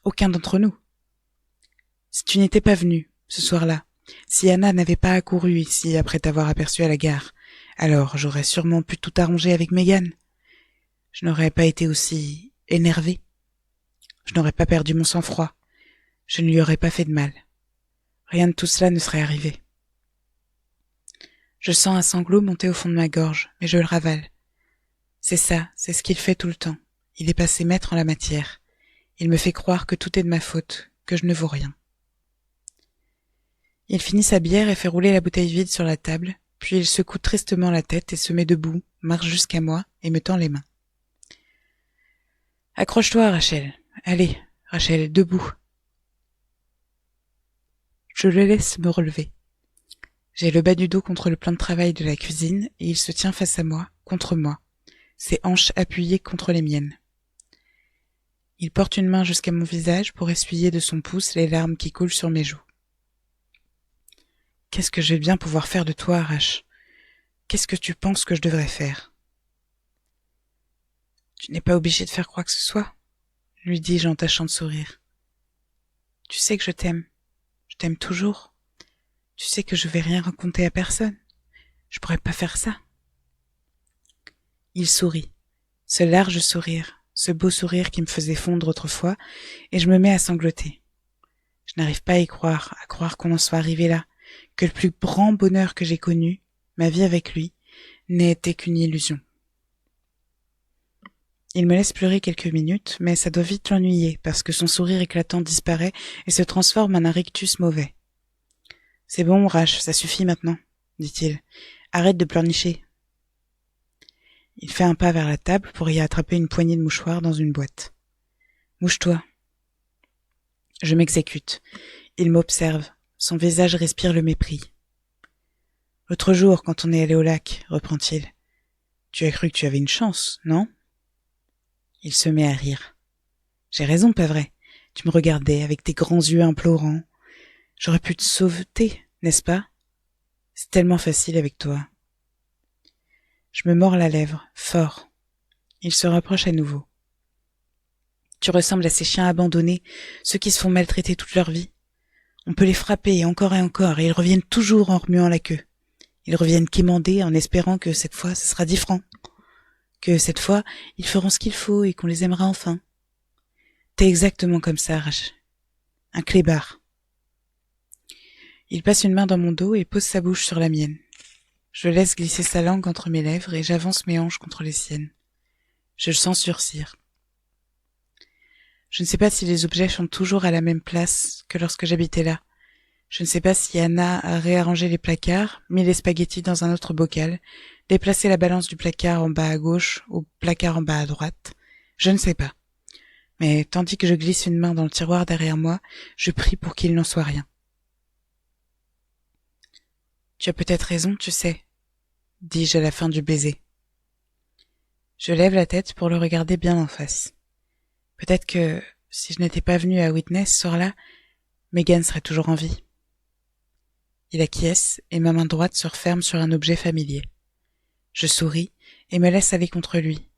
Aucun d'entre nous. Si tu n'étais pas venu, ce soir-là, si Anna n'avait pas accouru ici après t'avoir aperçu à la gare, alors j'aurais sûrement pu tout arranger avec Megan. Je n'aurais pas été aussi énervée. Je n'aurais pas perdu mon sang-froid. Je ne lui aurais pas fait de mal. Rien de tout cela ne serait arrivé. Je sens un sanglot monter au fond de ma gorge, mais je le ravale. C'est ça, c'est ce qu'il fait tout le temps. Il est passé maître en la matière. Il me fait croire que tout est de ma faute, que je ne vaux rien. Il finit sa bière et fait rouler la bouteille vide sur la table, puis il secoue tristement la tête et se met debout, marche jusqu'à moi et me tend les mains. « Accroche-toi, Rachel. Allez, Rachel, debout. » Je le laisse me relever. J'ai le bas du dos contre le plan de travail de la cuisine et il se tient face à moi, contre moi, ses hanches appuyées contre les miennes. Il porte une main jusqu'à mon visage pour essuyer de son pouce les larmes qui coulent sur mes joues. « Qu'est-ce que je vais bien pouvoir faire de toi, Rach? Qu'est-ce que tu penses que je devrais faire? » « Tu n'es pas obligé de faire quoi que ce soit, » lui dis-je en tâchant de sourire. « Tu sais que je t'aime toujours. Tu sais que je vais rien raconter à personne. Je pourrais pas faire ça. » Il sourit, ce large sourire, ce beau sourire qui me faisait fondre autrefois, et je me mets à sangloter. Je n'arrive pas à croire qu'on en soit arrivé là, que le plus grand bonheur que j'ai connu, ma vie avec lui, n'ait été qu'une illusion. Il me laisse pleurer quelques minutes, mais ça doit vite l'ennuyer, parce que son sourire éclatant disparaît et se transforme en un rictus mauvais. « C'est bon, Rach, ça suffit maintenant, » dit-il. « Arrête de pleurnicher. » Il fait un pas vers la table pour y attraper une poignée de mouchoirs dans une boîte. « Mouche-toi. » Je m'exécute. Il m'observe. Son visage respire le mépris. « L'autre jour, quand on est allé au lac, reprend-il, tu as cru que tu avais une chance, non ?» Il se met à rire. « J'ai raison, pas vrai? Tu me regardais avec tes grands yeux implorants. J'aurais pu te sauveter, n'est-ce pas? C'est tellement facile avec toi. » Je me mords la lèvre, fort. Il se rapproche à nouveau. « Tu ressembles à ces chiens abandonnés, ceux qui se font maltraiter toute leur vie. On peut les frapper et encore, et ils reviennent toujours en remuant la queue. Ils reviennent quémander en espérant que cette fois, ce sera différent. Que cette fois, ils feront ce qu'il faut et qu'on les aimera enfin. T'es exactement comme ça, Rach. Un clébard. » Il passe une main dans mon dos et pose sa bouche sur la mienne. Je laisse glisser sa langue entre mes lèvres et j'avance mes hanches contre les siennes. Je le sens surcir. Je ne sais pas si les objets sont toujours à la même place que lorsque j'habitais là. Je ne sais pas si Anna a réarrangé les placards, mis les spaghettis dans un autre bocal, déplacé la balance du placard en bas à gauche au placard en bas à droite. Je ne sais pas. Mais tandis que je glisse une main dans le tiroir derrière moi, je prie pour qu'il n'en soit rien. « Tu as peut-être raison, tu sais, » dis-je à la fin du baiser. Je lève la tête pour le regarder bien en face. Peut-être que, si je n'étais pas venue à Witness ce soir-là, Megan serait toujours en vie. Il acquiesce et ma main droite se referme sur un objet familier. Je souris et me laisse aller contre lui.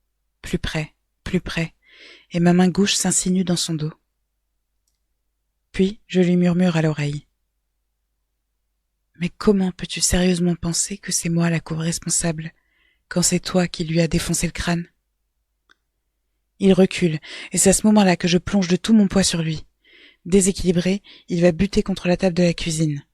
Plus près, et ma main gauche s'insinue dans son dos. Puis je lui murmure à l'oreille. « Mais comment peux-tu sérieusement penser que c'est moi la co-responsable, quand c'est toi qui lui as défoncé le crâne ?» Il recule, et c'est à ce moment-là que je plonge de tout mon poids sur lui. Déséquilibré, il va buter contre la table de la cuisine.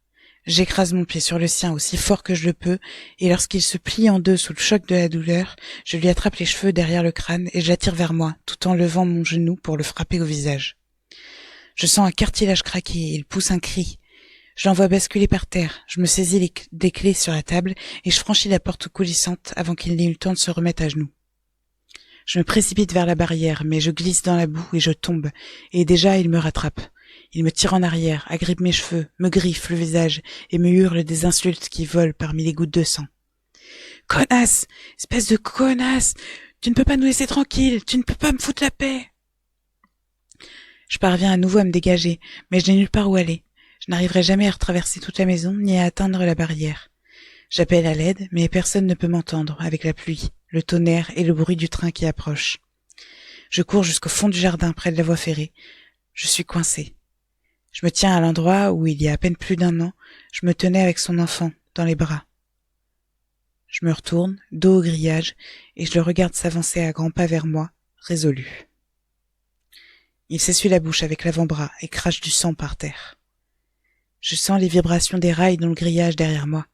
J'écrase mon pied sur le sien aussi fort que je le peux, et lorsqu'il se plie en deux sous le choc de la douleur, je lui attrape les cheveux derrière le crâne et je l'attire vers moi, tout en levant mon genou pour le frapper au visage. Je sens un cartilage craquer et il pousse un cri. Je l'envoie basculer par terre, je me saisis des clés sur la table et je franchis la porte coulissante avant qu'il n'ait eu le temps de se remettre à genoux. Je me précipite vers la barrière, mais je glisse dans la boue et je tombe, et déjà il me rattrape. Il me tire en arrière, agrippe mes cheveux, me griffe le visage et me hurle des insultes qui volent parmi les gouttes de sang. « Connasse! Espèce de connasse! Tu ne peux pas nous laisser tranquilles! Tu ne peux pas me foutre la paix! » Je parviens à nouveau à me dégager, mais je n'ai nulle part où aller. Je n'arriverai jamais à retraverser toute la maison, ni à atteindre la barrière. J'appelle à l'aide, mais personne ne peut m'entendre, avec la pluie, le tonnerre et le bruit du train qui approche. Je cours jusqu'au fond du jardin, près de la voie ferrée. Je suis coincée. Je me tiens à l'endroit où, il y a à peine plus d'1 an, je me tenais avec son enfant, dans les bras. Je me retourne, dos au grillage, et je le regarde s'avancer à grands pas vers moi, résolu. Il s'essuie la bouche avec l'avant-bras et crache du sang par terre. Je sens les vibrations des rails dans le grillage derrière moi.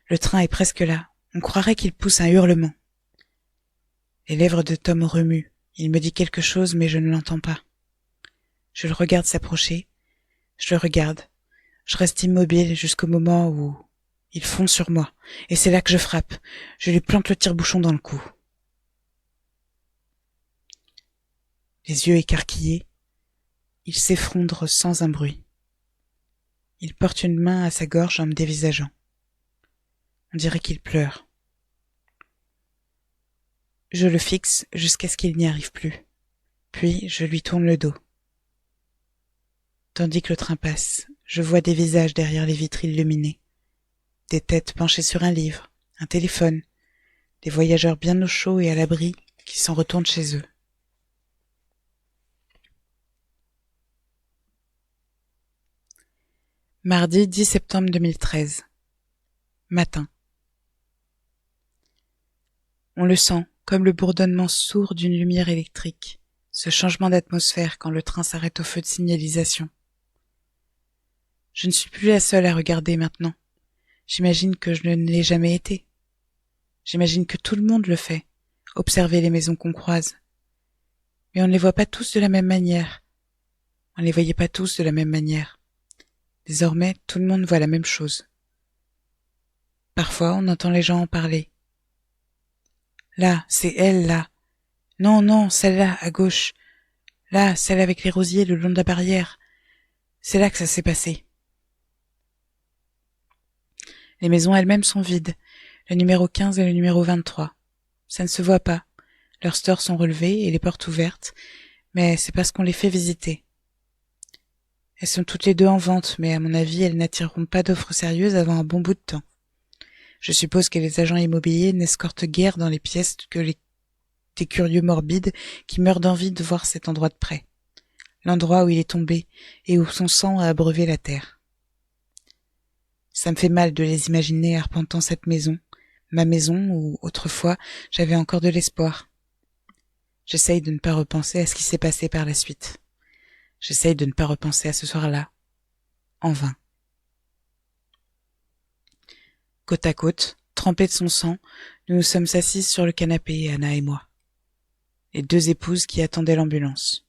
Le train est presque là. On croirait qu'il pousse un hurlement. Les lèvres de Tom remuent. Il me dit quelque chose, mais je ne l'entends pas. Je le regarde s'approcher. Je le regarde. Je reste immobile jusqu'au moment où il fond sur moi. Et c'est là que je frappe. Je lui plante le tire-bouchon dans le cou. Les yeux écarquillés, il s'effondre sans un bruit. Il porte une main à sa gorge en me dévisageant. On dirait qu'il pleure. Je le fixe jusqu'à ce qu'il n'y arrive plus. Puis je lui tourne le dos. Tandis que le train passe, je vois des visages derrière les vitres illuminées. Des têtes penchées sur un livre, un téléphone, des voyageurs bien au chaud et à l'abri qui s'en retournent chez eux. Mardi 10 septembre 2013. Matin. On le sent, comme le bourdonnement sourd d'une lumière électrique, ce changement d'atmosphère quand le train s'arrête au feu de signalisation. Je ne suis plus la seule à regarder maintenant. J'imagine que je ne l'ai jamais été. J'imagine que tout le monde le fait, observer les maisons qu'on croise. Mais on ne les voit pas tous de la même manière. On ne les voyait pas tous de la même manière. Désormais, tout le monde voit la même chose. Parfois, on entend les gens en parler. Là, c'est elle, là. Non, non, celle-là, à gauche. Là, celle avec les rosiers le long de la barrière. C'est là que ça s'est passé. Les maisons elles-mêmes sont vides. Le numéro 15 et le numéro 23. Ça ne se voit pas. Leurs stores sont relevés et les portes ouvertes, mais c'est parce qu'on les fait visiter. Elles sont toutes les deux en vente, mais à mon avis, elles n'attireront pas d'offres sérieuses avant un bon bout de temps. Je suppose que les agents immobiliers n'escortent guère dans les pièces que des curieux morbides qui meurent d'envie de voir cet endroit de près. L'endroit où il est tombé et où son sang a abreuvé la terre. Ça me fait mal de les imaginer arpentant cette maison, ma maison où, autrefois, j'avais encore de l'espoir. J'essaye de ne pas repenser à ce qui s'est passé par la suite. J'essaye de ne pas repenser à ce soir-là. En vain. Côte à côte, trempés de son sang, nous nous sommes assises sur le canapé, Anna et moi. Les deux épouses qui attendaient l'ambulance.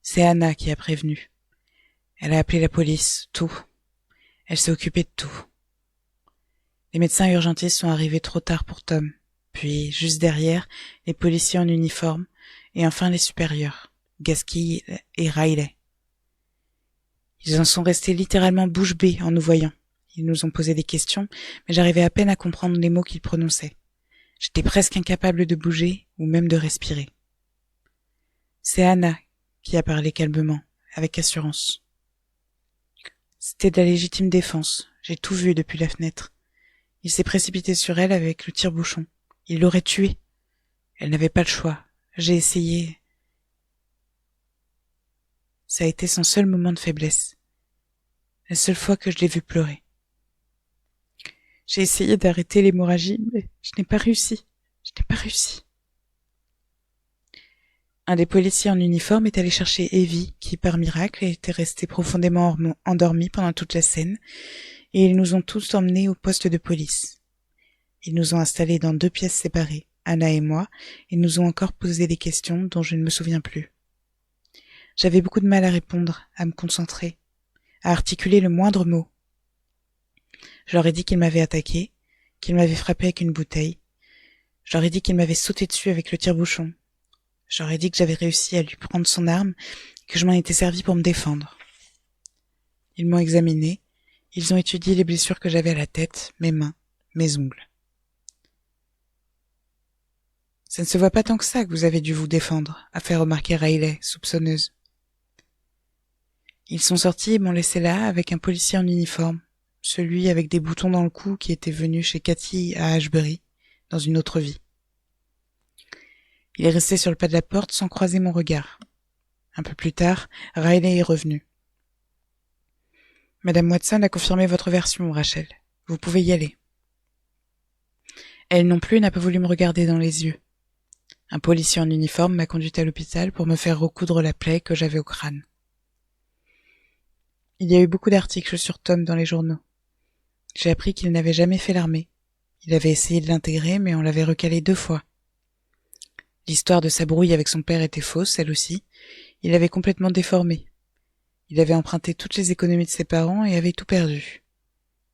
C'est Anna qui a prévenu. Elle a appelé la police, tout. Elle s'est occupée de tout. Les médecins urgentistes sont arrivés trop tard pour Tom, puis, juste derrière, les policiers en uniforme, et enfin les supérieurs, Gasquille et Riley. Ils en sont restés littéralement bouche bée en nous voyant. Ils nous ont posé des questions, mais j'arrivais à peine à comprendre les mots qu'ils prononçaient. J'étais presque incapable de bouger, ou même de respirer. C'est Anna qui a parlé calmement, avec assurance. C'était de la légitime défense. J'ai tout vu depuis la fenêtre. Il s'est précipité sur elle avec le tire-bouchon. Il l'aurait tuée. Elle n'avait pas le choix. J'ai essayé. Ça a été son seul moment de faiblesse. La seule fois que je l'ai vue pleurer. J'ai essayé d'arrêter l'hémorragie, mais je n'ai pas réussi. Je n'ai pas réussi. Un des policiers en uniforme est allé chercher Evie, qui, par miracle, était restée profondément endormie pendant toute la scène, et ils nous ont tous emmenés au poste de police. Ils nous ont installés dans 2 pièces séparées, Anna et moi, et nous ont encore posé des questions dont je ne me souviens plus. J'avais beaucoup de mal à répondre, à me concentrer, à articuler le moindre mot. Je leur ai dit qu'il m'avait attaqué, qu'il m'avait frappé avec une bouteille. Je leur ai dit qu'il m'avait sauté dessus avec le tire-bouchon. Je leur ai dit que j'avais réussi à lui prendre son arme et que je m'en étais servi pour me défendre. Ils m'ont examiné. Ils ont étudié les blessures que j'avais à la tête, mes mains, mes ongles. Ça ne se voit pas tant que ça que vous avez dû vous défendre, a fait remarquer Riley, soupçonneuse. Ils sont sortis et m'ont laissé là avec un policier en uniforme, celui avec des boutons dans le cou qui était venu chez Cathy à Ashbury, dans une autre vie. Il est resté sur le pas de la porte sans croiser mon regard. Un peu plus tard, Riley est revenu. « Madame Watson a confirmé votre version, Rachel. Vous pouvez y aller. » Elle non plus n'a pas voulu me regarder dans les yeux. Un policier en uniforme m'a conduite à l'hôpital pour me faire recoudre la plaie que j'avais au crâne. Il y a eu beaucoup d'articles sur Tom dans les journaux. J'ai appris qu'il n'avait jamais fait l'armée. Il avait essayé de l'intégrer, mais on l'avait recalé 2 fois. L'histoire de sa brouille avec son père était fausse, elle aussi. Il avait complètement déformé. Il avait emprunté toutes les économies de ses parents et avait tout perdu.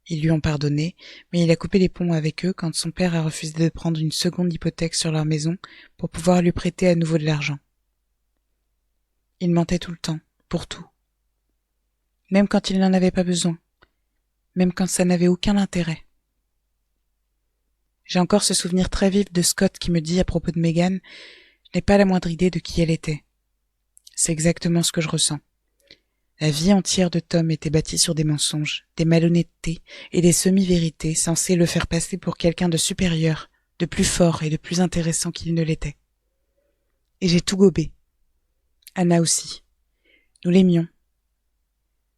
Ils lui ont pardonné, mais il a coupé les ponts avec eux quand son père a refusé de prendre une seconde hypothèque sur leur maison pour pouvoir lui prêter à nouveau de l'argent. Il mentait tout le temps, pour tout. Même quand il n'en avait pas besoin. Même quand ça n'avait aucun intérêt. J'ai encore ce souvenir très vif de Scott qui me dit à propos de Megan, je n'ai pas la moindre idée de qui elle était. C'est exactement ce que je ressens. La vie entière de Tom était bâtie sur des mensonges, des malhonnêtetés et des semi-vérités censées le faire passer pour quelqu'un de supérieur, de plus fort et de plus intéressant qu'il ne l'était. Et j'ai tout gobé. Anna aussi. Nous l'aimions.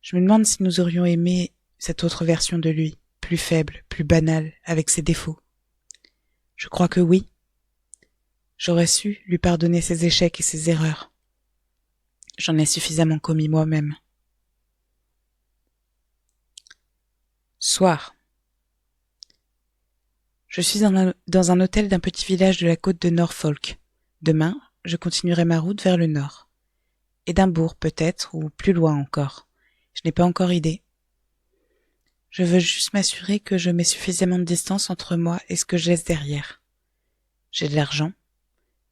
Je me demande si nous aurions aimé cette autre version de lui, plus faible, plus banale, avec ses défauts. Je crois que oui. J'aurais su lui pardonner ses échecs et ses erreurs. J'en ai suffisamment commis moi-même. Soir. Je suis dans un hôtel d'un petit village de la côte de Norfolk. Demain, je continuerai ma route vers le nord. Édimbourg peut-être, ou plus loin encore. Je n'ai pas encore idée. Je veux juste m'assurer que je mets suffisamment de distance entre moi et ce que je laisse derrière. J'ai de l'argent.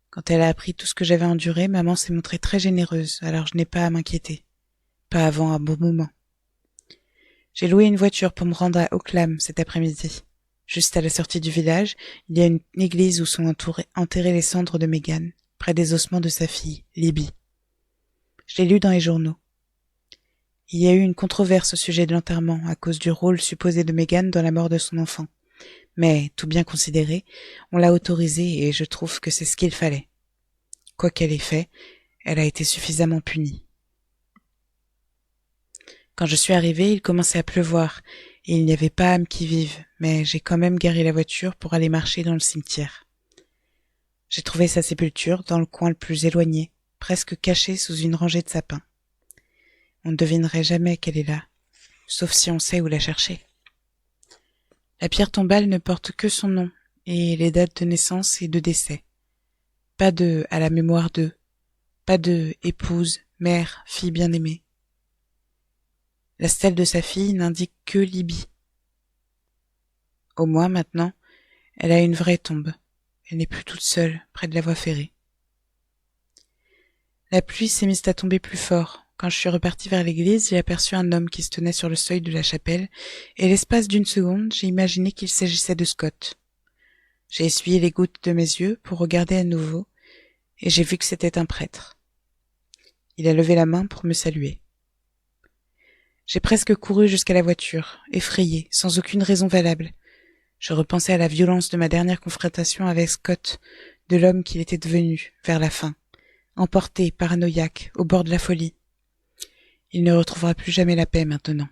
Quand elle a appris tout ce que j'avais enduré, maman s'est montrée très généreuse, alors je n'ai pas à m'inquiéter. Pas avant un bon moment. J'ai loué une voiture pour me rendre à Oakland cet après-midi. Juste à la sortie du village, il y a une église où sont enterrées les cendres de Megan, près des ossements de sa fille, Libby. Je l'ai lu dans les journaux. Il y a eu une controverse au sujet de l'enterrement à cause du rôle supposé de Megan dans la mort de son enfant. Mais, tout bien considéré, on l'a autorisée et je trouve que c'est ce qu'il fallait. Quoi qu'elle ait fait, elle a été suffisamment punie. Quand je suis arrivée, il commençait à pleuvoir et il n'y avait pas âme qui vive, mais j'ai quand même garé la voiture pour aller marcher dans le cimetière. J'ai trouvé sa sépulture dans le coin le plus éloigné, presque cachée sous une rangée de sapins. On ne devinerait jamais qu'elle est là, sauf si on sait où la chercher. La pierre tombale ne porte que son nom et les dates de naissance et de décès. Pas de « à la mémoire de », pas de « épouse, mère, fille bien-aimée ». La stèle de sa fille n'indique que Libby. Au moins, maintenant, elle a une vraie tombe. Elle n'est plus toute seule, près de la voie ferrée. La pluie s'est mise à tomber plus fort. Quand je suis repartie vers l'église, j'ai aperçu un homme qui se tenait sur le seuil de la chapelle, et l'espace d'une seconde, j'ai imaginé qu'il s'agissait de Scott. J'ai essuyé les gouttes de mes yeux pour regarder à nouveau, et j'ai vu que c'était un prêtre. Il a levé la main pour me saluer. J'ai presque couru jusqu'à la voiture, effrayée, sans aucune raison valable. Je repensais à la violence de ma dernière confrontation avec Scott, de l'homme qu'il était devenu, vers la fin, emporté, paranoïaque, au bord de la folie. Il ne retrouvera plus jamais la paix maintenant.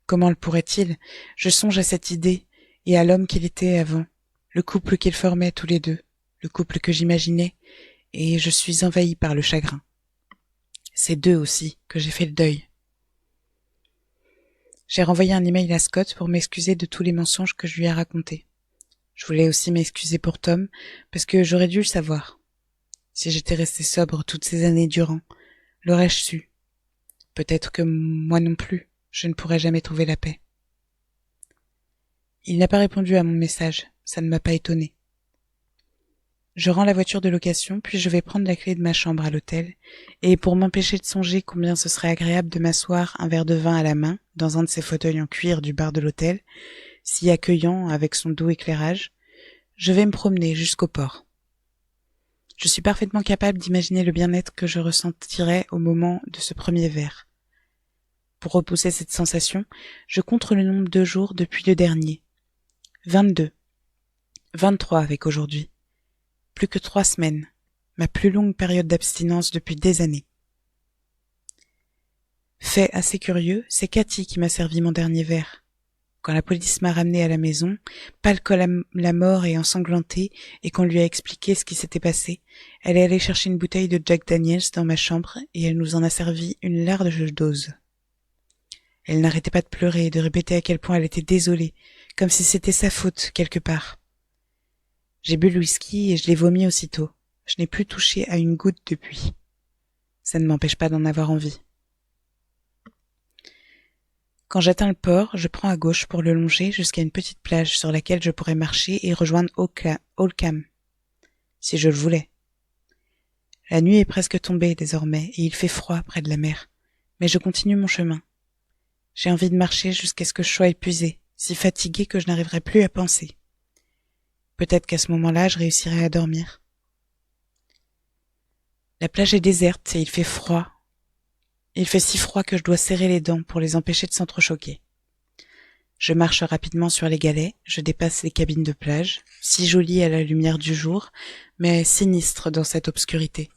Comment le pourrait-il? Je songe à cette idée et à l'homme qu'il était avant, le couple qu'ils formaient tous les deux, le couple que j'imaginais, et je suis envahie par le chagrin. C'est d'eux aussi que j'ai fait le deuil. J'ai renvoyé un email à Scott pour m'excuser de tous les mensonges que je lui ai racontés. Je voulais aussi m'excuser pour Tom, parce que j'aurais dû le savoir. Si j'étais restée sobre toutes ces années durant, l'aurais-je su? Peut-être que moi non plus, je ne pourrais jamais trouver la paix. Il n'a pas répondu à mon message, ça ne m'a pas étonnée. Je rends la voiture de location, puis je vais prendre la clé de ma chambre à l'hôtel, et pour m'empêcher de songer combien ce serait agréable de m'asseoir un verre de vin à la main, dans un de ces fauteuils en cuir du bar de l'hôtel, si accueillant avec son doux éclairage, je vais me promener jusqu'au port. Je suis parfaitement capable d'imaginer le bien-être que je ressentirais au moment de ce premier verre. Pour repousser cette sensation, je compte le nombre de jours depuis le dernier. 22. 23 avec aujourd'hui. Plus que 3 semaines. Ma plus longue période d'abstinence depuis des années. Fait assez curieux, c'est Cathy qui m'a servi mon dernier verre. Quand la police m'a ramenée à la maison, pâle comme la mort et ensanglantée, et qu'on lui a expliqué ce qui s'était passé, elle est allée chercher une bouteille de Jack Daniels dans ma chambre et elle nous en a servi une large dose. Elle n'arrêtait pas de pleurer et de répéter à quel point elle était désolée, comme si c'était sa faute quelque part. J'ai bu le whisky et je l'ai vomi aussitôt. Je n'ai plus touché à une goutte depuis. Ça ne m'empêche pas d'en avoir envie. Quand j'atteins le port, je prends à gauche pour le longer jusqu'à une petite plage sur laquelle je pourrais marcher et rejoindre Holkham, si je le voulais. La nuit est presque tombée désormais et il fait froid près de la mer, mais je continue mon chemin. J'ai envie de marcher jusqu'à ce que je sois épuisée, si fatiguée que je n'arriverai plus à penser. Peut-être qu'à ce moment-là, je réussirai à dormir. La plage est déserte et il fait froid. Il fait si froid que je dois serrer les dents pour les empêcher de s'entrechoquer. Je marche rapidement sur les galets, je dépasse les cabines de plage, si jolies à la lumière du jour, mais sinistres dans cette obscurité.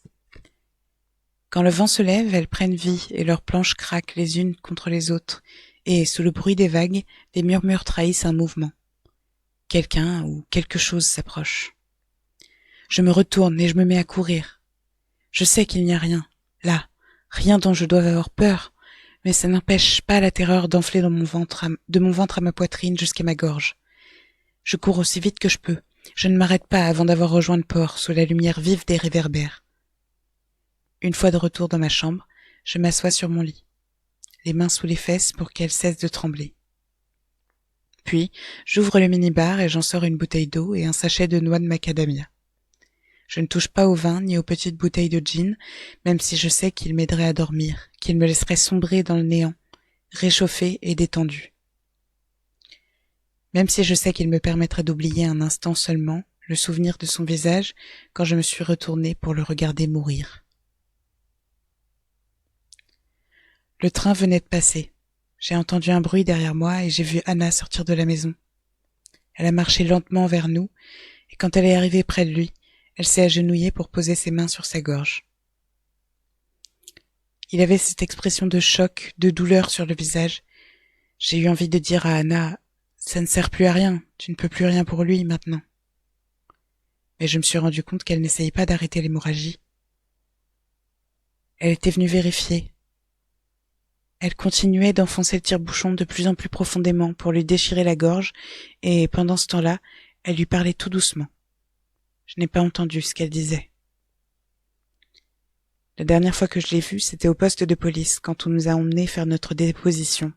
Quand le vent se lève, elles prennent vie et leurs planches craquent les unes contre les autres, et sous le bruit des vagues, des murmures trahissent un mouvement. Quelqu'un ou quelque chose s'approche. Je me retourne et je me mets à courir. Je sais qu'il n'y a rien, là, rien dont je doive avoir peur, mais ça n'empêche pas la terreur d'enfler de mon ventre à ma poitrine jusqu'à ma gorge. Je cours aussi vite que je peux. Je ne m'arrête pas avant d'avoir rejoint le port sous la lumière vive des réverbères. Une fois de retour dans ma chambre, je m'assois sur mon lit, les mains sous les fesses pour qu'elles cessent de trembler. Puis, j'ouvre le minibar et j'en sors une bouteille d'eau et un sachet de noix de macadamia. Je ne touche pas au vin ni aux petites bouteilles de gin, même si je sais qu'il m'aiderait à dormir, qu'il me laisserait sombrer dans le néant, réchauffé et détendu. Même si je sais qu'il me permettrait d'oublier un instant seulement le souvenir de son visage quand je me suis retournée pour le regarder mourir. Le train venait de passer. J'ai entendu un bruit derrière moi et j'ai vu Anna sortir de la maison. Elle a marché lentement vers nous, et quand elle est arrivée près de lui, elle s'est agenouillée pour poser ses mains sur sa gorge. Il avait cette expression de choc, de douleur sur le visage. J'ai eu envie de dire à Anna « Ça ne sert plus à rien, tu ne peux plus rien pour lui maintenant. » Mais je me suis rendu compte qu'elle n'essayait pas d'arrêter l'hémorragie. Elle était venue vérifier. Elle continuait d'enfoncer le tire-bouchon de plus en plus profondément pour lui déchirer la gorge, et pendant ce temps-là, elle lui parlait tout doucement. Je n'ai pas entendu ce qu'elle disait. La dernière fois que je l'ai vue, c'était au poste de police, quand on nous a emmenés faire notre déposition.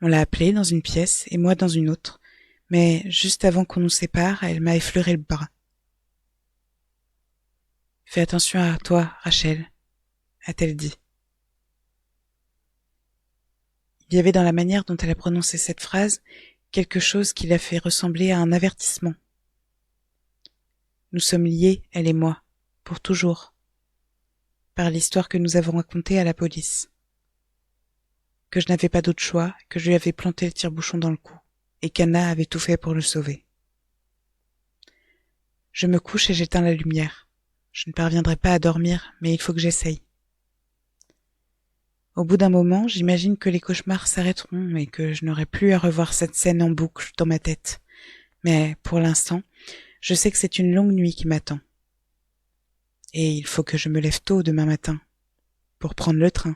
On l'a appelée dans une pièce, et moi dans une autre, mais juste avant qu'on nous sépare, elle m'a effleuré le bras. « Fais attention à toi, Rachel », a-t-elle dit. Il y avait dans la manière dont elle a prononcé cette phrase quelque chose qui l'a fait ressembler à un avertissement. Nous sommes liés, elle et moi, pour toujours, par l'histoire que nous avons racontée à la police. Que je n'avais pas d'autre choix, que je lui avais planté le tire-bouchon dans le cou, et qu'Anna avait tout fait pour le sauver. Je me couche et j'éteins la lumière. Je ne parviendrai pas à dormir, mais il faut que j'essaye. Au bout d'un moment, j'imagine que les cauchemars s'arrêteront et que je n'aurai plus à revoir cette scène en boucle dans ma tête. Mais, pour l'instant, je sais que c'est une longue nuit qui m'attend. Et il faut que je me lève tôt demain matin, pour prendre le train.